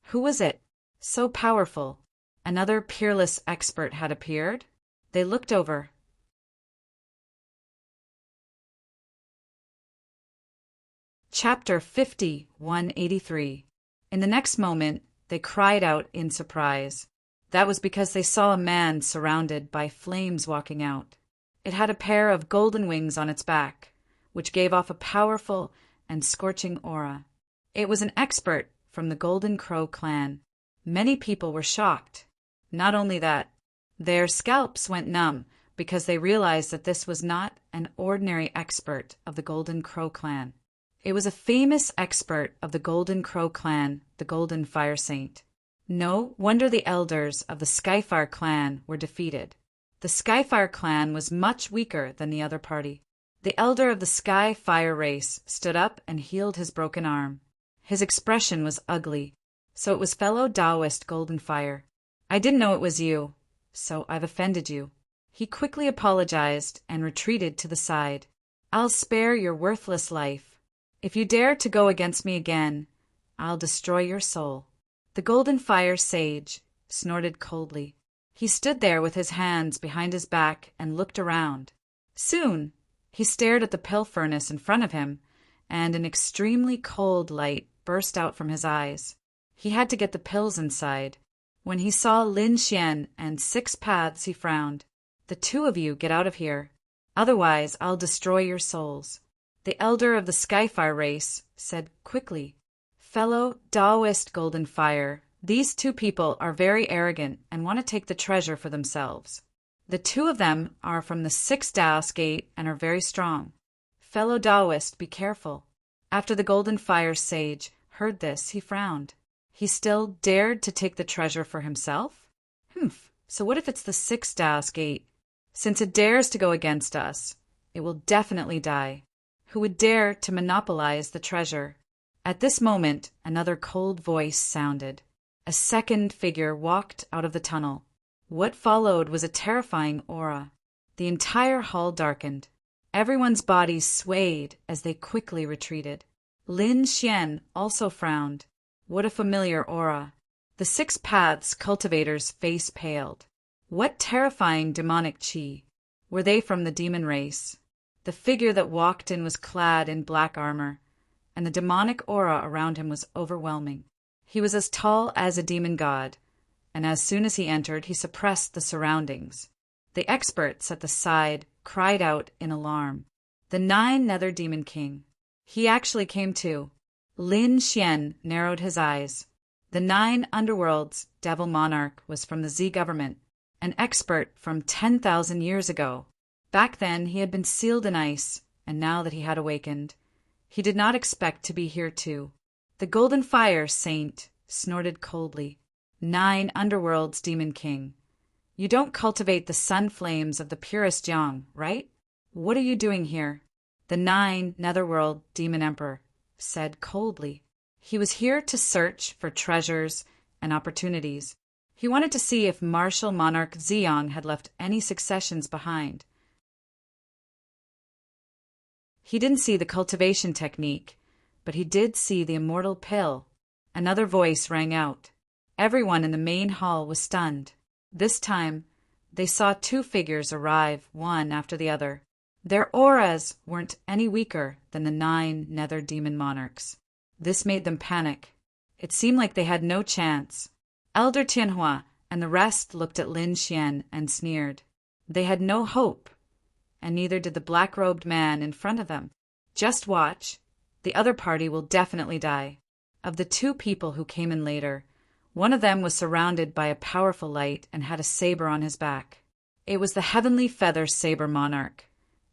Who was it? So powerful. Another peerless expert had appeared. They looked over. Chapter 50, 183. In the next moment, they cried out in surprise. That was because they saw a man surrounded by flames walking out. It had a pair of golden wings on its back, which gave off a powerful and scorching aura. It was an expert from the Golden Crow clan. Many people were shocked. Not only that, their scalps went numb because they realized that this was not an ordinary expert of the Golden Crow clan. It was a famous expert of the Golden Crow clan, the Golden Fire Saint. No wonder the elders of the Skyfire clan were defeated. The Skyfire clan was much weaker than the other party. The elder of the Skyfire race stood up and healed his broken arm. His expression was ugly. So it was fellow Taoist Golden Fire. I didn't know it was you, so I've offended you. He quickly apologized and retreated to the side. I'll spare your worthless life. If you dare to go against me again, I'll destroy your soul. The Golden Fire Sage snorted coldly. He stood there with his hands behind his back and looked around. Soon, he stared at the pill furnace in front of him, and an extremely cold light burst out from his eyes. He had to get the pills inside. When he saw Lin Xian and Six Paths, he frowned. The two of you get out of here. Otherwise, I'll destroy your souls. The elder of the Skyfire race said quickly, Fellow Taoist Golden Fire, these two people are very arrogant and want to take the treasure for themselves. The two of them are from the 6th Taoist Gate and are very strong. Fellow Taoist, be careful. After the Golden Fire Sage heard this, he frowned. He still dared to take the treasure for himself? So what if it's the 6th Taoist Gate? Since it dares to go against us, it will definitely die. Who would dare to monopolize the treasure? At this moment, another cold voice sounded. A second figure walked out of the tunnel. What followed was a terrifying aura. The entire hall darkened. Everyone's bodies swayed as they quickly retreated. Lin Xian also frowned. What a familiar aura. The 6 Paths cultivator's face paled. What terrifying demonic chi. Were they from the demon race? The figure that walked in was clad in black armor, and the demonic aura around him was overwhelming. He was as tall as a demon god, and as soon as he entered, he suppressed the surroundings. The experts at the side cried out in alarm. The 9 Nether Demon King. He actually came too. Lin Xian narrowed his eyes. The 9 Underworld's Devil Monarch was from the Z government, an expert from 10,000 years ago. Back then he had been sealed in ice, and now that he had awakened, he did not expect to be here too. The Golden Fire Saint snorted coldly. 9 Underworld's Demon King. You don't cultivate the sun flames of the purest yang, right? What are you doing here? The 9 Netherworld Demon Emperor said coldly. He was here to search for treasures and opportunities. He wanted to see if martial monarch Ziyang had left any successions behind. He didn't see the cultivation technique, but he did see the immortal pill. Another voice rang out. Everyone in the main hall was stunned. This time, they saw 2 figures arrive, one after the other. Their auras weren't any weaker than the 9 Nether Demon Monarchs. This made them panic. It seemed like they had no chance. Elder Tianhua and the rest looked at Lin Xian and sneered. They had no hope, and neither did the black-robed man in front of them. Just watch. The other party will definitely die. Of the 2 people who came in later, one of them was surrounded by a powerful light and had a saber on his back. It was the Heavenly Feather Saber Monarch,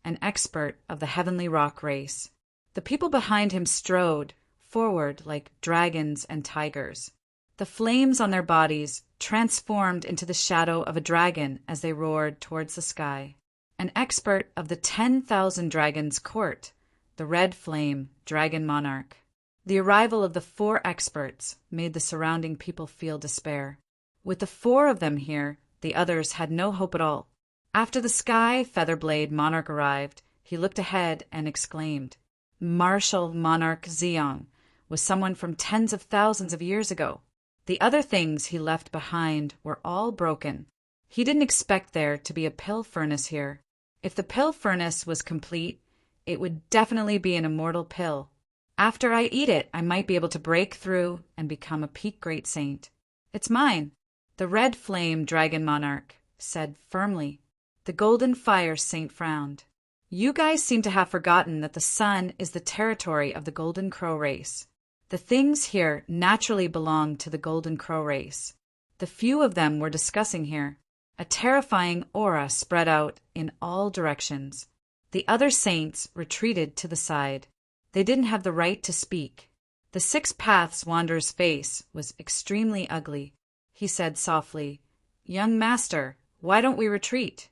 an expert of the Heavenly Rock race. The people behind him strode forward like dragons and tigers. The flames on their bodies transformed into the shadow of a dragon as they roared towards the sky. An expert of the 10,000 Dragons Court, the Red Flame Dragon Monarch. The arrival of the 4 experts made the surrounding people feel despair. With the 4 of them here, the others had no hope at all. After the Sky Featherblade Monarch arrived, he looked ahead and exclaimed, Martial Monarch Ziyang was someone from tens of thousands of years ago. The other things he left behind were all broken. He didn't expect there to be a pill furnace here. If the pill furnace was complete, it would definitely be an immortal pill. After I eat it, I might be able to break through and become a peak great saint. It's mine. The Red Flame Dragon Monarch said firmly. The Golden Fire Saint frowned. You guys seem to have forgotten that the sun is the territory of the Golden Crow race. The things here naturally belong to the Golden Crow race. The few of them were discussing here. A terrifying aura spread out in all directions. The other saints retreated to the side. They didn't have the right to speak. The 6 Paths Wanderer's face was extremely ugly. He said softly, Young master, why don't we retreat?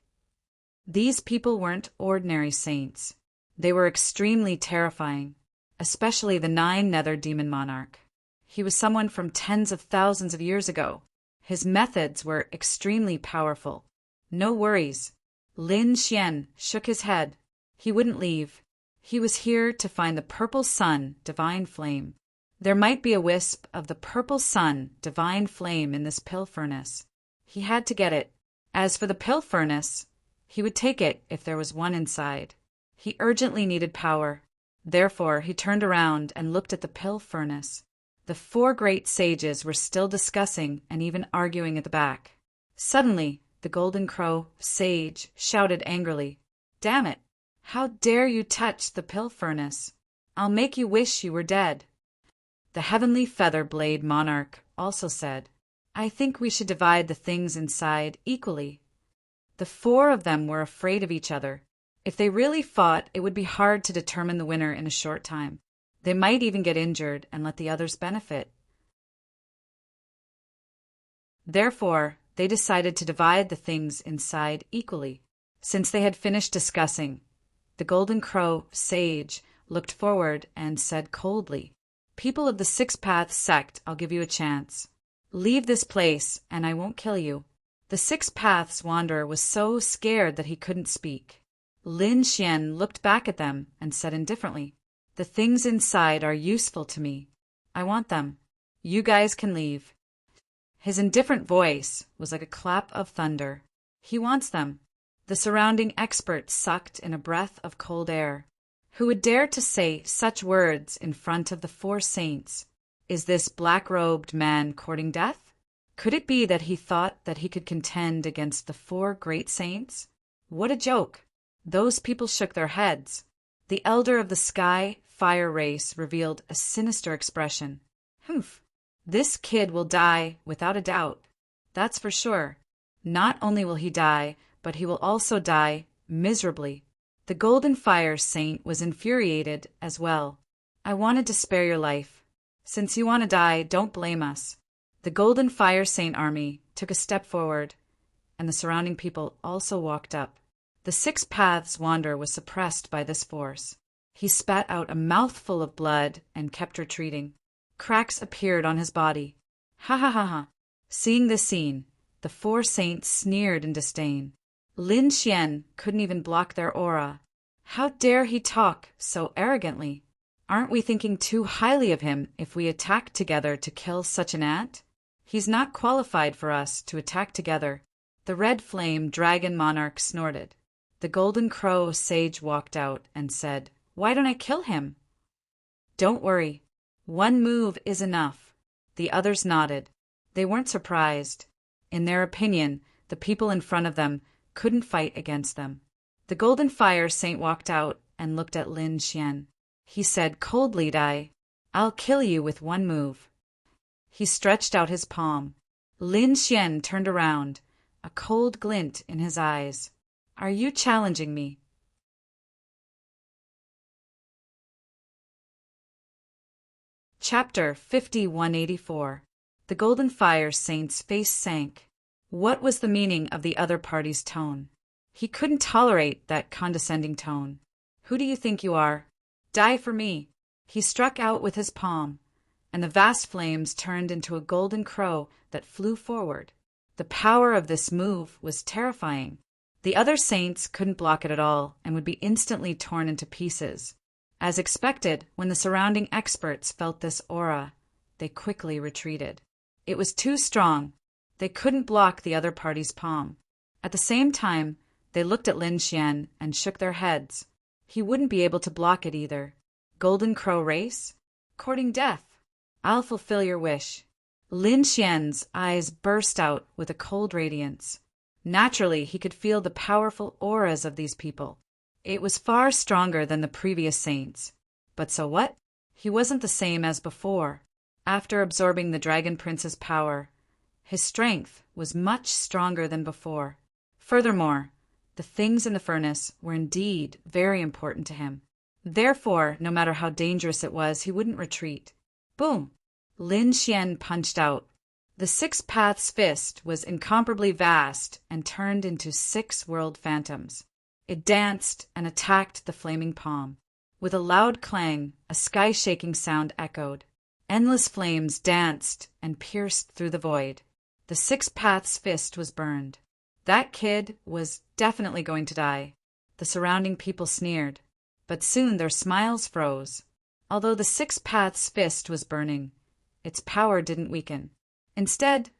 These people weren't ordinary saints. They were extremely terrifying, especially the 9 Nether Demon Monarch. He was someone from tens of thousands of years ago. His methods were extremely powerful. No worries. Lin Xian shook his head. He wouldn't leave. He was here to find the Purple Sun Divine Flame. There might be a wisp of the Purple Sun Divine Flame in this pill furnace. He had to get it. As for the pill furnace, he would take it if there was one inside. He urgently needed power. Therefore, he turned around and looked at the pill furnace. The 4 great sages were still discussing and even arguing at the back. Suddenly, the Golden Crow sage shouted angrily, Damn it! How dare you touch the pill furnace? I'll make you wish you were dead. The Heavenly Feather Blade Monarch also said, I think we should divide the things inside equally. The 4 of them were afraid of each other. If they really fought, it would be hard to determine the winner in a short time. They might even get injured and let the others benefit. Therefore, they decided to divide the things inside equally. Since they had finished discussing, the Golden Crow sage looked forward and said coldly, People of the 6 Paths sect, I'll give you a chance. Leave this place, and I won't kill you. The 6 Paths Wanderer was so scared that he couldn't speak. Lin Xian looked back at them and said indifferently, The things inside are useful to me. I want them. You guys can leave. His indifferent voice was like a clap of thunder. He wants them. The surrounding experts sucked in a breath of cold air. Who would dare to say such words in front of the 4 saints? Is this black-robed man courting death? Could it be that he thought that he could contend against the 4 great saints? What a joke! Those people shook their heads. The elder of the sky fire race revealed a sinister expression. Humph! This kid will die without a doubt. That's for sure. Not only will he die, but he will also die miserably. The Golden Fire Saint was infuriated as well. I wanted to spare your life. Since you want to die, don't blame us. The Golden Fire Saint army took a step forward, and the surrounding people also walked up. The 6 Paths Wanderer was suppressed by this force. He spat out a mouthful of blood and kept retreating. Cracks appeared on his body. Ha ha ha ha. Seeing this scene, the 4 saints sneered in disdain. Lin Xian couldn't even block their aura. How dare he talk so arrogantly? Aren't we thinking too highly of him if we attack together to kill such an ant? He's not qualified for us to attack together. The red flame dragon monarch snorted. The golden crow sage walked out and said, "Why don't I kill him?" "Don't worry. One move is enough." The others nodded. They weren't surprised. In their opinion, the people in front of them couldn't fight against them. The Golden Fire Saint walked out and looked at Lin Xian. He said coldly, "I'll kill you with one move." He stretched out his palm. Lin Xian turned around, a cold glint in his eyes. "Are you challenging me?" Chapter 5184. The Golden Fire Saint's face sank. What was the meaning of the other party's tone? He couldn't tolerate that condescending tone. "Who do you think you are? Die for me." He struck out with his palm, and the vast flames turned into a golden crow that flew forward. The power of this move was terrifying. The other saints couldn't block it at all and would be instantly torn into pieces. As expected, when the surrounding experts felt this aura, they quickly retreated. It was too strong. They couldn't block the other party's palm. At the same time, they looked at Lin Xian and shook their heads. He wouldn't be able to block it either. Golden Crow race? Courting death. I'll fulfill your wish. Lin Xian's eyes burst out with a cold radiance. Naturally, he could feel the powerful auras of these people. It was far stronger than the previous saints. But so what? He wasn't the same as before. After absorbing the Dragon Prince's power, his strength was much stronger than before. Furthermore, the things in the furnace were indeed very important to him. Therefore, no matter how dangerous it was, he wouldn't retreat. Boom! Lin Xian punched out. The 6 Paths fist was incomparably vast and turned into 6 world phantoms. It danced and attacked the flaming palm. With a loud clang, a sky-shaking sound echoed. Endless flames danced and pierced through the void. The 6 Paths fist was burned. That kid was definitely going to die. The surrounding people sneered, but soon their smiles froze. Although the 6 Paths fist was burning, its power didn't weaken. Instead,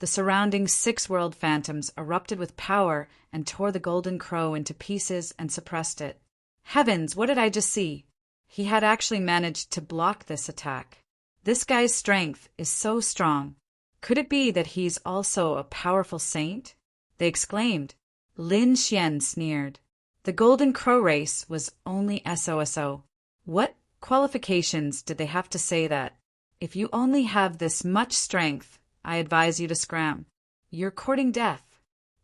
the surrounding 6 world phantoms erupted with power and tore the golden crow into pieces and suppressed it. Heavens, what did I just see? He had actually managed to block this attack. This guy's strength is so strong. Could it be that he's also a powerful saint? They exclaimed. Lin Xian sneered. The Golden Crow race was only SOSO. What qualifications did they have to say that? If you only have this much strength, I advise you to scram. You're courting death.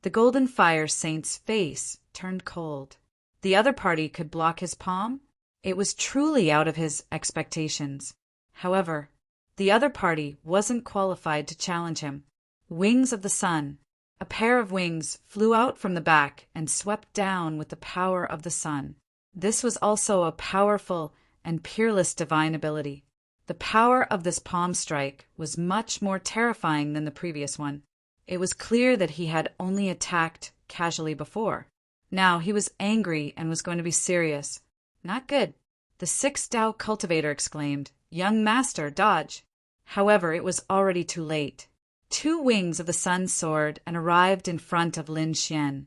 The Golden Fire Saint's face turned cold. The other party could block his palm? It was truly out of his expectations. However, the other party wasn't qualified to challenge him. Wings of the sun. A pair of wings flew out from the back and swept down with the power of the sun. This was also a powerful and peerless divine ability. The power of this palm strike was much more terrifying than the previous one. It was clear that he had only attacked casually before. Now he was angry and was going to be serious. Not good. The 6 Tao cultivator exclaimed, "Young master, dodge!" However, it was already too late. 2 wings of the sun soared and arrived in front of Lin Xian,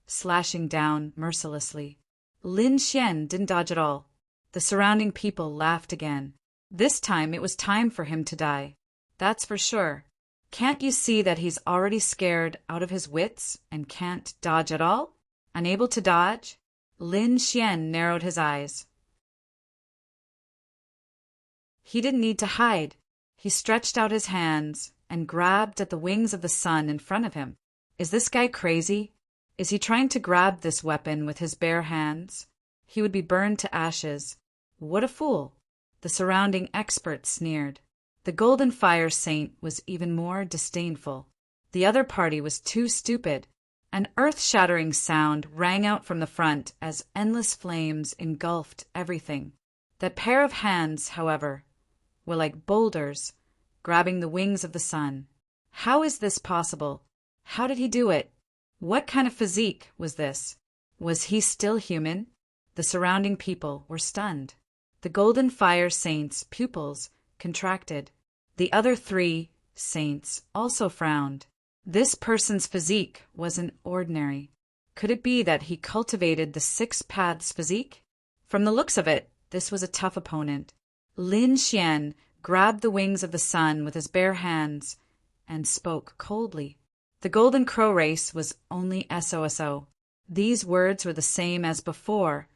slashing down mercilessly. Lin Xian didn't dodge at all. The surrounding people laughed again. This time it was time for him to die. That's for sure. Can't you see that he's already scared out of his wits and can't dodge at all? Unable to dodge? Lin Xian narrowed his eyes. He didn't need to hide. He stretched out his hands and grabbed at the wings of the sun in front of him. Is this guy crazy? Is he trying to grab this weapon with his bare hands? He would be burned to ashes. What a fool! The surrounding experts sneered. The Golden Fire Saint was even more disdainful. The other party was too stupid. An earth-shattering sound rang out from the front as endless flames engulfed everything. That pair of hands, however, were like boulders, grabbing the wings of the sun. How is this possible? How did he do it? What kind of physique was this? Was he still human? The surrounding people were stunned. The Golden Fire Saint's pupils contracted. The other 3 saints also frowned. This person's physique wasn't ordinary. Could it be that he cultivated the 6 paths physique? From the looks of it, this was a tough opponent. Lin Xian grabbed the wings of the sun with his bare hands and spoke coldly. The Golden Crow race was only SOSO. These words were the same as before,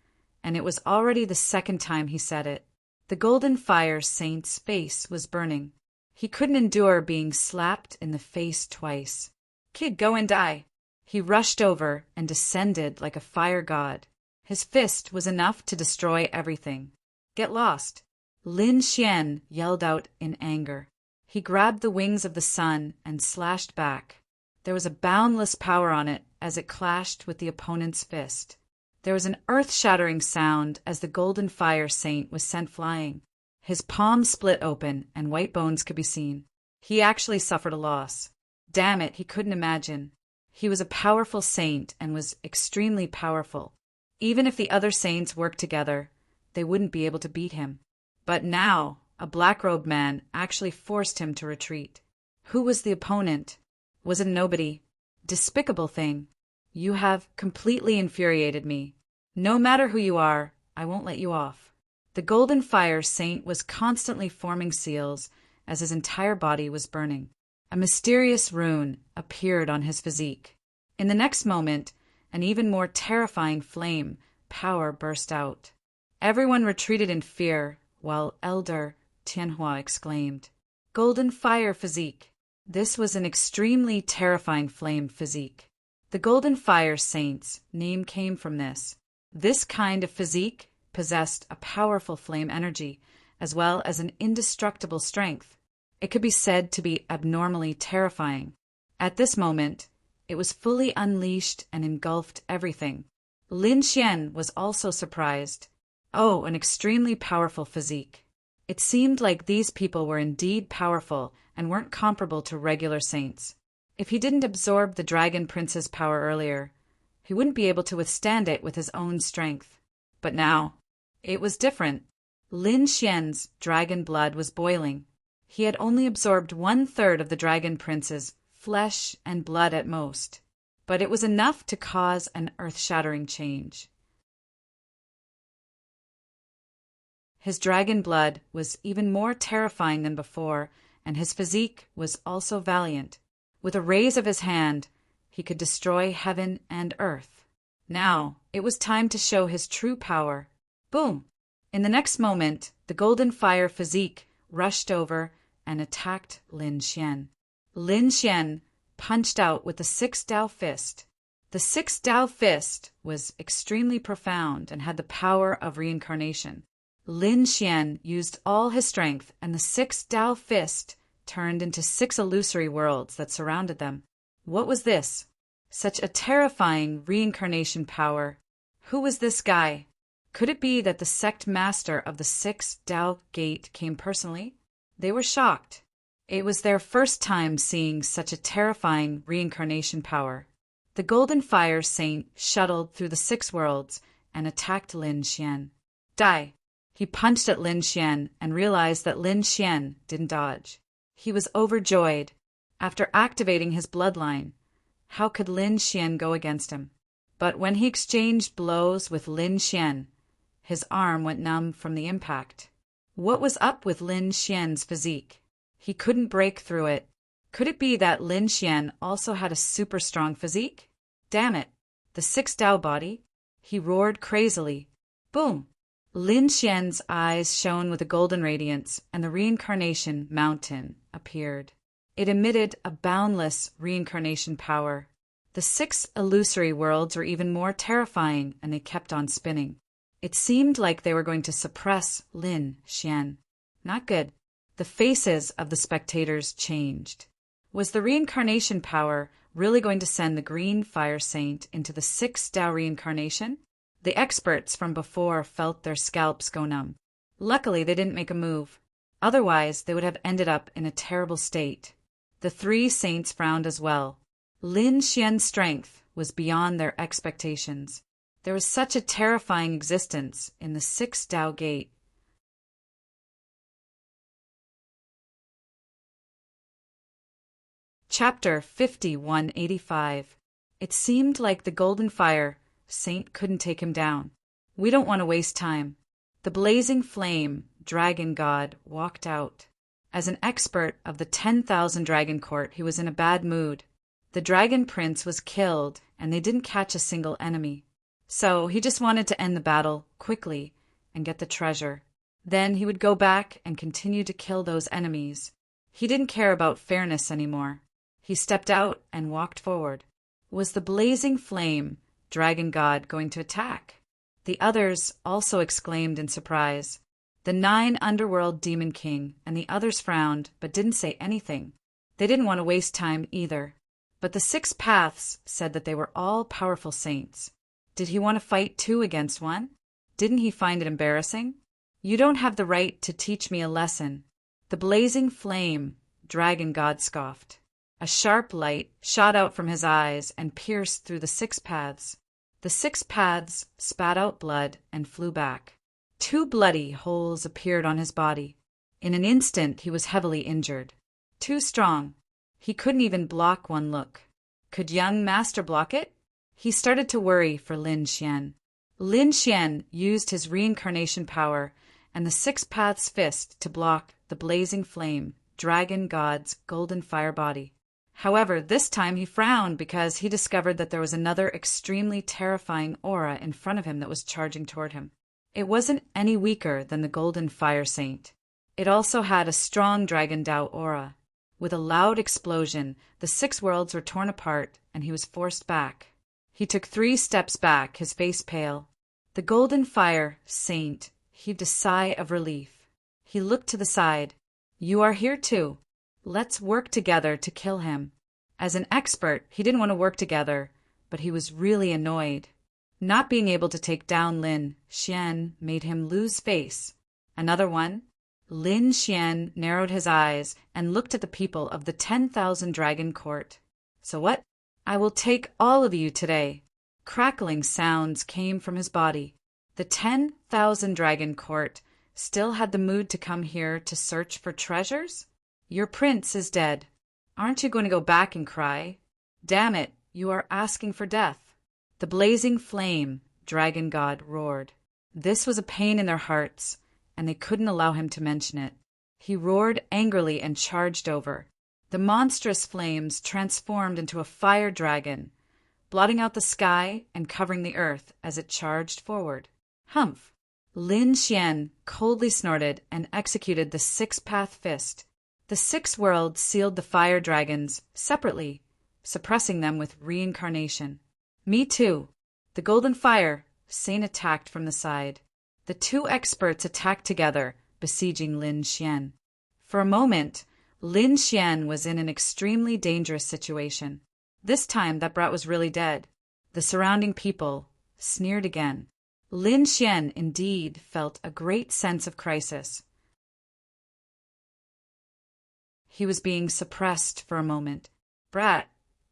and it was already the second time he said it. The Golden Fire Saint's face was burning. He couldn't endure being slapped in the face twice. Kid, go and die. He rushed over and descended like a fire god. His fist was enough to destroy everything. Get lost. Lin Xian yelled out in anger. He grabbed the wings of the sun and slashed back. There was a boundless power on it as it clashed with the opponent's fist. There was an earth-shattering sound as the Golden Fire Saint was sent flying. His palm split open and white bones could be seen. He actually suffered a loss. Damn it, he couldn't imagine. He was a powerful saint and was extremely powerful. Even if the other saints worked together, they wouldn't be able to beat him. But now, a black-robed man actually forced him to retreat. Who was the opponent? Was it nobody? Despicable thing. You have completely infuriated me. No matter who you are, I won't let you off. The Golden Fire Saint was constantly forming seals as his entire body was burning. A mysterious rune appeared on his physique. In the next moment, an even more terrifying flame power burst out. Everyone retreated in fear, while Elder Tianhua exclaimed, "Golden Fire Physique!" This was an extremely terrifying flame physique. The Golden Fire Saint's name came from this. This kind of physique possessed a powerful flame energy, as well as an indestructible strength. It could be said to be abnormally terrifying. At this moment, it was fully unleashed and engulfed everything. Lin Xian was also surprised. Oh, an extremely powerful physique. It seemed like these people were indeed powerful and weren't comparable to regular saints. If he didn't absorb the Dragon Prince's power earlier, he wouldn't be able to withstand it with his own strength. But now, it was different. Lin Xian's dragon blood was boiling. He had only absorbed 1/3 of the Dragon Prince's flesh and blood at most, but it was enough to cause an earth-shattering change. His dragon blood was even more terrifying than before, and his physique was also valiant. With a raise of his hand, he could destroy heaven and earth. Now, it was time to show his true power. Boom! In the next moment, the Golden Fire Physique rushed over and attacked Lin Xian. Lin Xian punched out with the 6 Dao Fist. The 6 Dao Fist was extremely profound and had the power of reincarnation. Lin Xian used all his strength, and the 6 Dao Fist turned into 6 illusory worlds that surrounded them. What was this? Such a terrifying reincarnation power. Who was this guy? Could it be that the sect master of the 6 Dao Gate came personally? They were shocked. It was their first time seeing such a terrifying reincarnation power. The Golden Fire Saint shuttled through the 6 worlds and attacked Lin Xian. Die! He punched at Lin Xian and realized that Lin Xian didn't dodge. He was overjoyed. After activating his bloodline, how could Lin Xian go against him? But when he exchanged blows with Lin Xian, his arm went numb from the impact. What was up with Lin Xian's physique? He couldn't break through it. Could it be that Lin Xian also had a super strong physique? Damn it! The 6 Dao body? He roared crazily. Boom! Lin Xian's eyes shone with a golden radiance, and the reincarnation mountain appeared. It emitted a boundless reincarnation power. The 6 illusory worlds were even more terrifying, and they kept on spinning. It seemed like they were going to suppress Lin Xian. Not good. The faces of the spectators changed. Was the reincarnation power really going to send the Green Fire Saint into the 6 Dao reincarnation? The experts from before felt their scalps go numb. Luckily, they didn't make a move. Otherwise, they would have ended up in a terrible state. The 3 saints frowned as well. Lin Xian's strength was beyond their expectations. There was such a terrifying existence in the 6 Dao gate. Chapter 5185. It seemed like the Golden Fire Saint couldn't take him down. We don't want to waste time. The blazing flame, dragon god, walked out. As an expert of the 10,000 Dragon Court, he was in a bad mood. The Dragon Prince was killed, and they didn't catch a single enemy. So he just wanted to end the battle quickly and get the treasure. Then he would go back and continue to kill those enemies. He didn't care about fairness anymore. He stepped out and walked forward. Was the blazing flame, dragon god, going to attack? The others also exclaimed in surprise. The 9 Underworld Demon King and the others frowned but didn't say anything. They didn't want to waste time either. But the 6 Paths said that they were all powerful saints. Did he want to fight 2 against 1? Didn't he find it embarrassing? You don't have the right to teach me a lesson. The blazing flame, dragon god, scoffed. A sharp light shot out from his eyes and pierced through the 6 Paths. The 6 Paths spat out blood and flew back. 2 bloody holes appeared on his body. In an instant he was heavily injured. Too strong. He couldn't even block 1 look. Could young master block it? He started to worry for Lin Xian. Lin Xian used his reincarnation power and the 6 Paths fist to block the blazing flame, dragon god's golden fire body. However, this time he frowned because he discovered that there was another extremely terrifying aura in front of him that was charging toward him. It wasn't any weaker than the Golden Fire Saint. It also had a strong Dragon Dao aura. With a loud explosion, the 6 worlds were torn apart and he was forced back. He took 3 steps back, his face pale. The Golden Fire Saint heaved a sigh of relief. He looked to the side. You are here too. Let's work together to kill him. As an expert, he didn't want to work together, but he was really annoyed. Not being able to take down Lin Xian made him lose face. Another one? Lin Xian narrowed his eyes and looked at the people of the 10,000 Dragon Court. So what? I will take all of you today. Crackling sounds came from his body. The 10,000 Dragon Court still had the mood to come here to search for treasures? Your prince is dead. Aren't you going to go back and cry? Damn it, you are asking for death. The blazing flame, dragon god, roared. This was a pain in their hearts, and they couldn't allow him to mention it. He roared angrily and charged over. The monstrous flames transformed into a fire dragon, blotting out the sky and covering the earth as it charged forward. Humph! Lin Xian coldly snorted and executed the 6-path fist. The 6 worlds sealed the fire dragons separately, suppressing them with reincarnation. Me too. The Golden Fire Saint attacked from the side. The 2 experts attacked together, besieging Lin Xian. For a moment, Lin Xian was in an extremely dangerous situation. This time that brat was really dead. The surrounding people sneered again. Lin Xian indeed felt a great sense of crisis. He was being suppressed for a moment. Brat,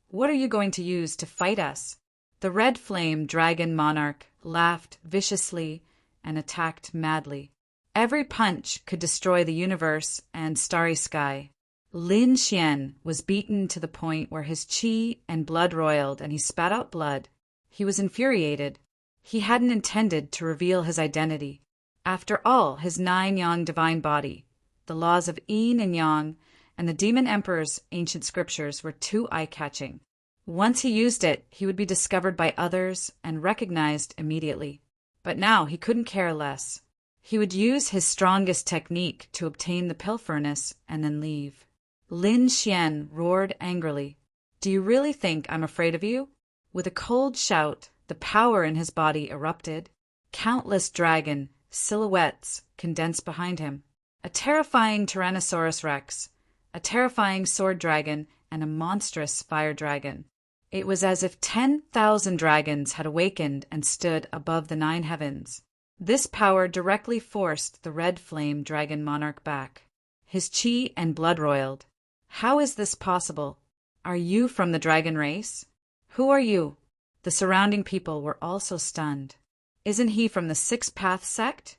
what are you going to use to fight us? The red flame dragon monarch laughed viciously and attacked madly. Every punch could destroy the universe and starry sky. Lin Xian was beaten to the point where his qi and blood roiled and he spat out blood. He was infuriated. He hadn't intended to reveal his identity. After all, his 9 yang divine body, the laws of yin and yang, and the demon emperor's ancient scriptures were too eye-catching. Once he used it, he would be discovered by others and recognized immediately. But now he couldn't care less. He would use his strongest technique to obtain the pill furnace and then leave. Lin Xian roared angrily. "Do you really think I'm afraid of you?" With a cold shout, the power in his body erupted. Countless dragon silhouettes condensed behind him. A terrifying Tyrannosaurus Rex, a terrifying sword dragon, and a monstrous fire dragon. It was as if 10,000 dragons had awakened and stood above the 9 heavens. This power directly forced the red flame dragon monarch back. His chi and blood roiled. "How is this possible? Are you from the dragon race? Who are you?" The surrounding people were also stunned. "Isn't he from the Sixth Path sect?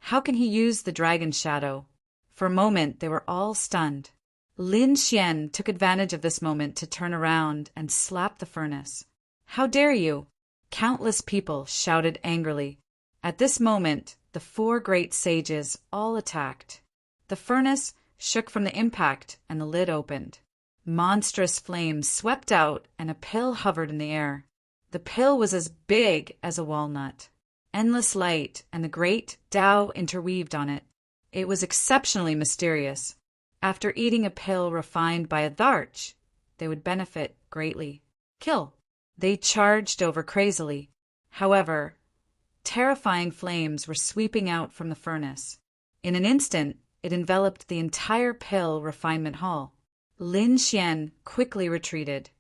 How can he use the dragon shadow?" For a moment they were all stunned. Lin Xian took advantage of this moment to turn around and slap the furnace. "How dare you!" Countless people shouted angrily. At this moment, the 4 great sages all attacked. The furnace shook from the impact and the lid opened. Monstrous flames swept out and a pill hovered in the air. The pill was as big as a walnut. Endless light and the great Tao interweaved on it. It was exceptionally mysterious. After eating a pill refined by a dharch, they would benefit greatly. Kill! They charged over crazily. However, terrifying flames were sweeping out from the furnace. In an instant, it enveloped the entire pill refinement hall. Lin Xian quickly retreated,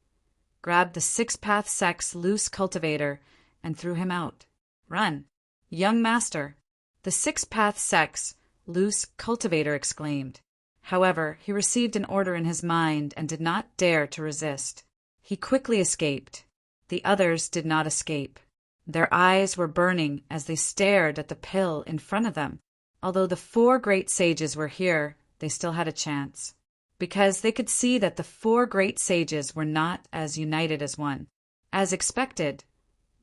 grabbed the Sixth Path sect's loose cultivator, and threw him out. "Run, young master!" The Sixth Path sect's loose cultivator exclaimed. However, he received an order in his mind and did not dare to resist. He quickly escaped. The others did not escape. Their eyes were burning as they stared at the pill in front of them. Although the 4 great sages were here, they still had a chance. Because they could see that the 4 great sages were not as united as one. As expected,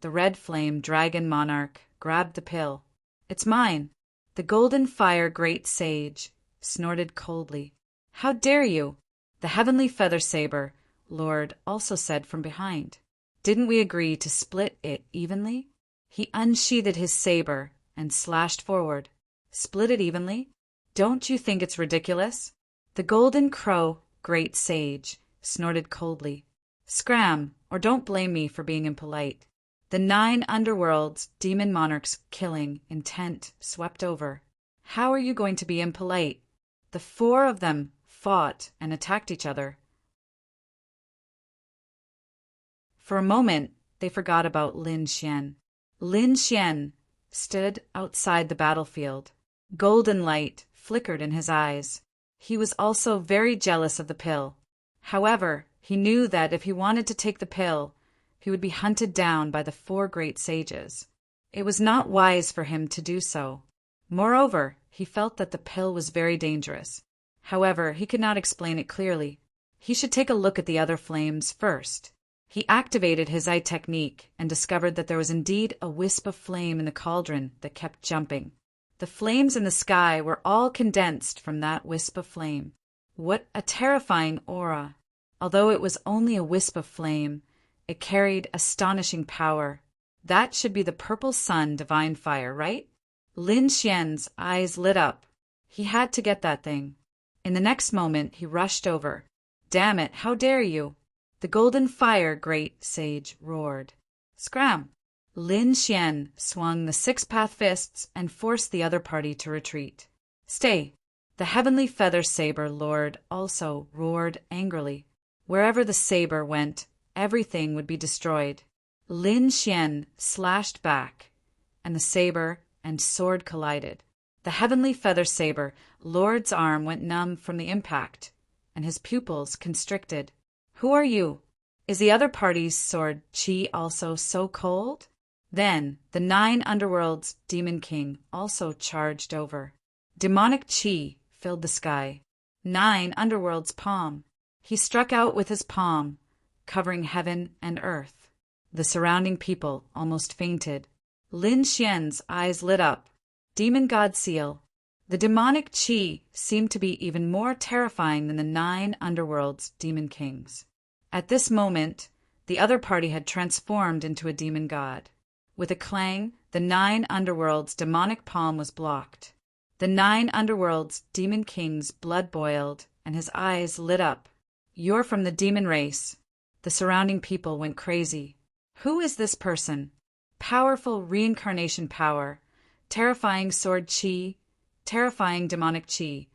the red flame dragon monarch grabbed the pill. "It's mine!" The golden fire great sage snorted coldly. "How dare you?" The heavenly feather saber lord also said from behind. "Didn't we agree to split it evenly?" He unsheathed his saber and slashed forward. "Split it evenly? Don't you think it's ridiculous?" The golden crow great sage snorted coldly. "Scram, or don't blame me for being impolite." The 9 underworlds demon monarchs killing intent swept over. "How are you going to be impolite?" The 4 of them fought and attacked each other. For a moment, they forgot about Lin Xian. Lin Xian stood outside the battlefield. Golden light flickered in his eyes. He was also very jealous of the pill. However, he knew that if he wanted to take the pill, he would be hunted down by the 4 great sages. It was not wise for him to do so. Moreover, he felt that the pill was very dangerous. However, he could not explain it clearly. He should take a look at the other flames first. He activated his eye technique and discovered that there was indeed a wisp of flame in the cauldron that kept jumping. The flames in the sky were all condensed from that wisp of flame. What a terrifying aura! Although it was only a wisp of flame, it carried astonishing power. That should be the purple sun divine fire, right? Lin Xian's eyes lit up. He had to get that thing. In the next moment, he rushed over. "Damn it, how dare you!" The golden fire great sage roared. "Scram!" Lin Xian swung the 6 path fists and forced the other party to retreat. "Stay!" The heavenly feather saber lord also roared angrily. Wherever the saber went, everything would be destroyed. Lin Xian slashed back, and the saber and sword collided. The heavenly feather saber lord's arm went numb from the impact, and his pupils constricted. "Who are you? Is the other party's sword chi also so cold?" Then the 9 underworlds demon king also charged over. Demonic chi filled the sky. 9 underworlds palm. He struck out with his palm, covering heaven and earth. The surrounding people almost fainted. Lin Xian's eyes lit up. Demon God Seal. The demonic Chi seemed to be even more terrifying than the 9 underworld's demon kings. At this moment, the other party had transformed into a demon god. With a clang, the 9 underworld's demonic palm was blocked. The 9 underworld's demon king's blood boiled, and his eyes lit up. "You're from the demon race." The surrounding people went crazy. Who is this person? Powerful reincarnation power, terrifying sword chi, terrifying demonic chi,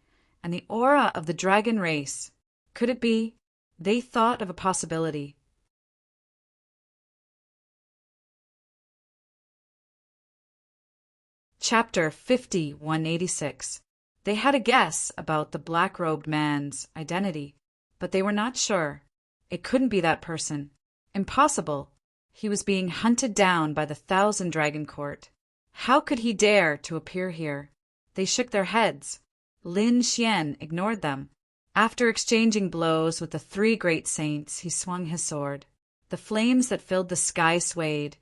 and the aura of the dragon race. Could it be? They thought of a possibility. Chapter 50-186. They had a guess about the black-robed man's identity, but they were not sure. It couldn't be that person. Impossible. He was being hunted down by the 1,000 Dragon Court. How could he dare to appear here? They shook their heads. Lin Xian ignored them. After exchanging blows with the 3 great saints, he swung his sword. The flames that filled the sky swayed.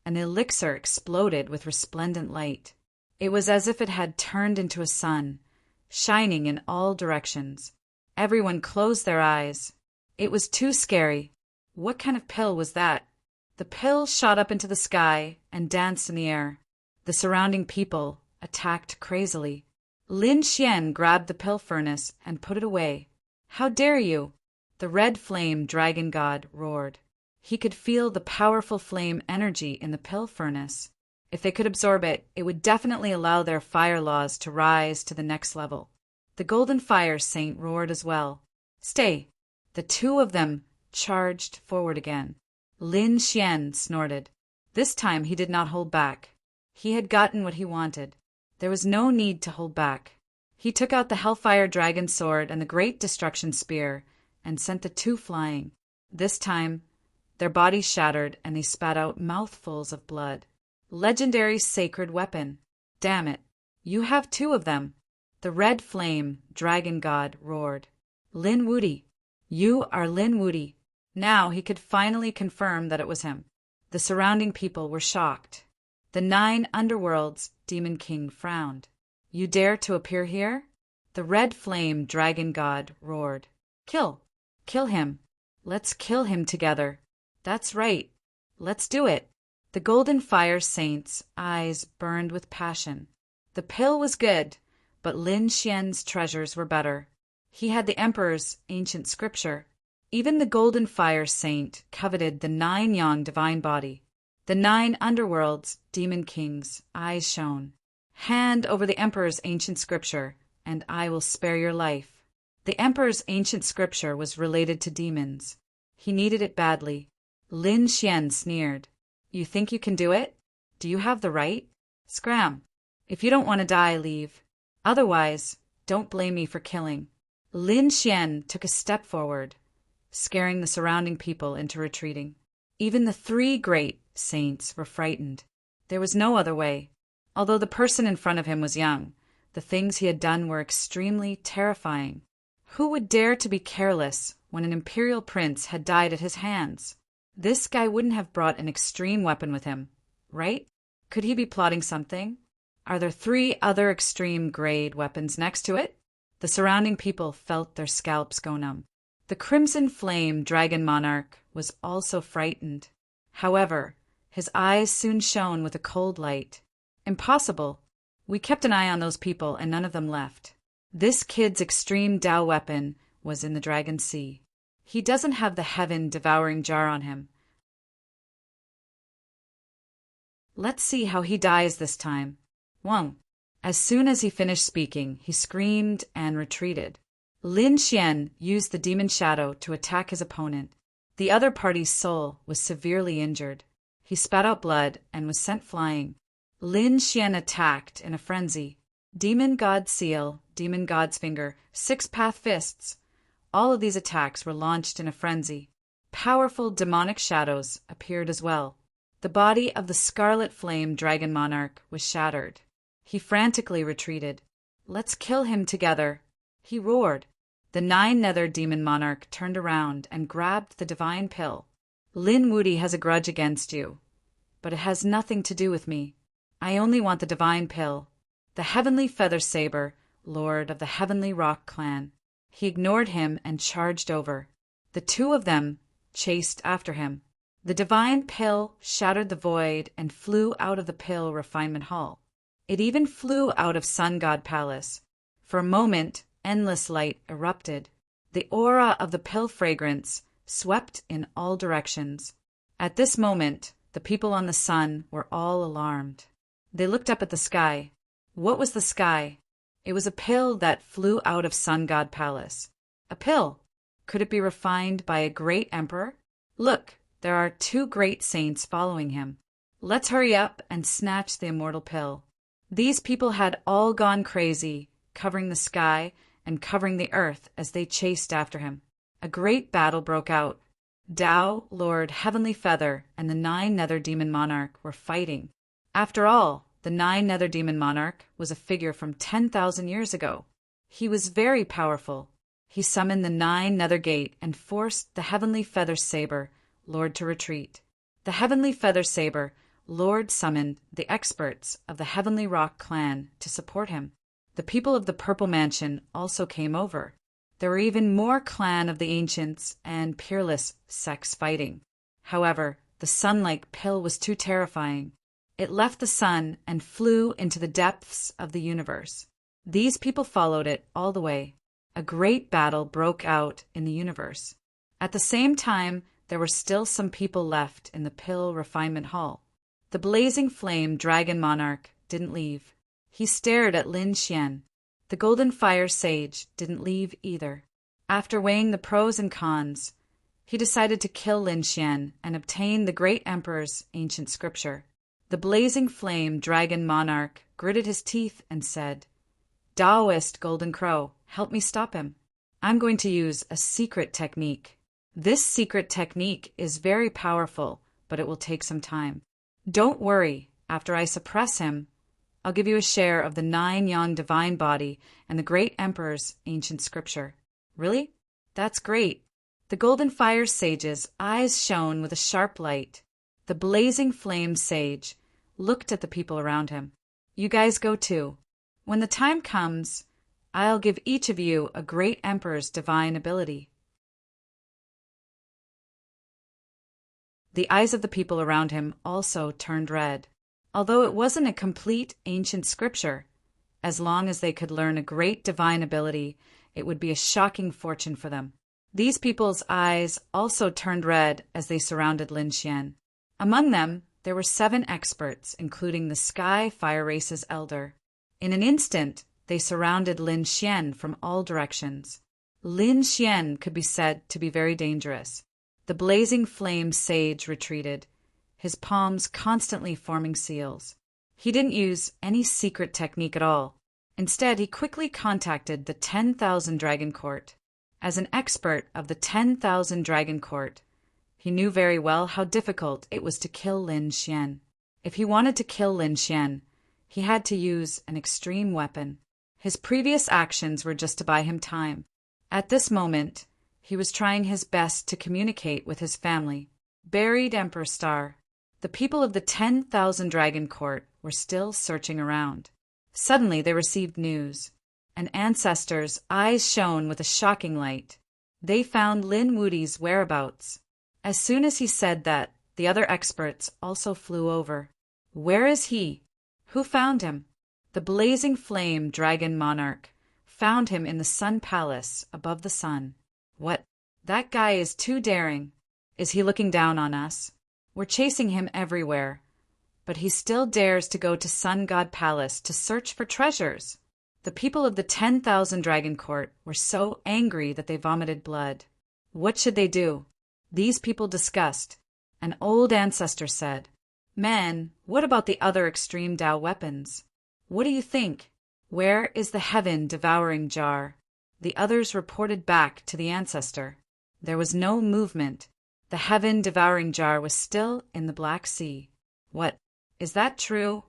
An elixir exploded with resplendent light. It was as if it had turned into a sun, shining in all directions. Everyone closed their eyes. It was too scary. What kind of pill was that? The pill shot up into the sky and danced in the air. The surrounding people attacked crazily. Lin Xian grabbed the pill furnace and put it away. "How dare you!" The red flame dragon god roared. He could feel the powerful flame energy in the pill furnace. If they could absorb it, it would definitely allow their fire laws to rise to the next level. The Golden Fire Saint roared as well. "Stay!" The 2 of them charged forward again. Lin Xian snorted. This time he did not hold back. He had gotten what he wanted. There was no need to hold back. He took out the Hellfire Dragon Sword and the Great Destruction Spear and sent the 2 flying. This time, their bodies shattered and they spat out mouthfuls of blood. Legendary sacred weapon. Damn it. You have 2 of them. The red flame dragon god roared. "Lin Wudy. You are Lin Wudy." Now he could finally confirm that it was him. The surrounding people were shocked. The 9 underworlds demon king frowned. "You dare to appear here?" The red flame dragon god roared. "Kill. Kill him. Let's kill him together." "That's right. Let's do it." The Golden Fire Saint's eyes burned with passion. The pill was good, but Lin Xian's treasures were better. He had the Emperor's ancient scripture. Even the Golden Fire Saint coveted the 9 Yang divine body. The 9 underworlds demon kings' eyes shone. "Hand over the Emperor's ancient scripture, and I will spare your life." The Emperor's ancient scripture was related to demons. He needed it badly. Lin Xian sneered. "You think you can do it? Do you have the right? Scram. If you don't want to die, leave. Otherwise, don't blame me for killing." Lin Xian took a step forward, scaring the surrounding people into retreating. Even the 3 great saints were frightened. There was no other way. Although the person in front of him was young, the things he had done were extremely terrifying. Who would dare to be careless when an imperial prince had died at his hands? This guy wouldn't have brought an extreme weapon with him, right? Could he be plotting something? Are there 3 other extreme grade weapons next to it? The surrounding people felt their scalps go numb. The Crimson Flame Dragon Monarch was also frightened. However, his eyes soon shone with a cold light. "Impossible. We kept an eye on those people and none of them left. This kid's extreme Dao weapon was in the Dragon Sea. He doesn't have the heaven-devouring jar on him. Let's see how he dies this time." Wang. As soon as he finished speaking, he screamed and retreated. Lin Xian used the demon shadow to attack his opponent. The other party's soul was severely injured. He spat out blood and was sent flying. Lin Xian attacked in a frenzy. Demon God Seal, Demon God's Finger, 6 Path Fists. All of these attacks were launched in a frenzy. Powerful demonic shadows appeared as well. The body of the Scarlet Flame Dragon Monarch was shattered. He frantically retreated. "Let's kill him together," he roared. The 9 Nether Demon Monarch turned around and grabbed the divine pill. "Lin Wudy has a grudge against you, but it has nothing to do with me. I only want the divine pill. the heavenly feather saber, lord of the heavenly rock clan. He ignored him and charged over. The two of them chased after him. The divine pill shattered the void and flew out of the pill refinement hall. It even flew out of Sun God Palace. For a moment, endless light erupted. The aura of the pill fragrance swept in all directions. At this moment, the people on the sun were all alarmed. They looked up at the sky. What was the sky? It was a pill that flew out of Sun God Palace. A pill. Could it be refined by a great emperor? Look, there are two great saints following him. Let's hurry up and snatch the immortal pill. These people had all gone crazy, covering the sky and covering the earth as they chased after him. A great battle broke out. Tao, Lord Heavenly Feather, and the 9 Nether Demon Monarch were fighting. After all, the 9 Nether Demon Monarch was a figure from 10,000 years ago. He was very powerful. He summoned the 9 Nether Gate and forced the Heavenly Feather Saber, Lord, to retreat. The Heavenly Feather Saber, Lord, summoned the experts of the Heavenly Rock clan to support him. The people of the Purple Mansion also came over. There were even more clan of the Ancients and Peerless sects fighting. However, the sun-like pill was too terrifying. It left the sun and flew into the depths of the universe. These people followed it all the way. A great battle broke out in the universe. At the same time, there were still some people left in the pill refinement hall. The blazing flame dragon monarch didn't leave. He stared at Lin Xian. The golden fire sage didn't leave either. After weighing the pros and cons, he decided to kill Lin Xian and obtain the great emperor's ancient scripture. The blazing flame dragon monarch gritted his teeth and said, "Taoist Golden Crow, help me stop him. I'm going to use a secret technique. This secret technique is very powerful, but it will take some time. Don't worry, after I suppress him, I'll give you a share of the 9 Yang divine body and the great emperor's ancient scripture." Really? That's great. The golden fire sage's eyes shone with a sharp light. The blazing flame sage looked at the people around him. "You guys go too. When the time comes, I'll give each of you a great emperor's divine ability." The eyes of the people around him also turned red. Although it wasn't a complete ancient scripture, as long as they could learn a great divine ability, it would be a shocking fortune for them. These people's eyes also turned red as they surrounded Lin Xian. Among them, there were 7 experts, including the Sky Fire Race's elder. In an instant, they surrounded Lin Xian from all directions. Lin Xian could be said to be very dangerous. The blazing flame sage retreated, his palms constantly forming seals. He didn't use any secret technique at all. Instead, he quickly contacted the 10,000 Dragon Court. As an expert of the 10,000 Dragon Court, he knew very well how difficult it was to kill Lin Xian. If he wanted to kill Lin Xian, he had to use an extreme weapon. His previous actions were just to buy him time. At this moment, he was trying his best to communicate with his family. Buried Emperor Star. The people of the 10,000 Dragon Court were still searching around. Suddenly they received news. An ancestor's eyes shone with a shocking light. They found Lin Wudi's whereabouts. As soon as he said that, the other experts also flew over. Where is he? Who found him? The blazing flame dragon monarch found him in the Sun Palace above the sun. What? That guy is too daring. Is he looking down on us? We're chasing him everywhere. But he still dares to go to Sun God Palace to search for treasures. The people of the 10,000 Dragon Court were so angry that they vomited blood. What should they do? These people discussed. An old ancestor said, "Man, what about the other extreme Tao weapons? What do you think? Where is the heaven-devouring jar?" The others reported back to the ancestor. There was no movement. The heaven-devouring jar was still in the Black Sea. What? Is that true?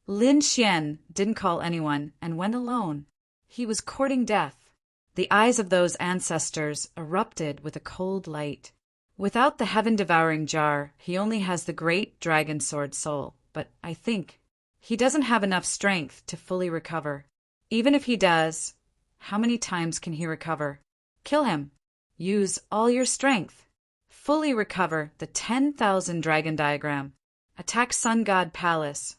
Lin Xian didn't call anyone and went alone. He was courting death. The eyes of those ancestors erupted with a cold light. Without the heaven-devouring jar, he only has the great dragon sword soul, but I think He doesn't have enough strength to fully recover. Even if he does, how many times can he recover? Kill him. Use all your strength. Fully recover the 10,000 dragon diagram. Attack Sun God Palace.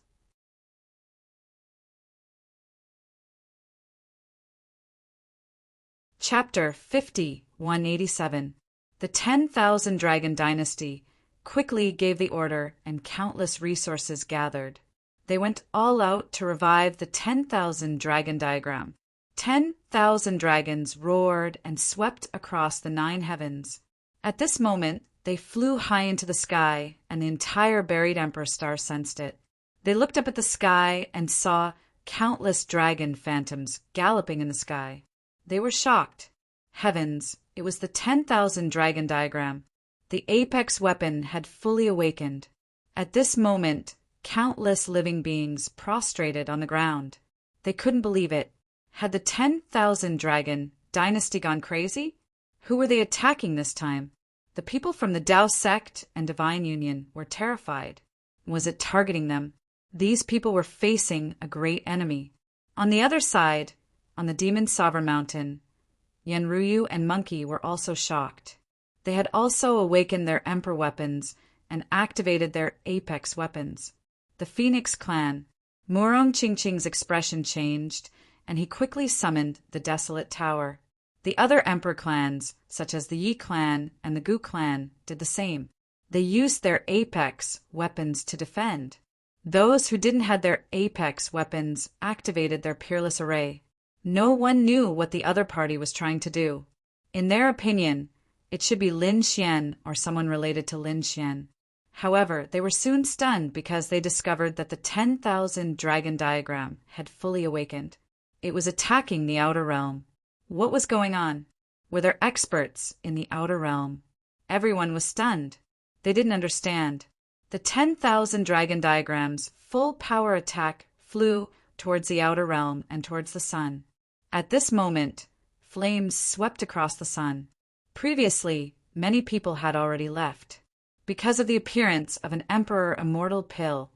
Chapter 50, 187. The 10,000 Dragon Dynasty quickly gave the order and countless resources gathered. They went all out to revive the 10,000 dragon diagram. 10,000 dragons roared and swept across the 9 heavens. At this moment, they flew high into the sky, and the entire buried Emperor Star sensed it. They looked up at the sky and saw countless dragon phantoms galloping in the sky. They were shocked. Heavens, it was the 10,000 dragon diagram. The apex weapon had fully awakened. At this moment, countless living beings prostrated on the ground. They couldn't believe it. Had the 10,000 dragon dynasty gone crazy? Who were they attacking this time? The people from the Tao sect and Divine Union were terrified. Was it targeting them? These people were facing a great enemy. On the other side, on the Demon Sovereign Mountain, Yanruyu and Monkey were also shocked. They had also awakened their Emperor weapons and activated their apex weapons. The Phoenix clan. Murong Qingqing's expression changed, and he quickly summoned the Desolate Tower. The other Emperor clans, such as the Yi clan and the Gu clan, did the same. They used their apex weapons to defend. Those who didn't have their apex weapons activated their peerless array. No one knew what the other party was trying to do. In their opinion, it should be Lin Xian or someone related to Lin Xian. However, they were soon stunned because they discovered that the 10,000 dragon diagram had fully awakened. It was attacking the outer realm. What was going on? Were there experts in the outer realm? Everyone was stunned. They didn't understand. The 10,000 dragon diagram's full power attack flew towards the outer realm and towards the sun. At this moment, flames swept across the sun. Previously, many people had already left. Because of the appearance of an Emperor Immortal pill,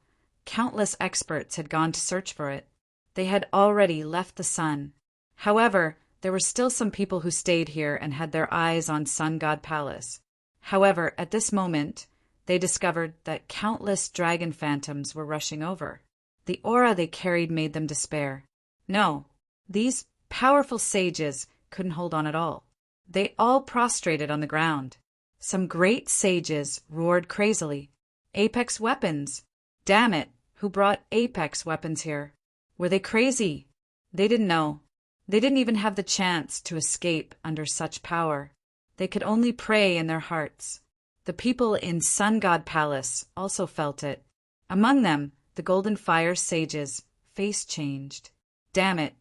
countless experts had gone to search for it. They had already left the sun. However, there were still some people who stayed here and had their eyes on Sun God Palace. However, at this moment, they discovered that countless dragon phantoms were rushing over. The aura they carried made them despair. No, these powerful sages couldn't hold on at all. They all prostrated on the ground. Some great sages roared crazily. Apex weapons! Damn it, who brought apex weapons here? Were they crazy? They didn't know. They didn't even have the chance to escape under such power. They could only pray in their hearts. The people in Sun God Palace also felt it. Among them, the Golden Fire sages' face changed. Damn it,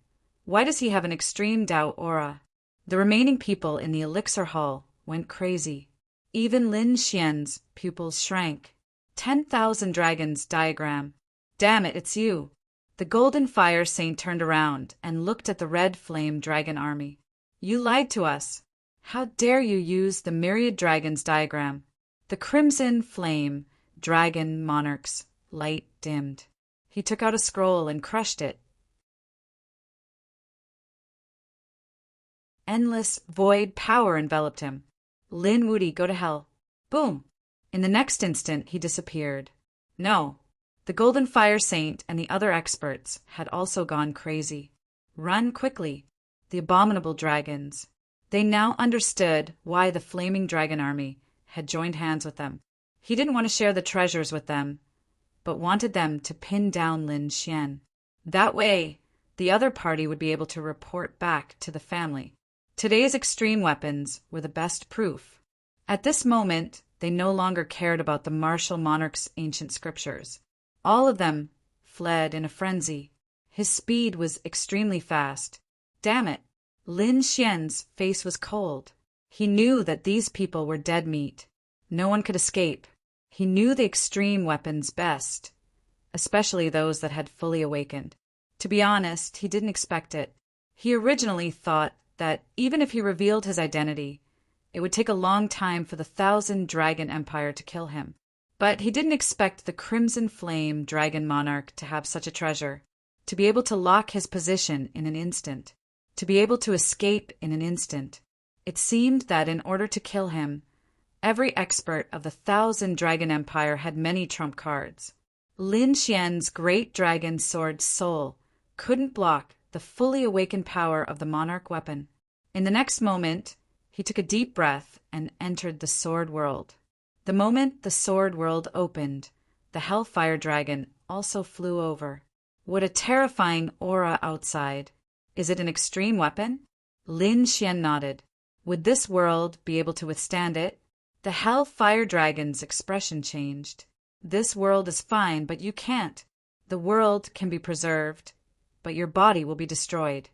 why does he have an extreme Tao aura? The remaining people in the Elixir Hall went crazy. Even Lin Xian's pupils shrank. 10,000 dragons diagram. Damn it, it's you. The Golden Fire Saint turned around and looked at the red flame dragon army. You lied to us. How dare you use the myriad dragons diagram? The crimson flame dragon monarch's light dimmed. He took out a scroll and crushed it. Endless void power enveloped him. Lin Wudi, go to hell. Boom! In the next instant, he disappeared. No. The Golden Fire Saint and the other experts had also gone crazy. Run quickly. The abominable dragons. They now understood why the Flaming Dragon Army had joined hands with them. He didn't want to share the treasures with them, but wanted them to pin down Lin Xian. That way, the other party would be able to report back to the family. Today's extreme weapons were the best proof. At this moment, they no longer cared about the martial monarch's ancient scriptures. All of them fled in a frenzy. His speed was extremely fast. Damn it! Lin Xian's face was cold. He knew that these people were dead meat. No one could escape. He knew the extreme weapons best, especially those that had fully awakened. To be honest, he didn't expect it. He originally thought that even if he revealed his identity, it would take a long time for the 1,000 Dragon Empire to kill him. But he didn't expect the Crimson Flame Dragon Monarch to have such a treasure, to be able to lock his position in an instant, to be able to escape in an instant. It seemed that in order to kill him, every expert of the 1,000 Dragon Empire had many trump cards. Lin Xian's great dragon sword soul couldn't block the fully awakened power of the monarch weapon. In the next moment, he took a deep breath and entered the sword world. The moment the sword world opened, the Hellfire Dragon also flew over. What a terrifying aura outside. Is it an extreme weapon? Lin Xian nodded. Would this world be able to withstand it? The Hellfire Dragon's expression changed. This world is fine, but you can't. The world can be preserved, but your body will be destroyed.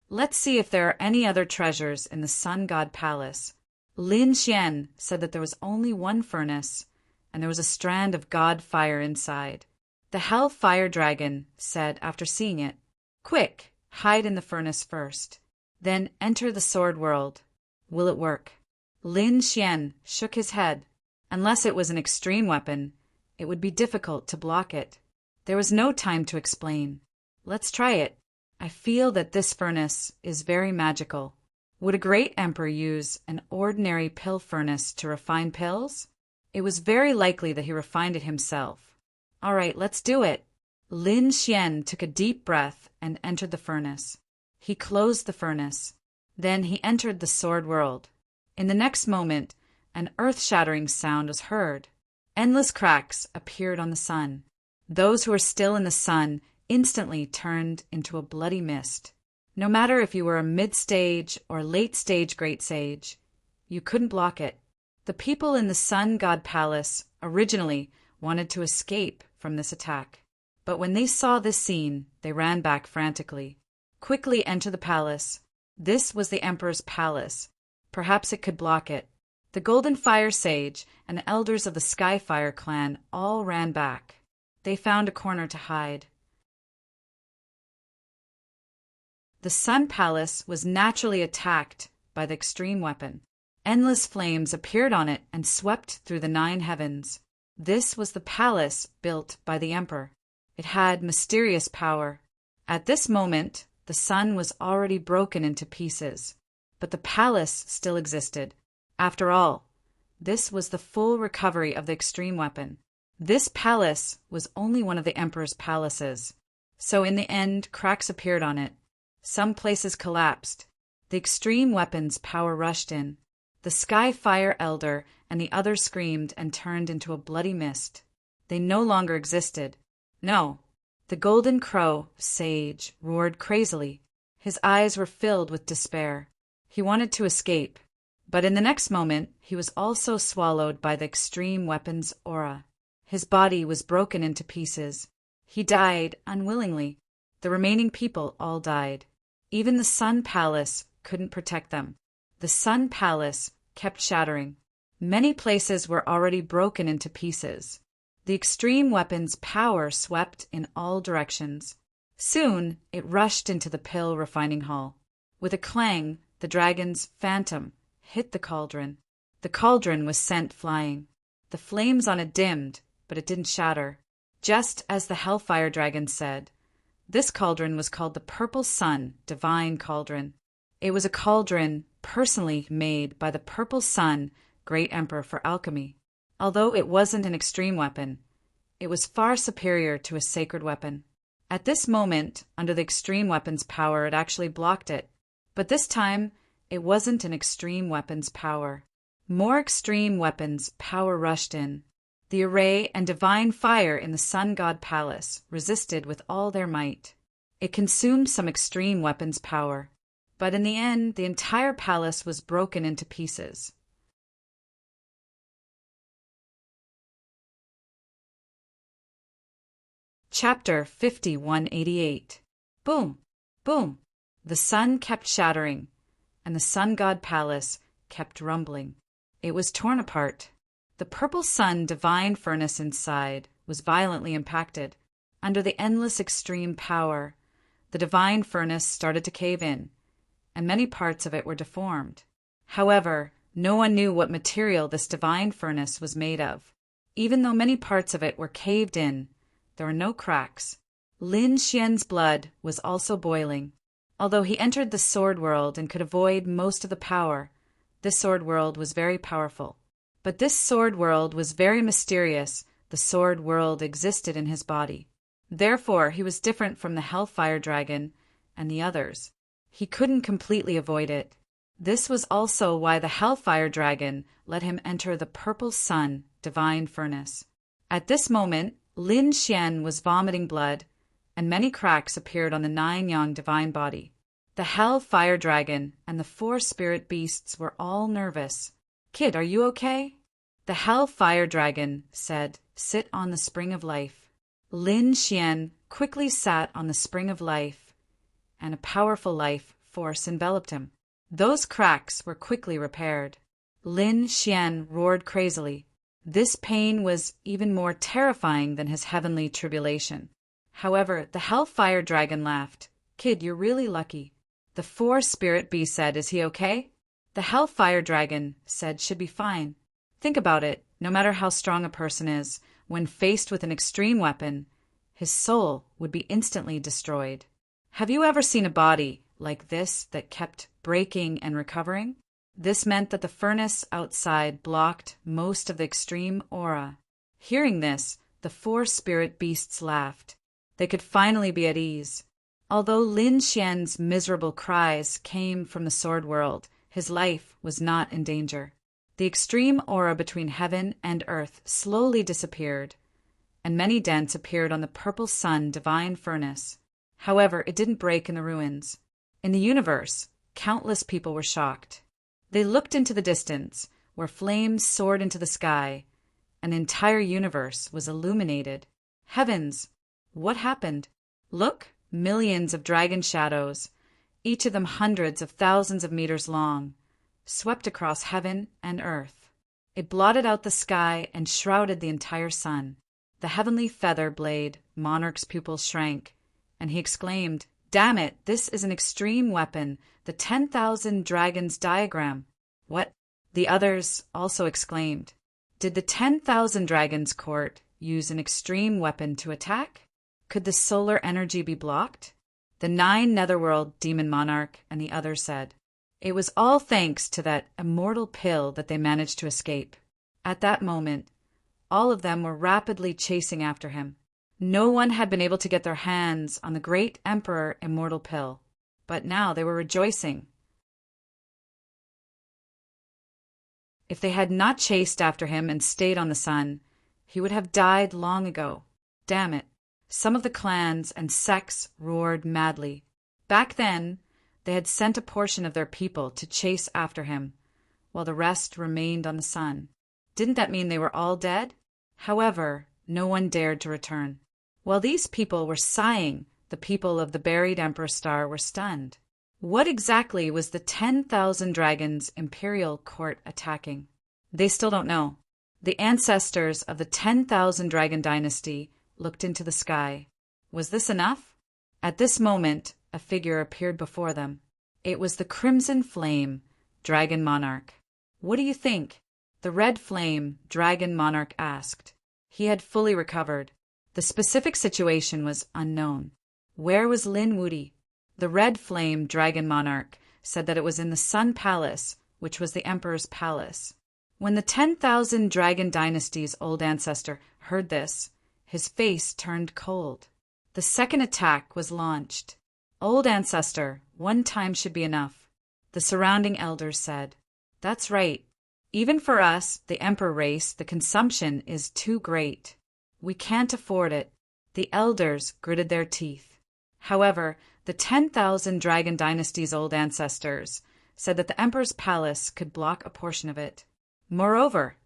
Let's see if there are any other treasures in the Sun God Palace. Lin Xian said that there was only one furnace, and there was a strand of God fire inside. The Hellfire Dragon said after seeing it, "Quick, hide in the furnace first. Then enter the sword world. Will it work?" Lin Xian shook his head. Unless it was an extreme weapon, it would be difficult to block it. There was no time to explain. Let's try it. I feel that this furnace is very magical. Would a great emperor use an ordinary pill furnace to refine pills? It was very likely that he refined it himself. All right, let's do it. Lin Xian took a deep breath and entered the furnace. He closed the furnace. Then he entered the sword world. In the next moment, an earth-shattering sound was heard. Endless cracks appeared on the sun. Those who were still in the sun instantly turned into a bloody mist. No matter if you were a mid-stage or late-stage great sage, you couldn't block it. The people in the Sun God Palace originally wanted to escape from this attack. But when they saw this scene, they ran back frantically. Quickly enter the palace. This was the Emperor's palace. Perhaps it could block it. The Golden Fire Sage and elders of the Skyfire clan all ran back. They found a corner to hide. The Sun Palace was naturally attacked by the extreme weapon. Endless flames appeared on it and swept through the 9 heavens. This was the palace built by the Emperor. It had mysterious power. At this moment, the sun was already broken into pieces, but the palace still existed. After all, this was the full recovery of the extreme weapon. This palace was only one of the Emperor's palaces, so in the end, cracks appeared on it. Some places collapsed. The extreme weapon's power rushed in. The Skyfire Elder and the others screamed and turned into a bloody mist. They no longer existed. No. The Golden Crow Sage roared crazily. His eyes were filled with despair. He wanted to escape, but in the next moment he was also swallowed by the extreme weapon's aura. His body was broken into pieces. He died unwillingly. The remaining people all died. Even the Sun Palace couldn't protect them. The Sun Palace kept shattering. Many places were already broken into pieces. The extreme weapon's power swept in all directions. Soon it rushed into the pill refining hall. With a clang, the dragon's phantom hit the cauldron. The cauldron was sent flying. The flames on it dimmed, but it didn't shatter. Just as the Hellfire Dragon said, this cauldron was called the Purple Sun Divine Cauldron. It was a cauldron personally made by the Purple Sun Great Emperor for alchemy. Although it wasn't an extreme weapon, it was far superior to a sacred weapon. At this moment, under the extreme weapon's power, it actually blocked it. But this time, it wasn't an extreme weapon's power. More extreme weapons' power rushed in. The array and divine fire in the Sun God Palace resisted with all their might. It consumed some extreme weapons' power, but in the end, the entire palace was broken into pieces. Chapter 5188. Boom! Boom! The sun kept shattering, and the Sun God Palace kept rumbling. It was torn apart. The Purple Sun Divine Furnace inside was violently impacted. Under the endless extreme power, the Divine Furnace started to cave in, and many parts of it were deformed. However, no one knew what material this Divine Furnace was made of. Even though many parts of it were caved in, there were no cracks. Lin Xian's blood was also boiling. Although he entered the sword world and could avoid most of the power, this sword world was very powerful. But this sword world was very mysterious. The sword world existed in his body. Therefore, he was different from the Hellfire Dragon and the others. He couldn't completely avoid it. This was also why the Hellfire Dragon let him enter the Purple Sun divine furnace. At this moment, Lin Xian was vomiting blood, and many cracks appeared on the 9-yang divine body. The Hellfire Dragon and the 4 spirit beasts were all nervous. "Kid, are you okay?" The Hellfire Dragon said, "Sit on the spring of life." Lin Xian quickly sat on the spring of life, and a powerful life force enveloped him. Those cracks were quickly repaired. Lin Xian roared crazily. This pain was even more terrifying than his heavenly tribulation. However, the Hellfire Dragon laughed. "Kid, you're really lucky." The 4 spirit beasts said, "Is he okay?" The Hellfire Dragon said, "Should be fine." Think about it. No matter how strong a person is, when faced with an extreme weapon, his soul would be instantly destroyed. Have you ever seen a body like this that kept breaking and recovering? This meant that the furnace outside blocked most of the extreme aura. Hearing this, the 4 spirit beasts laughed. They could finally be at ease. Although Lin Xian's miserable cries came from the sword world, his life was not in danger. The extreme aura between heaven and earth slowly disappeared, and many dents appeared on the Purple Sun divine furnace. However, it didn't break in the ruins. In the universe, countless people were shocked. They looked into the distance, where flames soared into the sky. An entire universe was illuminated. Heavens! What happened? Look! Millions of dragon shadows, each of them hundreds of thousands of meters long, swept across heaven and earth. It blotted out the sky and shrouded the entire sun. The heavenly feather blade monarch's pupils shrank, and he exclaimed, "Damn it, this is an extreme weapon, the 10,000 dragons diagram." "What?" the others also exclaimed. Did the 10,000 dragons court use an extreme weapon to attack? Could the solar energy be blocked? The 9 netherworld demon monarch and the others said. It was all thanks to that immortal pill that they managed to escape. At that moment, all of them were rapidly chasing after him. No one had been able to get their hands on the great Emperor immortal pill, but now they were rejoicing. If they had not chased after him and stayed on the sun, he would have died long ago. Damn it. Some of the clans and sects roared madly. Back then, they had sent a portion of their people to chase after him, while the rest remained on the sun. Didn't that mean they were all dead? However, no one dared to return. While these people were sighing, the people of the buried Emperor Star were stunned. What exactly was the 10,000 dragons imperial court attacking? They still don't know. The ancestors of the 10,000 dragon dynasty looked into the sky. Was this enough? At this moment, a figure appeared before them. It was the Crimson Flame, Dragon Monarch. "What do you think?" the Red Flame, Dragon Monarch asked. He had fully recovered. The specific situation was unknown. Where was Lin Wudi? The Red Flame, Dragon Monarch said that it was in the Sun Palace, which was the Emperor's palace. When the 10,000 Dragon Dynasty's old ancestor heard this, his face turned cold. The second attack was launched. "Old ancestor, one time should be enough," the surrounding elders said. "That's right. Even for us, the Emperor race, the consumption is too great. We can't afford it." The elders gritted their teeth. However, the 10,000 Dragon Dynasty's old ancestors said that the Emperor's palace could block a portion of it. Moreover,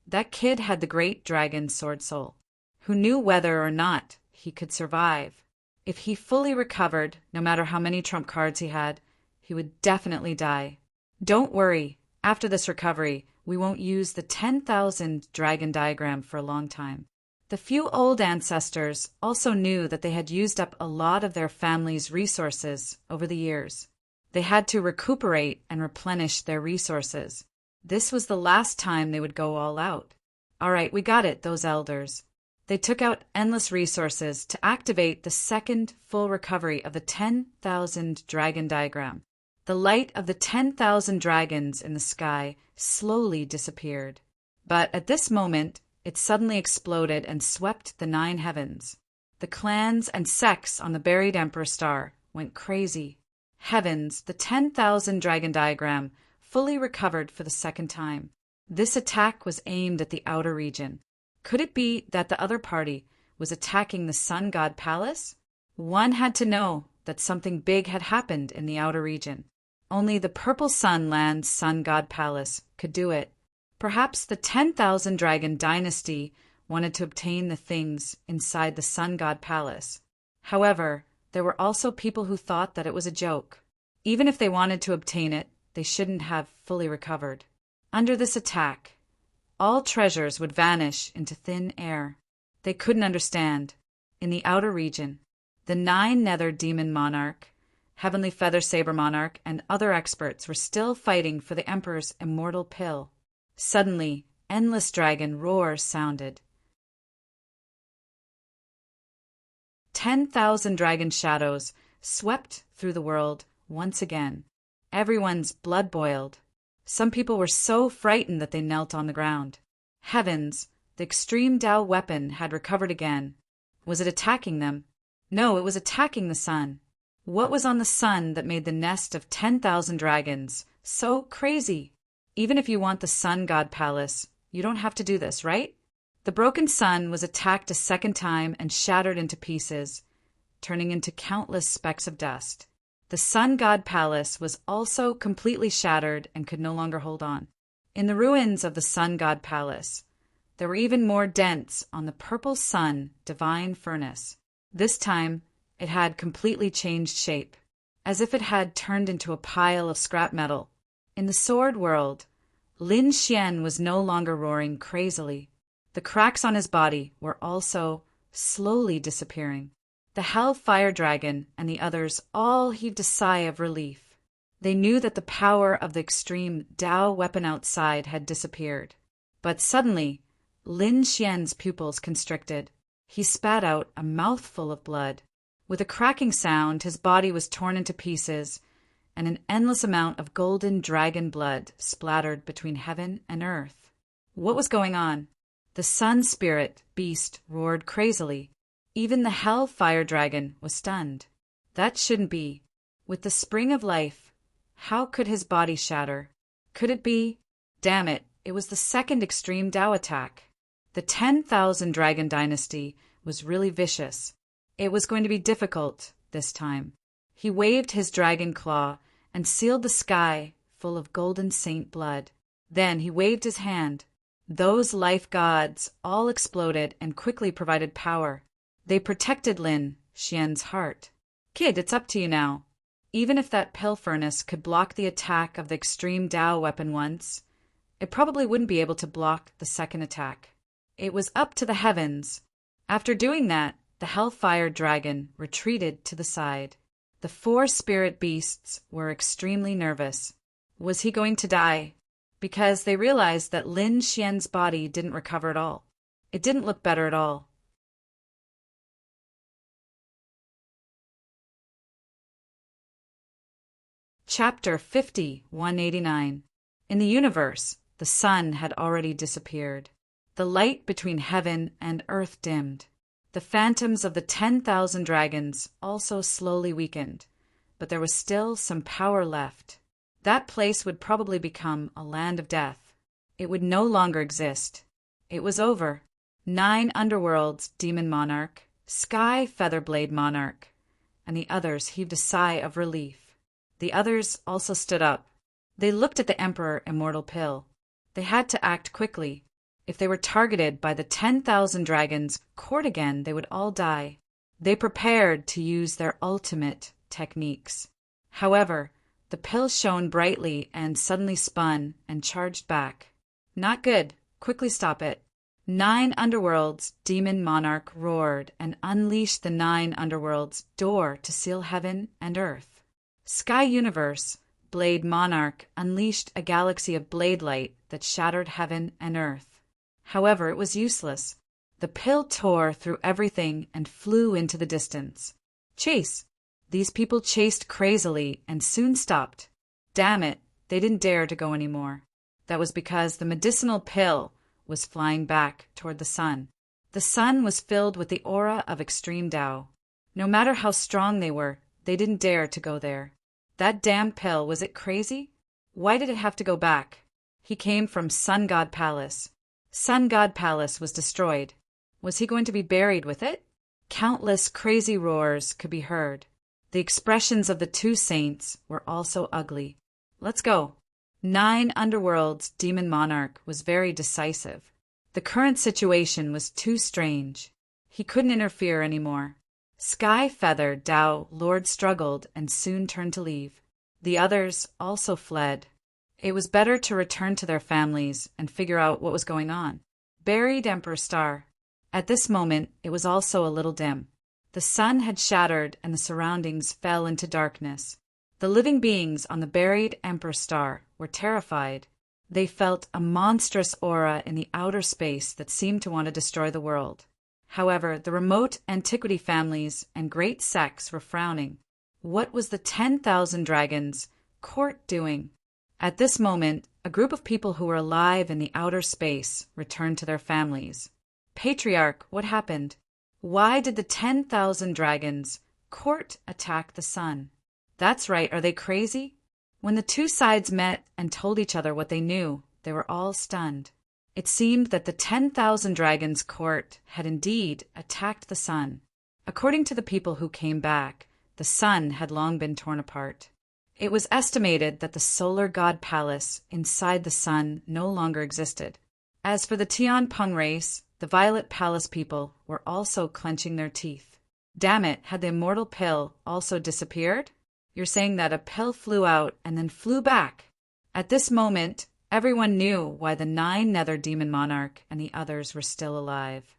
that kid had the great dragon sword soul, who knew whether or not he could survive. If he fully recovered, no matter how many trump cards he had, he would definitely die. Don't worry, after this recovery, we won't use the 10,000 dragon diagram for a long time. The few old ancestors also knew that they had used up a lot of their family's resources over the years. They had to recuperate and replenish their resources. This was the last time they would go all out. All right, we got it, those elders. They took out endless resources to activate the second full recovery of the 10,000 dragon diagram. The light of the 10,000 dragons in the sky slowly disappeared. But at this moment, it suddenly exploded and swept the 9 heavens. The clans and sects on the buried Emperor Star went crazy. Heavens, the 10,000 dragon diagram, fully recovered for the second time. This attack was aimed at the outer region. Could it be that the other party was attacking the Sun God Palace? One had to know that something big had happened in the outer region. Only the Purple Sun Land's Sun God Palace could do it. Perhaps the 10,000 Dragon Dynasty wanted to obtain the things inside the Sun God Palace. However, there were also people who thought that it was a joke. Even if they wanted to obtain it, they shouldn't have fully recovered. Under this attack, all treasures would vanish into thin air. They couldn't understand. In the outer region, the 9 Nether Demon Monarch, Heavenly Feather Saber Monarch, and other experts were still fighting for the Emperor's immortal pill. Suddenly, endless dragon roars sounded. 10,000 dragon shadows swept through the world once again. Everyone's blood boiled. Some people were so frightened that they knelt on the ground. Heavens, the extreme Tao weapon had recovered again. Was it attacking them? No, it was attacking the sun. What was on the sun that made the nest of 10,000 dragons so crazy? Even if you want the Sun God Palace, you don't have to do this, right? The broken sun was attacked a second time and shattered into pieces, turning into countless specks of dust. The Sun God Palace was also completely shattered and could no longer hold on. In the ruins of the Sun God Palace, there were even more dents on the Purple Sun Divine Furnace. This time, it had completely changed shape, as if it had turned into a pile of scrap metal. In the sword world, Lin Xian was no longer roaring crazily. The cracks on his body were also slowly disappearing. The Hellfire Dragon and the others all heaved a sigh of relief. They knew that the power of the extreme Tao weapon outside had disappeared. But suddenly, Lin Xian's pupils constricted. He spat out a mouthful of blood. With a cracking sound, his body was torn into pieces, and an endless amount of golden dragon blood splattered between heaven and earth. What was going on? The sun spirit beast roared crazily. Even the Hellfire Dragon was stunned. That shouldn't be. With the spring of life, how could his body shatter? Could it be? Damn it, it was the second extreme Tao attack. The 10,000 Dragon Dynasty was really vicious. It was going to be difficult this time. He waved his dragon claw and sealed the sky full of golden saint blood. Then he waved his hand. Those life gods all exploded and quickly provided power. They protected Lin Xian's heart. Kid, it's up to you now. Even if that pill furnace could block the attack of the extreme Tao weapon once, it probably wouldn't be able to block the second attack. It was up to the heavens. After doing that, the Hellfire Dragon retreated to the side. The 4 spirit beasts were extremely nervous. Was he going to die? Because they realized that Lin Xian's body didn't recover at all. It didn't look better at all. Chapter 50, 189. In the universe, the sun had already disappeared. The light between heaven and earth dimmed. The phantoms of the 10,000 dragons also slowly weakened, but there was still some power left. That place would probably become a land of death. It would no longer exist. It was over. 9 underworlds, Demon Monarch, Sky Featherblade Monarch, and the others heaved a sigh of relief. The others also stood up. They looked at the Emperor Immortal Pill. They had to act quickly. If they were targeted by the 10,000 dragons caught again, they would all die. They prepared to use their ultimate techniques. However, the pill shone brightly and suddenly spun and charged back. Not good. Quickly stop it. 9 underworlds, Demon Monarch roared and unleashed the 9 underworlds' door to seal heaven and earth. Sky Universe, Blade Monarch unleashed a galaxy of blade light that shattered heaven and earth. However, it was useless. The pill tore through everything and flew into the distance. Chase! These people chased crazily and soon stopped. Damn it, they didn't dare to go anymore. That was because the medicinal pill was flying back toward the sun. The sun was filled with the aura of extreme Tao. No matter how strong they didn't dare to go there. That damn pill, was it crazy? Why did it have to go back? He came from Sun God Palace. Sun God Palace was destroyed. Was he going to be buried with it? Countless crazy roars could be heard. The expressions of the two saints were also ugly. Let's go. 9 Underworld's demon monarch was very decisive. The current situation was too strange. He couldn't interfere anymore. Sky Feather Tao Lord struggled and soon turned to leave. The others also fled. It was better to return to their families and figure out what was going on. Buried Emperor Star. At this moment, it was also a little dim. The sun had shattered and the surroundings fell into darkness. The living beings on the buried Emperor Star were terrified. They felt a monstrous aura in the outer space that seemed to want to destroy the world. However, the remote antiquity families and great sects were frowning. What was the 10,000 Dragons court doing? At this moment, a group of people who were alive in the outer space returned to their families. Patriarch, what happened? Why did the 10,000 Dragons court attack the sun? That's right, are they crazy? When the two sides met and told each other what they knew, they were all stunned. It seemed that the 10,000 Dragons court had indeed attacked the sun. According to the people who came back, the sun had long been torn apart. It was estimated that the solar god palace inside the sun no longer existed. As for the Tianpeng race, the Violet Palace people were also clenching their teeth. Damn it, had the immortal pill also disappeared? You're saying that a pill flew out and then flew back. At this moment, everyone knew why the 9 Nether Demon Monarch and the others were still alive.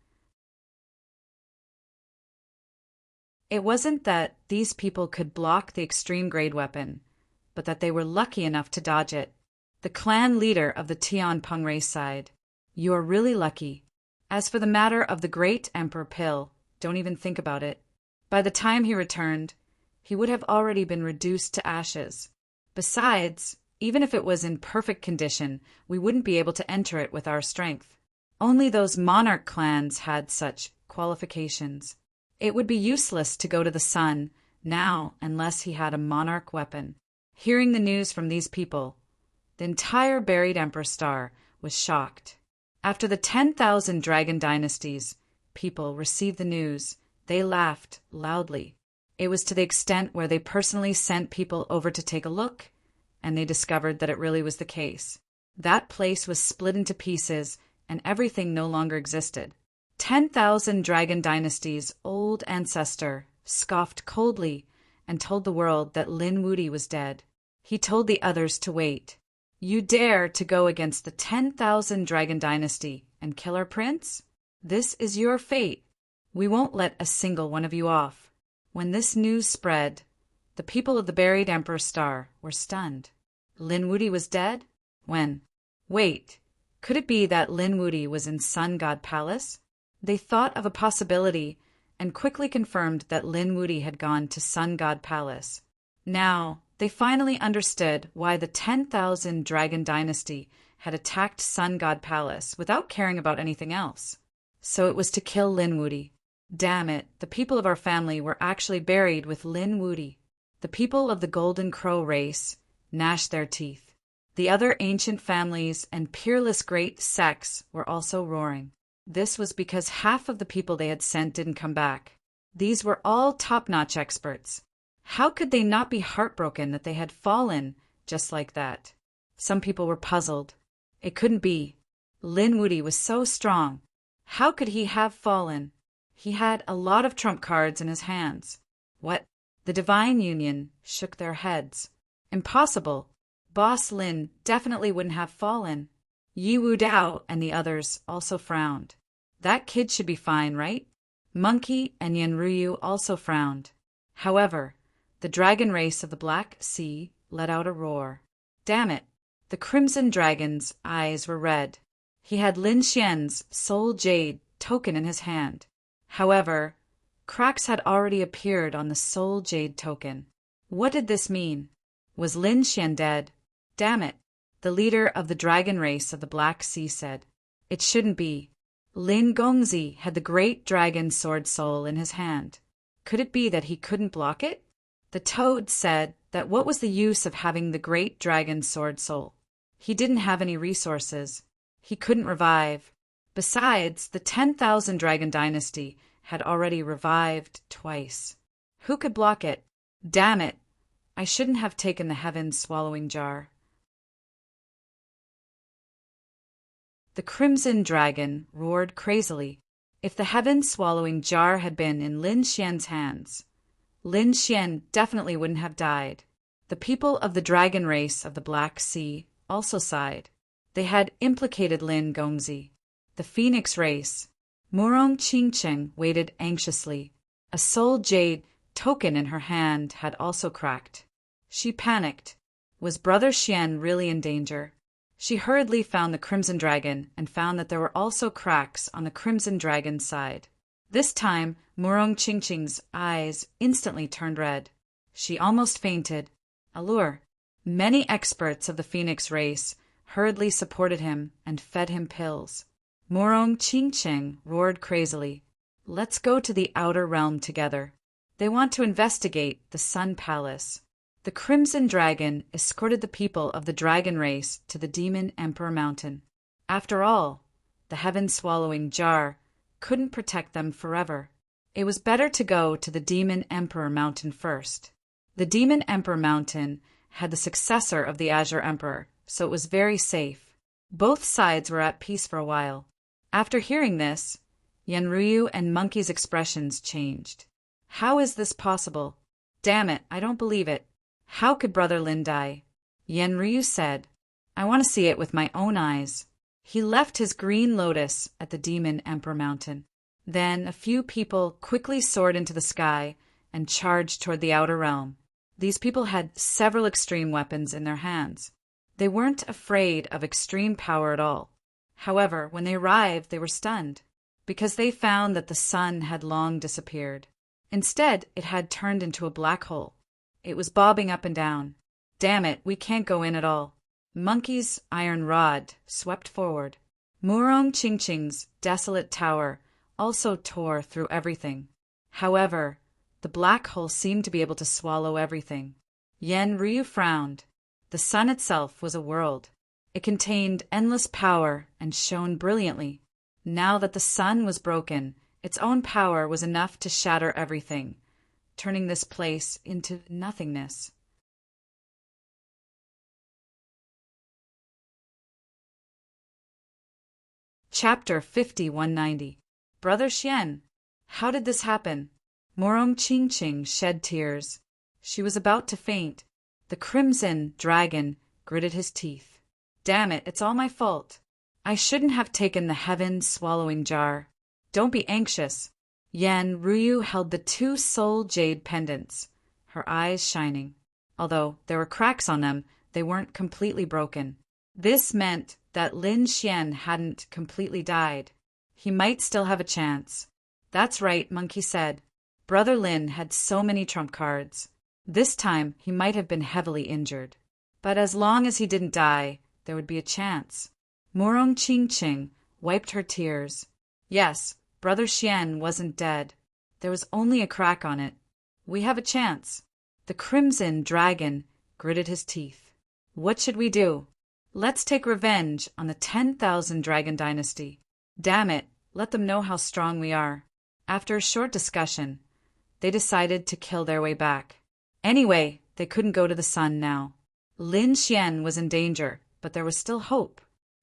It wasn't that these people could block the extreme grade weapon, but that they were lucky enough to dodge it. The clan leader of the Tianpeng race side. You are really lucky. As for the matter of the great Emperor Pill, don't even think about it. By the time he returned, he would have already been reduced to ashes. Besides, even if it was in perfect condition, we wouldn't be able to enter it with our strength. Only those monarch clans had such qualifications. It would be useless to go to the sun now unless he had a monarch weapon. Hearing the news from these people, the entire buried Emperor Star was shocked. After the 10,000 Dragon Dynasties people received the news, they laughed loudly. It was to the extent where they personally sent people over to take a look, and they discovered that it really was the case. That place was split into pieces, and everything no longer existed. 10,000 Dragon Dynasty's old ancestor scoffed coldly and told the world that Lin Wudi was dead. He told the others to wait. You dare to go against the 10,000 Dragon Dynasty and kill our prince? This is your fate. We won't let a single one of you off. When this news spread, the people of the buried Emperor Star were stunned. Lin Wudi was dead? When? Wait, could it be that Lin Wudi was in Sun God Palace? They thought of a possibility and quickly confirmed that Lin Wudi had gone to Sun God Palace. Now, they finally understood why the 10,000 Dragon Dynasty had attacked Sun God Palace without caring about anything else. So it was to kill Lin Wudi. Damn it, the people of our family were actually buried with Lin Wudi. The people of the Golden Crow race gnashed their teeth. The other ancient families and peerless great sects were also roaring. This was because half of the people they had sent didn't come back. These were all top-notch experts. How could they not be heartbroken that they had fallen just like that? Some people were puzzled. It couldn't be. Lin Wudi was so strong. How could he have fallen? He had a lot of trump cards in his hands. What? The Divine Union shook their heads. Impossible. Boss Lin definitely wouldn't have fallen. Yi Wu Dao and the others also frowned. That kid should be fine, right? Monkey and Yanruyu also frowned. However, the dragon race of the Black Sea let out a roar. Damn it! The Crimson Dragon's eyes were red. He had Lin Xian's soul jade token in his hand. However, cracks had already appeared on the soul jade token. What did this mean? Was Lin Xian dead? Damn it, the leader of the dragon race of the Black Sea said. It shouldn't be. Lin Gongzi had the great dragon sword soul in his hand. Could it be that he couldn't block it? The toad said that what was the use of having the great dragon sword soul? He didn't have any resources. He couldn't revive. Besides, the 10,000 Dragon Dynasty had already revived twice. Who could block it? Damn it! I shouldn't have taken the heaven-swallowing jar. The Crimson Dragon roared crazily. If the heaven-swallowing jar had been in Lin Xian's hands, Lin Xian definitely wouldn't have died. The people of the dragon race of the Black Sea also sighed. They had implicated Lin Gongzi. The Phoenix race. Murong Qingcheng waited anxiously. A soul jade token in her hand had also cracked. She panicked. Was Brother Xian really in danger? She hurriedly found the Crimson Dragon and found that there were also cracks on the Crimson Dragon's side. This time, Murong Qingcheng's eyes instantly turned red. She almost fainted. Allure. Many experts of the Phoenix race hurriedly supported him and fed him pills. Murong Qingcheng roared crazily. Let's go to the outer realm together. They want to investigate the Sun Palace. The Crimson Dragon escorted the people of the dragon race to the Demon Emperor Mountain. After all, the heaven-swallowing jar couldn't protect them forever. It was better to go to the Demon Emperor Mountain first. The Demon Emperor Mountain had the successor of the Azure Emperor, so it was very safe. Both sides were at peace for a while. After hearing this, Yanryu and Monkey's expressions changed. How is this possible? Damn it, I don't believe it. How could Brother Lin die? Yanryu said, I want to see it with my own eyes. He left his green lotus at the Demon Emperor Mountain. Then a few people quickly soared into the sky and charged toward the outer realm. These people had several extreme weapons in their hands. They weren't afraid of extreme power at all. However, when they arrived, they were stunned, because they found that the sun had long disappeared. Instead, it had turned into a black hole. It was bobbing up and down. Damn it, we can't go in at all. Monkey's iron rod swept forward. Murong Qingcheng's desolate tower also tore through everything. However, the black hole seemed to be able to swallow everything. Yanryu frowned. The sun itself was a world. It contained endless power and shone brilliantly. Now that the sun was broken, its own power was enough to shatter everything, turning this place into nothingness. Chapter 5190. Brother Xian, how did this happen? Murong Qingcheng shed tears. She was about to faint. The Crimson Dragon gritted his teeth. Damn it, it's all my fault. I shouldn't have taken the heaven-swallowing jar. Don't be anxious. Yanryu held the 2 soul jade pendants, her eyes shining. Although there were cracks on them, they weren't completely broken. This meant that Lin Xian hadn't completely died. He might still have a chance. That's right, Monkey said. Brother Lin had so many trump cards. This time he might have been heavily injured. But as long as he didn't die, there would be a chance. Murong Qingcheng wiped her tears. Yes, Brother Xian wasn't dead. There was only a crack on it. We have a chance. The Crimson Dragon gritted his teeth. What should we do? Let's take revenge on the 10,000 Dragon Dynasty. Damn it, let them know how strong we are. After a short discussion, they decided to kill their way back. Anyway, they couldn't go to the sun now. Lin Xian was in danger, but there was still hope.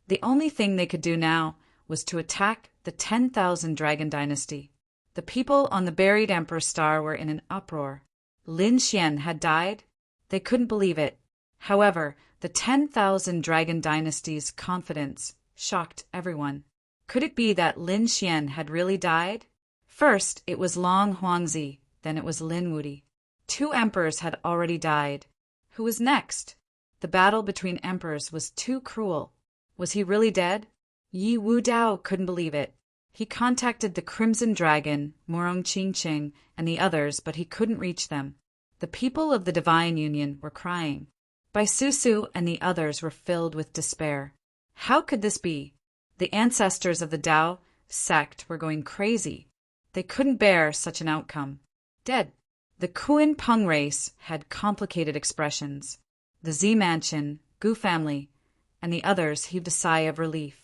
The only thing they could do now was to attack the 10,000 Dragon Dynasty. The people on the buried Emperor Star were in an uproar. Lin Xian had died? They couldn't believe it. However, the 10,000 Dragon Dynasty's confidence shocked everyone. Could it be that Lin Xian had really died? First, it was Long Huangzi, then it was Lin Wudi. 2 emperors had already died. Who was next? The battle between emperors was too cruel. Was he really dead? Yi Wu Dao couldn't believe it. He contacted the Crimson Dragon, Morong Qingqing, and the others, but he couldn't reach them. The people of the Divine Union were crying. Bai Susu and the others were filled with despair. How could this be? The ancestors of the Dao sect were going crazy. They couldn't bear such an outcome. Dead. The Kuan Peng race had complicated expressions. The Z Mansion, Gu family, and the others heaved a sigh of relief.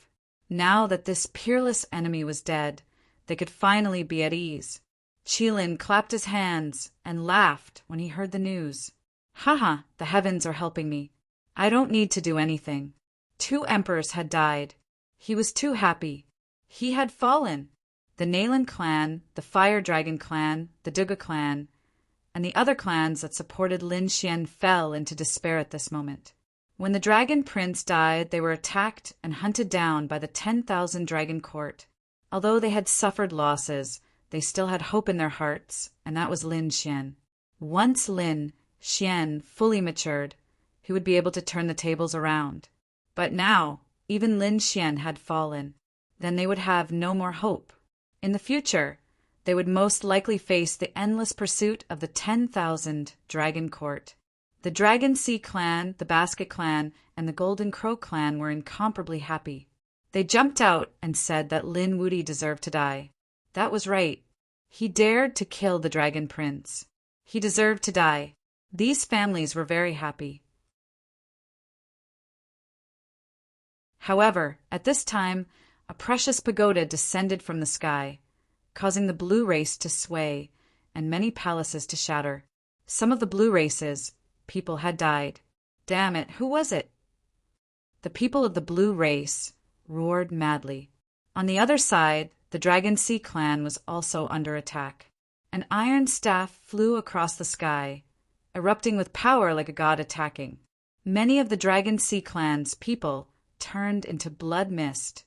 Now that this peerless enemy was dead, they could finally be at ease. Qilin clapped his hands and laughed when he heard the news. Haha, the heavens are helping me. I don't need to do anything. 2 emperors had died. He was too happy. He had fallen. The Nalan clan, the Fire Dragon clan, the Duga clan, and the other clans that supported Lin Xian fell into despair at this moment. When the Dragon Prince died, they were attacked and hunted down by the 10,000 Dragon Court. Although they had suffered losses, they still had hope in their hearts, and that was Lin Xian. Once Lin Xian fully matured, he would be able to turn the tables around. But now, even Lin Xian had fallen. Then they would have no more hope. In the future, they would most likely face the endless pursuit of the 10,000 Dragon Court. The Dragon Sea clan, the Basket clan, and the Golden Crow clan were incomparably happy. They jumped out and said that Lin Wudi deserved to die. That was right. He dared to kill the Dragon Prince. He deserved to die. These families were very happy. However, at this time, a precious pagoda descended from the sky, causing the blue race to sway and many palaces to shatter. Some of the blue race's people had died. Damn it, who was it? The people of the blue race roared madly. On the other side, the Dragon Sea clan was also under attack. An iron staff flew across the sky, erupting with power like a god attacking. Many of the Dragon Sea clan's people turned into blood mist,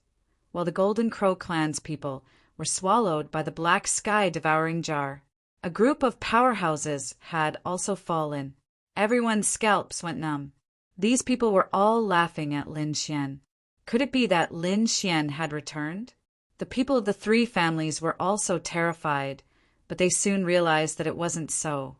while the Golden Crow clan's people were swallowed by the black sky devouring jar. A group of powerhouses had also fallen. Everyone's scalps went numb. These people were all laughing at Lin Xian. Could it be that Lin Xian had returned? The people of the 3 families were also terrified, but they soon realized that it wasn't so.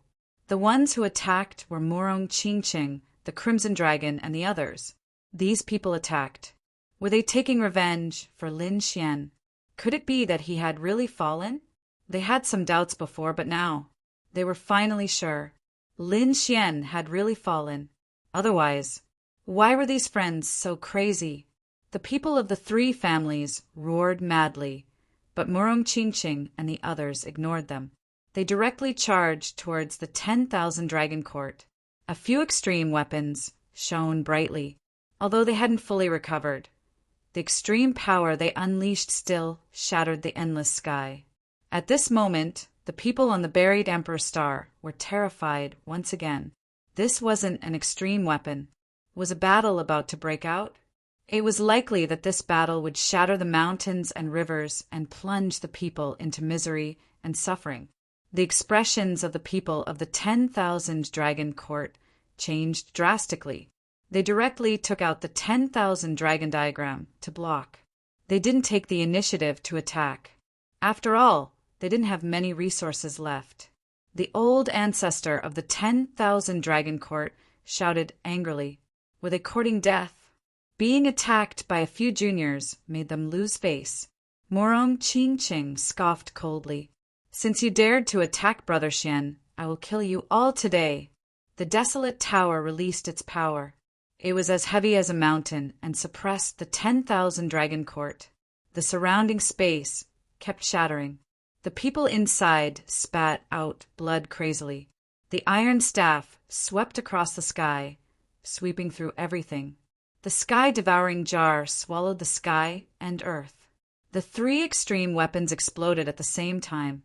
The ones who attacked were Morong Qingqing, the Crimson Dragon, and the others. These people attacked. Were they taking revenge for Lin Xian? Could it be that he had really fallen? They had some doubts before, but now they were finally sure. Lin Xian had really fallen. Otherwise, why were these friends so crazy? The people of the 3 families roared madly, but Morong Qingqing and the others ignored them. They directly charged towards the 10,000 Dragon Court. A few extreme weapons shone brightly, although they hadn't fully recovered. The extreme power they unleashed still shattered the endless sky. At this moment, the people on the buried Emperor Star were terrified once again. This wasn't an extreme weapon. Was a battle about to break out? It was likely that this battle would shatter the mountains and rivers and plunge the people into misery and suffering. The expressions of the people of the 10,000 Dragon Court changed drastically. They directly took out the 10,000 dragon diagram to block. They didn't take the initiative to attack. After all, they didn't have many resources left. The old ancestor of the 10,000 Dragon Court shouted angrily, "Were they courting death?" Being attacked by a few juniors made them lose face. Morong Qingqing scoffed coldly. "Since you dared to attack Brother Xian, I will kill you all today." The desolate tower released its power. It was as heavy as a mountain and suppressed the 10,000 Dragon Court. The surrounding space kept shattering. The people inside spat out blood crazily. The iron staff swept across the sky, sweeping through everything. The sky-devouring jar swallowed the sky and earth. The 3 extreme weapons exploded at the same time.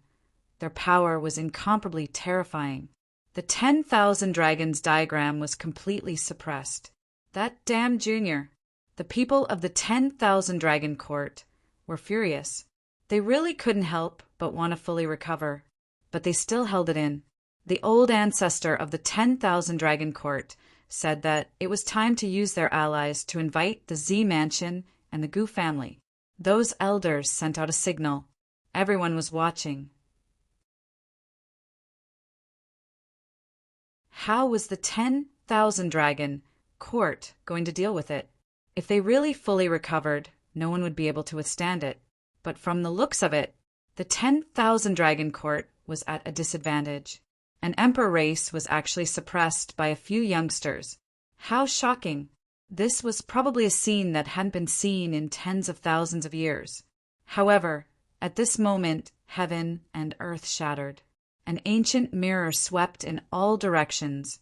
Their power was incomparably terrifying. The 10,000 dragons diagram was completely suppressed. That damn junior. The people of the 10,000 Dragon Court were furious. They really couldn't help but want to fully recover, but they still held it in. The old ancestor of the 10,000 Dragon Court said that it was time to use their allies to invite the Z Mansion and the Gu family. Those elders sent out a signal. Everyone was watching. How was the 10,000 dragon court going to deal with it? If they really fully recovered, no one would be able to withstand it. But from the looks of it, the 10,000 dragon court was at a disadvantage. An emperor race was actually suppressed by a few youngsters. How shocking! This was probably a scene that hadn't been seen in tens of thousands of years. However, at this moment, heaven and earth shattered. An ancient mirror swept in all directions,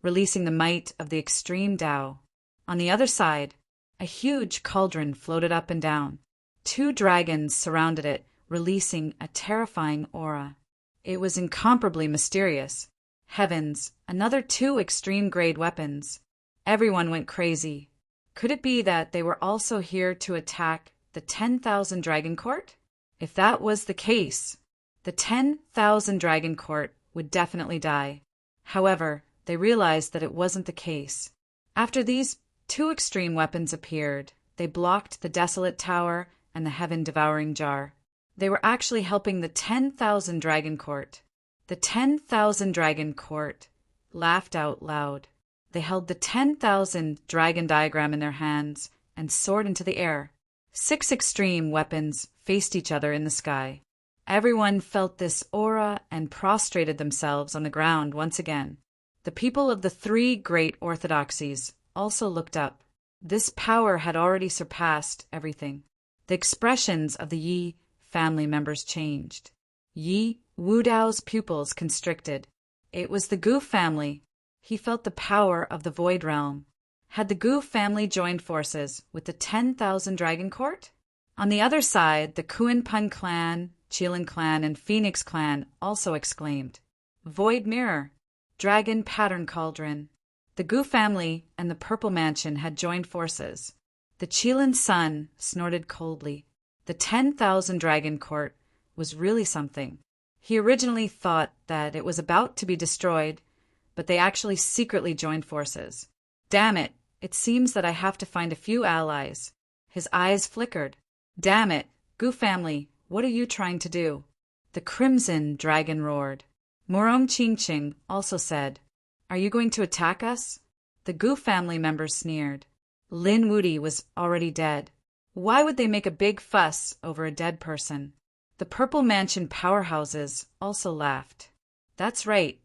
releasing the might of the extreme Tao. On the other side, a huge cauldron floated up and down. 2 dragons surrounded it, releasing a terrifying aura. It was incomparably mysterious. Heavens, another 2 extreme-grade weapons. Everyone went crazy. Could it be that they were also here to attack the 10,000 Dragon Court? If that was the case, the 10,000 Dragon Court would definitely die. However, they realized that it wasn't the case. After these 2 extreme weapons appeared, they blocked the Desolate Tower and the Heaven-Devouring Jar. They were actually helping the 10,000 Dragon Court. The 10,000 Dragon Court laughed out loud. They held the 10,000 dragon diagram in their hands and soared into the air. 6 extreme weapons faced each other in the sky. Everyone felt this aura and prostrated themselves on the ground once again. The people of the 3 great orthodoxies also looked up. This power had already surpassed everything. The expressions of the Yi family members changed. Yi Wudao's pupils constricted. It was the Gu family. He felt the power of the Void Realm. Had the Gu family joined forces with the 10,000 Dragon Court? On the other side, the Kuan-Pun clan, Qilin clan, and Phoenix clan also exclaimed, "Void Mirror! Dragon Pattern Cauldron!" The Gu family and the Purple Mansion had joined forces. The Qilin sun snorted coldly. The 10,000 Dragon Court was really something. He originally thought that it was about to be destroyed, but they actually secretly joined forces. Damn it, it seems that I have to find a few allies. His eyes flickered. Damn it, Gu family, what are you trying to do? The Crimson Dragon roared. Morong Qingqing also said, "Are you going to attack us?" The Gu family members sneered. Lin Wudi was already dead. Why would they make a big fuss over a dead person? The Purple Mansion powerhouses also laughed. That's right.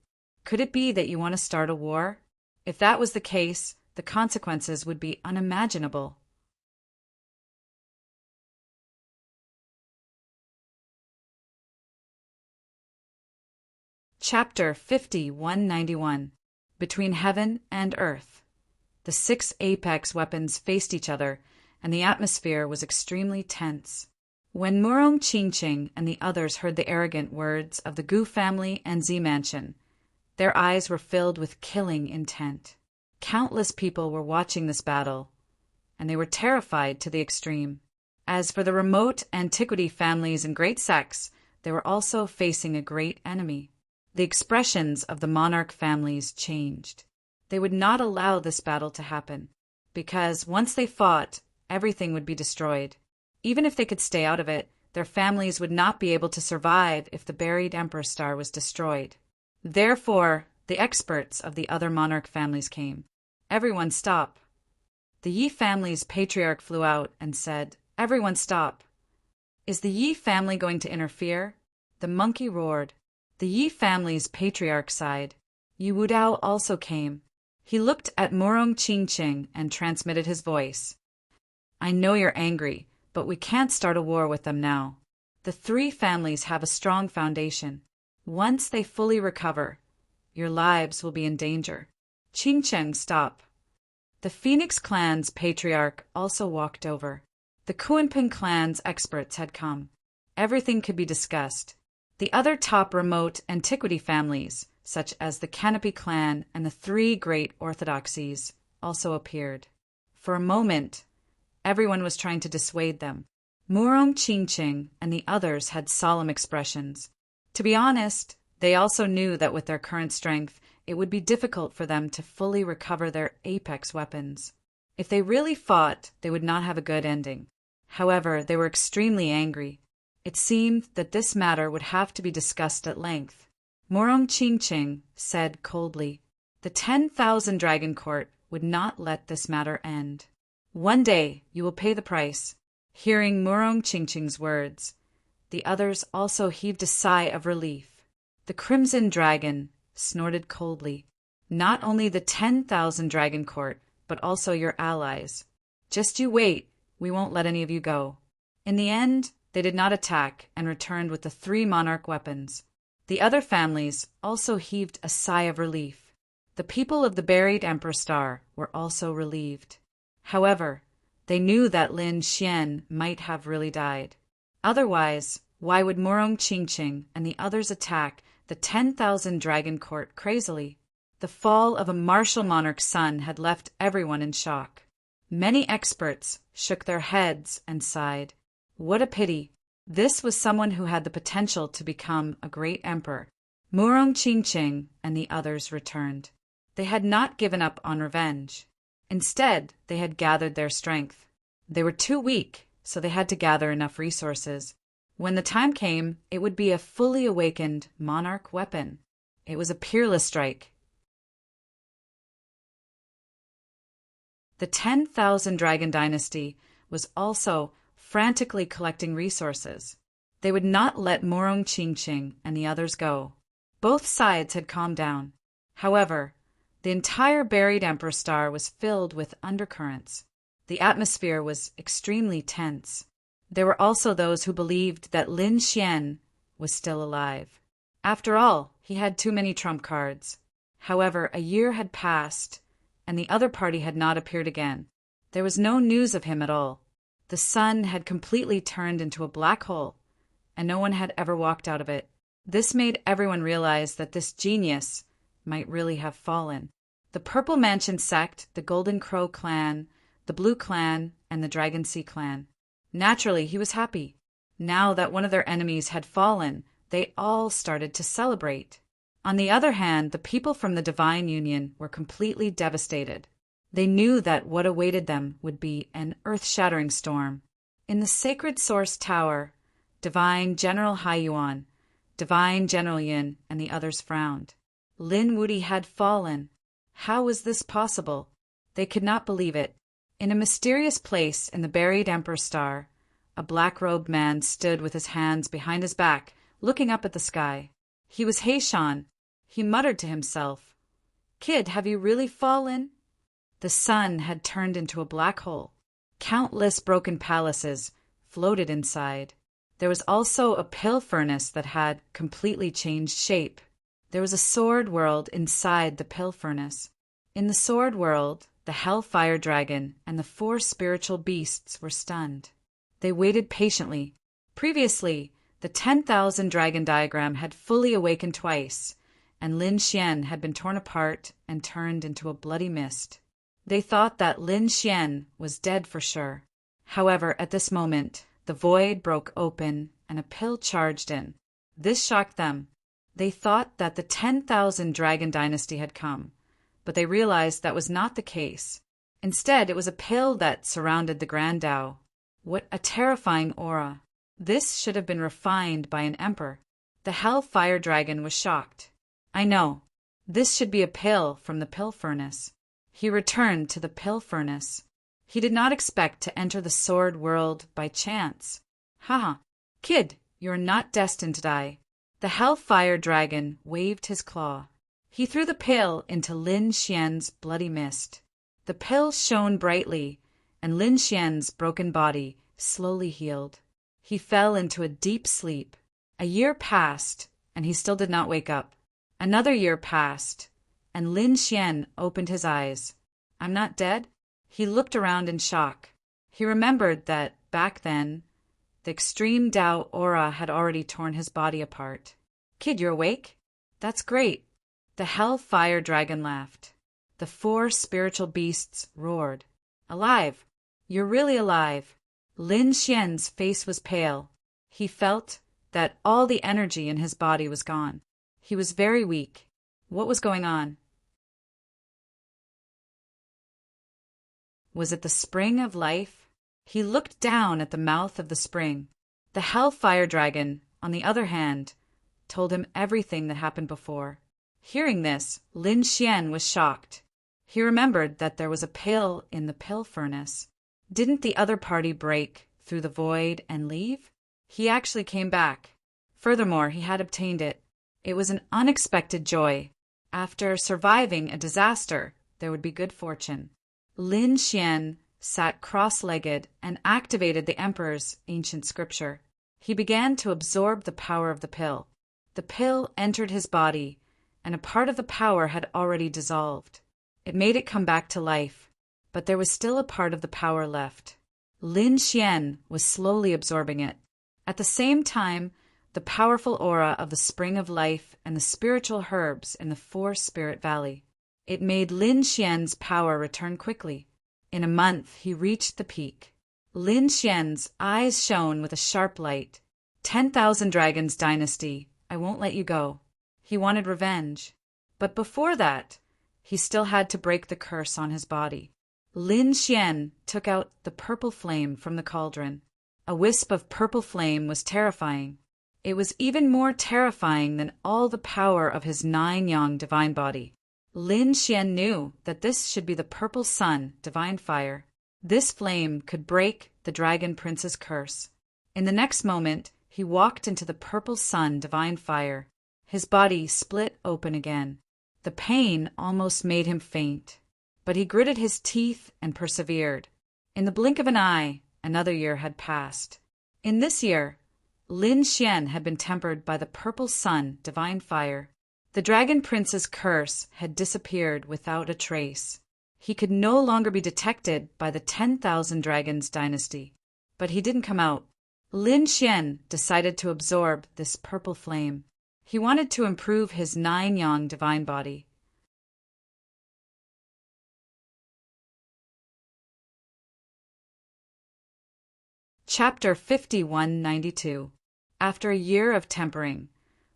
Could it be that you want to start a war? If that was the case, the consequences would be unimaginable. Chapter 5191. Between Heaven and Earth. The 6 apex weapons faced each other, and the atmosphere was extremely tense. When Morong Qingqing and the others heard the arrogant words of the Gu family and Z Mansion, their eyes were filled with killing intent. Countless people were watching this battle, and they were terrified to the extreme. As for the remote antiquity families and great sects, they were also facing a great enemy. The expressions of the monarch families changed. They would not allow this battle to happen, because once they fought, everything would be destroyed. Even if they could stay out of it, their families would not be able to survive if the buried Emperor Star was destroyed. Therefore, the experts of the other monarch families came. Everyone stop. The Yi family's patriarch flew out and said, "Everyone stop." Is the Yi family going to interfere? The monkey roared. The Yi family's patriarch sighed. Yi Wudao also came. He looked at Morong Qingqing and transmitted his voice. "I know you're angry, but we can't start a war with them now. The 3 families have a strong foundation. Once they fully recover, your lives will be in danger." Qingqing, stop. The Phoenix clan's patriarch also walked over. The Kuan-Pun clan's experts had come. Everything could be discussed. The other top remote antiquity families, such as the Canopy clan and the 3 great orthodoxies, also appeared. For a moment, everyone was trying to dissuade them. Morong Qingqing and the others had solemn expressions. To be honest, they also knew that with their current strength, it would be difficult for them to fully recover their apex weapons. If they really fought, they would not have a good ending. However, they were extremely angry. It seemed that this matter would have to be discussed at length. Morong Chingching said coldly, "The 10,000 Dragon Court would not let this matter end. One day you will pay the price." Hearing Morong Chingching's words, the others also heaved a sigh of relief. The Crimson Dragon snorted coldly, "Not only the 10,000 Dragon Court, but also your allies. Just you wait, we won't let any of you go." In the end, they did not attack and returned with the 3 monarch weapons. The other families also heaved a sigh of relief. The people of the buried Emperor Star were also relieved. However, they knew that Lin Xian might have really died. Otherwise, why would Morong Chingching and the others attack the 10,000 Dragon Court crazily? The fall of a martial monarch's son had left everyone in shock. Many experts shook their heads and sighed. What a pity. This was someone who had the potential to become a great emperor. Morong Chingching and the others returned. They had not given up on revenge. Instead, they had gathered their strength. They were too weak, so they had to gather enough resources. When the time came, it would be a fully awakened monarch weapon. It was a peerless strike. The 10,000 Dragon Dynasty was also frantically collecting resources. They would not let Morong Chingching and the others go. Both sides had calmed down. However, the entire buried Emperor Star was filled with undercurrents. The atmosphere was extremely tense. There were also those who believed that Lin Xian was still alive. After all, he had too many trump cards. However, a year had passed, and the other party had not appeared again. There was no news of him at all. The sun had completely turned into a black hole, and no one had ever walked out of it. This made everyone realize that this genius might really have fallen. The Purple Mansion sect, the Golden Crow clan, the Blue clan, and the Dragon Sea clan. Naturally, he was happy. Now that one of their enemies had fallen, they all started to celebrate. On the other hand, the people from the Divine Union were completely devastated. They knew that what awaited them would be an earth-shattering storm. In the Sacred Source Tower, Divine General Haiyuan, Divine General Yin, and the others frowned. Lin Wuti had fallen. How was this possible? They could not believe it. In a mysterious place in the buried Emperor Star, a black-robed man stood with his hands behind his back, looking up at the sky. He was Heishan. He muttered to himself, "Kid, have you really fallen?" The sun had turned into a black hole. Countless broken palaces floated inside. There was also a pill furnace that had completely changed shape. There was a sword world inside the pill furnace. In the sword world, the Hellfire Dragon and the 4 spiritual beasts were stunned. They waited patiently. Previously, the 10,000 Dragon diagram had fully awakened twice, and Lin Xian had been torn apart and turned into a bloody mist. They thought that Lin Xian was dead for sure. However, at this moment, the void broke open and a pill charged in. This shocked them. They thought that the 10,000 Dragon Dynasty had come, but they realized that was not the case. Instead, it was a pill that surrounded the Grand Tao. What a terrifying aura. This should have been refined by an emperor. The Hellfire Dragon was shocked. I know. This should be a pill from the pill furnace. He returned to the pill furnace. He did not expect to enter the sword world by chance. Haha, kid, you are not destined to die. The Hellfire Dragon waved his claw. He threw the pill into Lin Xian's bloody mist. The pill shone brightly, and Lin Xian's broken body slowly healed. He fell into a deep sleep. A year passed, and he still did not wake up. Another year passed, and Lin Xian opened his eyes. I'm not dead? He looked around in shock. He remembered that, back then, the extreme Tao aura had already torn his body apart. Kid, you're awake? That's great. The Hellfire Dragon laughed. The 4 spiritual beasts roared. Alive! You're really alive. Lin Xian's face was pale. He felt that all the energy in his body was gone. He was very weak. What was going on? Was it the spring of life? He looked down at the mouth of the spring. The Hellfire Dragon, on the other hand, told him everything that happened before. Hearing this, Lin Xian was shocked. He remembered that there was a pill in the pill furnace. Didn't the other party break through the void and leave? He actually came back. Furthermore, he had obtained it. It was an unexpected joy. After surviving a disaster, there would be good fortune. Lin Xian sat cross-legged and activated the Emperor's ancient scripture. He began to absorb the power of the pill. The pill entered his body, and a part of the power had already dissolved. It made it come back to life, but there was still a part of the power left. Lin Xian was slowly absorbing it. At the same time, the powerful aura of the Spring of Life and the spiritual herbs in the Four Spirit Valley. It made Lin Xian's power return quickly. In a month, he reached the peak. Lin Xian's eyes shone with a sharp light. 10,000 Dragons Dynasty, I won't let you go. He wanted revenge. But before that, he still had to break the curse on his body. Lin Xian took out the purple flame from the cauldron. A wisp of purple flame was terrifying. It was even more terrifying than all the power of his 9-yang divine body. Lin Xian knew that this should be the purple sun, divine fire. This flame could break the dragon prince's curse. In the next moment, he walked into the purple sun, divine fire. His body split open again. The pain almost made him faint, but he gritted his teeth and persevered. In the blink of an eye, another year had passed. In this year, Lin Xian had been tempered by the purple sun, divine fire. The dragon prince's curse had disappeared without a trace. He could no longer be detected by the 10,000 Dragons Dynasty. But he didn't come out. Lin Xian decided to absorb this purple flame. He wanted to improve his 9-yang divine body. Chapter 5192. After a year of tempering,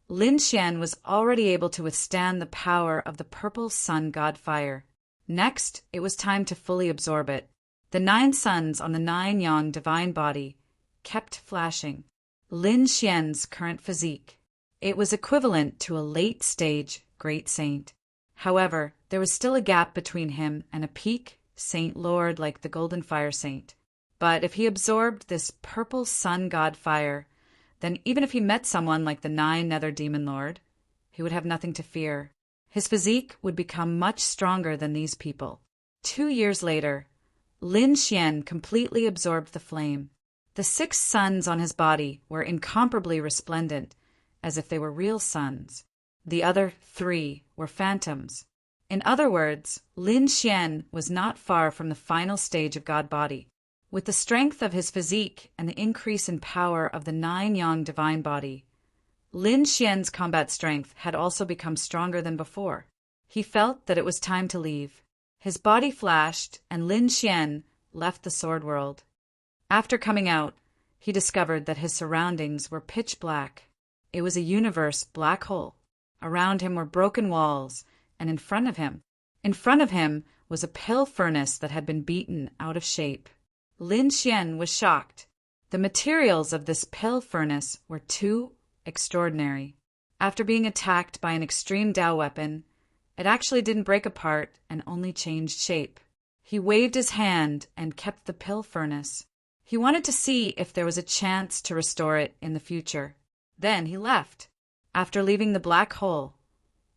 Lin Xian was already able to withstand the power of the purple sun god fire. Next, it was time to fully absorb it. The 9 suns on the 9-yang divine body kept flashing. Lin Xian's current physique. It was equivalent to a late-stage great saint. However, there was still a gap between him and a peak saint lord like the Golden Fire Saint. But if he absorbed this purple sun god fire, then even if he met someone like the 9 Nether Demon Lord, he would have nothing to fear. His physique would become much stronger than these people. 2 years later, Lin Xian completely absorbed the flame. The 6 suns on his body were incomparably resplendent, as if they were real suns. The other 3 were phantoms. In other words, Lin Xian was not far from the final stage of God body. With the strength of his physique and the increase in power of the 9-yang divine body, Lin Xian's combat strength had also become stronger than before. He felt that it was time to leave. His body flashed, and Lin Xian left the sword world. After coming out, he discovered that his surroundings were pitch black. It was a universe black hole. Around him were broken walls, and in front of him was a pill furnace that had been beaten out of shape. Lin Xian was shocked. The materials of this pill furnace were too extraordinary. After being attacked by an extreme Dao weapon, it actually didn't break apart and only changed shape. He waved his hand and kept the pill furnace. He wanted to see if there was a chance to restore it in the future. Then he left. After leaving the black hole,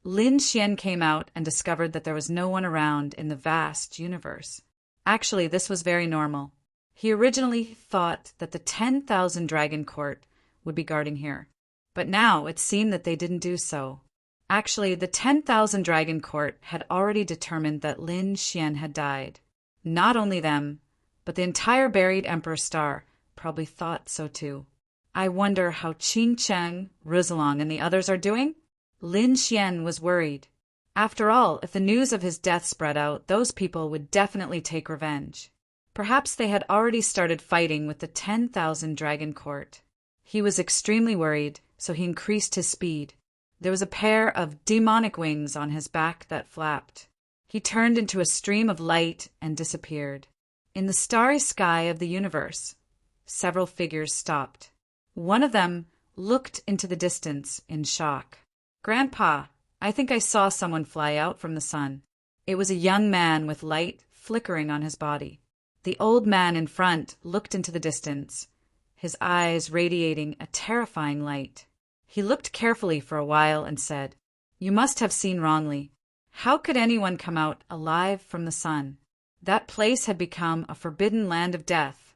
Lin Xian came out and discovered that there was no one around in the vast universe. Actually, this was very normal. He originally thought that the 10,000 Dragon Court would be guarding here, but now it seemed that they didn't do so. Actually, the 10,000 Dragon Court had already determined that Lin Xian had died. Not only them, but the entire buried Emperor Star probably thought so too. I wonder how Qing Cheng, Rizalong, and the others are doing? Lin Xian was worried. After all, if the news of his death spread out, those people would definitely take revenge. Perhaps they had already started fighting with the 10,000 Dragon Court. He was extremely worried, so he increased his speed. There was a pair of demonic wings on his back that flapped. He turned into a stream of light and disappeared. In the starry sky of the universe, several figures stopped. One of them looked into the distance in shock. "Grandpa, I think I saw someone fly out from the sun." It was a young man with light flickering on his body. The old man in front looked into the distance, his eyes radiating a terrifying light. He looked carefully for a while and said, "You must have seen wrongly. How could anyone come out alive from the sun? That place had become a forbidden land of death,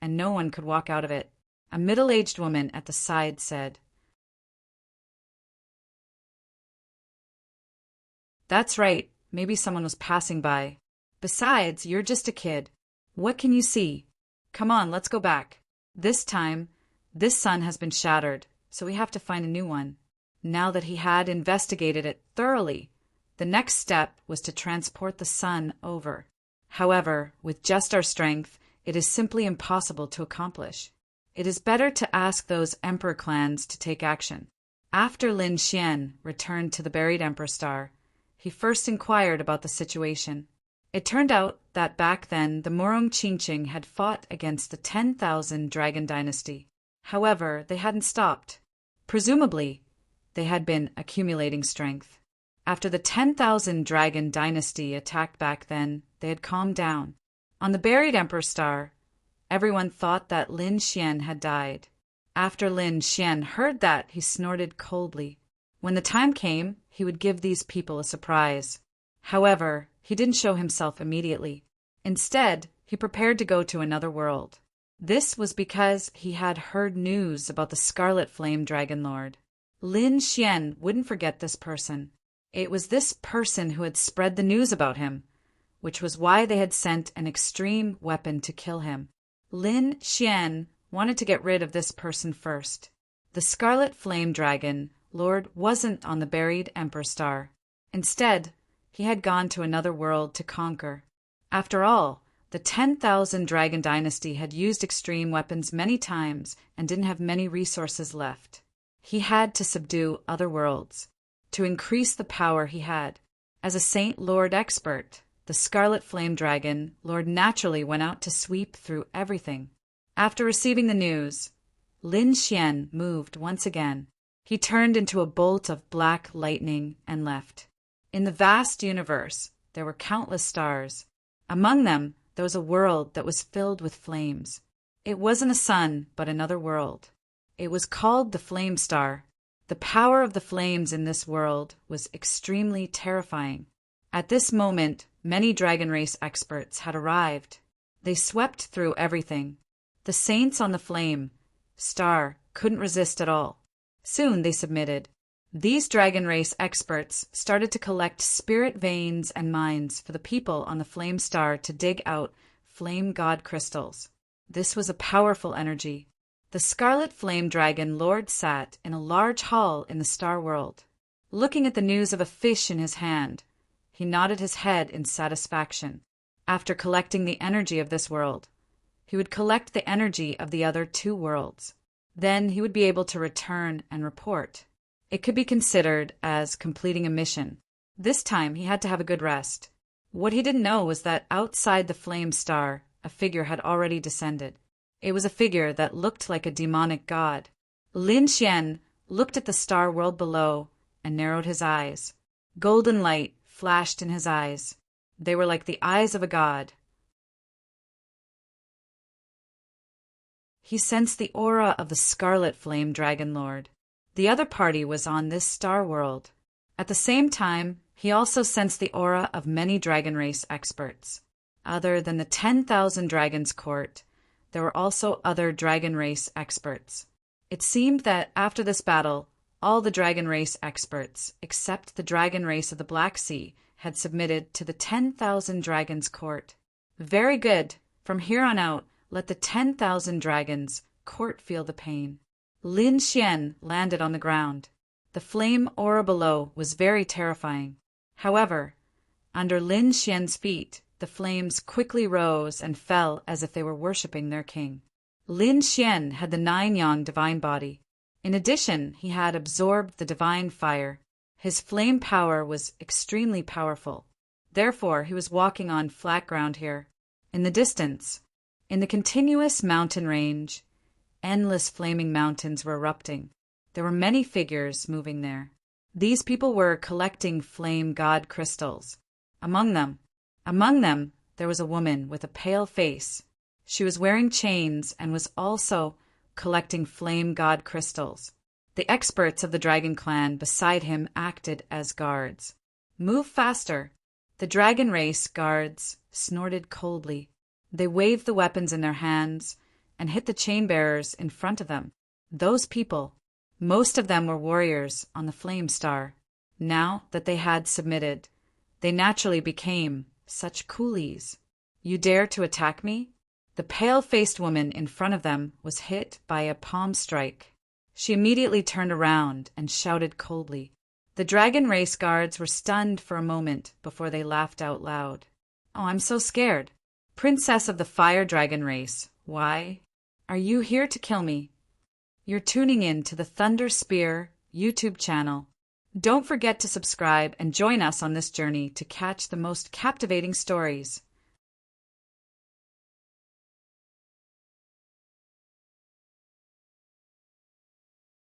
and no one could walk out of it." A middle-aged woman at the side said, "That's right, maybe someone was passing by. Besides, you're just a kid. What can you see? Come on, let's go back. This time, this sun has been shattered, so we have to find a new one." Now that he had investigated it thoroughly, the next step was to transport the sun over. However, with just our strength, it is simply impossible to accomplish. It is better to ask those emperor clans to take action. After Lin Xian returned to the buried emperor star, he first inquired about the situation. It turned out that back then the Murong Qingqing had fought against the 10,000 Dragon Dynasty. However, they hadn't stopped. Presumably, they had been accumulating strength. After the 10,000 Dragon Dynasty attacked back then, they had calmed down. On the buried emperor star, everyone thought that Lin Xian had died. After Lin Xian heard that, he snorted coldly. When the time came, he would give these people a surprise. However, he didn't show himself immediately. Instead, he prepared to go to another world. This was because he had heard news about the Scarlet Flame Dragon Lord. Lin Xian wouldn't forget this person. It was this person who had spread the news about him, which was why they had sent an extreme weapon to kill him. Lin Xian wanted to get rid of this person first. The Scarlet Flame Dragon Lord wasn't on the buried Emperor Star. Instead, he had gone to another world to conquer. After all, the 10,000 Dragon Dynasty had used extreme weapons many times and didn't have many resources left. He had to subdue other worlds to increase the power he had. As a Saint Lord expert, the Scarlet Flame Dragon Lord naturally went out to sweep through everything. After receiving the news, Lin Xian moved once again. He turned into a bolt of black lightning and left. In the vast universe, there were countless stars. Among them, there was a world that was filled with flames. It wasn't a sun, but another world. It was called the Flame Star. The power of the flames in this world was extremely terrifying. At this moment, many dragon race experts had arrived. They swept through everything. The saints on the Flame Star couldn't resist at all. Soon they submitted. These dragon race experts started to collect spirit veins and minds for the people on the Flame Star to dig out flame god crystals. This was a powerful energy. The Scarlet Flame Dragon Lord sat in a large hall in the Star World. Looking at the news of a fish in his hand, he nodded his head in satisfaction. After collecting the energy of this world, he would collect the energy of the other two worlds. Then he would be able to return and report. It could be considered as completing a mission. This time he had to have a good rest. What he didn't know was that outside the Flame Star, a figure had already descended. It was a figure that looked like a demonic god. Lin Xian looked at the star world below and narrowed his eyes. Golden light flashed in his eyes. They were like the eyes of a god. He sensed the aura of the Scarlet Flame Dragon Lord. The other party was on this star world. At the same time, he also sensed the aura of many dragon race experts. Other than the 10,000 Dragons Court, there were also other dragon race experts. It seemed that after this battle, all the dragon race experts, except the dragon race of the Black Sea, had submitted to the 10,000 Dragons Court. Very good. From here on out, let the 10,000 Dragons Court feel the pain. Lin Xian landed on the ground. The flame aura below was very terrifying. However, under Lin Xian's feet, the flames quickly rose and fell as if they were worshipping their king. Lin Xian had the 9-yang divine body. In addition, he had absorbed the divine fire. His flame power was extremely powerful. Therefore, he was walking on flat ground here. In the distance, in the continuous mountain range, endless flaming mountains were erupting. There were many figures moving there. These people were collecting flame god crystals. Among them, there was a woman with a pale face. She was wearing chains and was also collecting flame god crystals. The experts of the dragon clan beside him acted as guards. Move faster. The dragon race guards snorted coldly. They waved the weapons in their hands and hit the chain bearers in front of them. Those people, most of them were warriors on the Flame Star. Now that they had submitted, they naturally became such coolies. You dare to attack me? The pale-faced woman in front of them was hit by a palm strike. She immediately turned around and shouted coldly. The dragon race guards were stunned for a moment before they laughed out loud. Oh, I'm so scared. Princess of the fire dragon race, why are you here to kill me? You're tuning in to the Thunder Spear YouTube channel. Don't forget to subscribe and join us on this journey to catch the most captivating stories.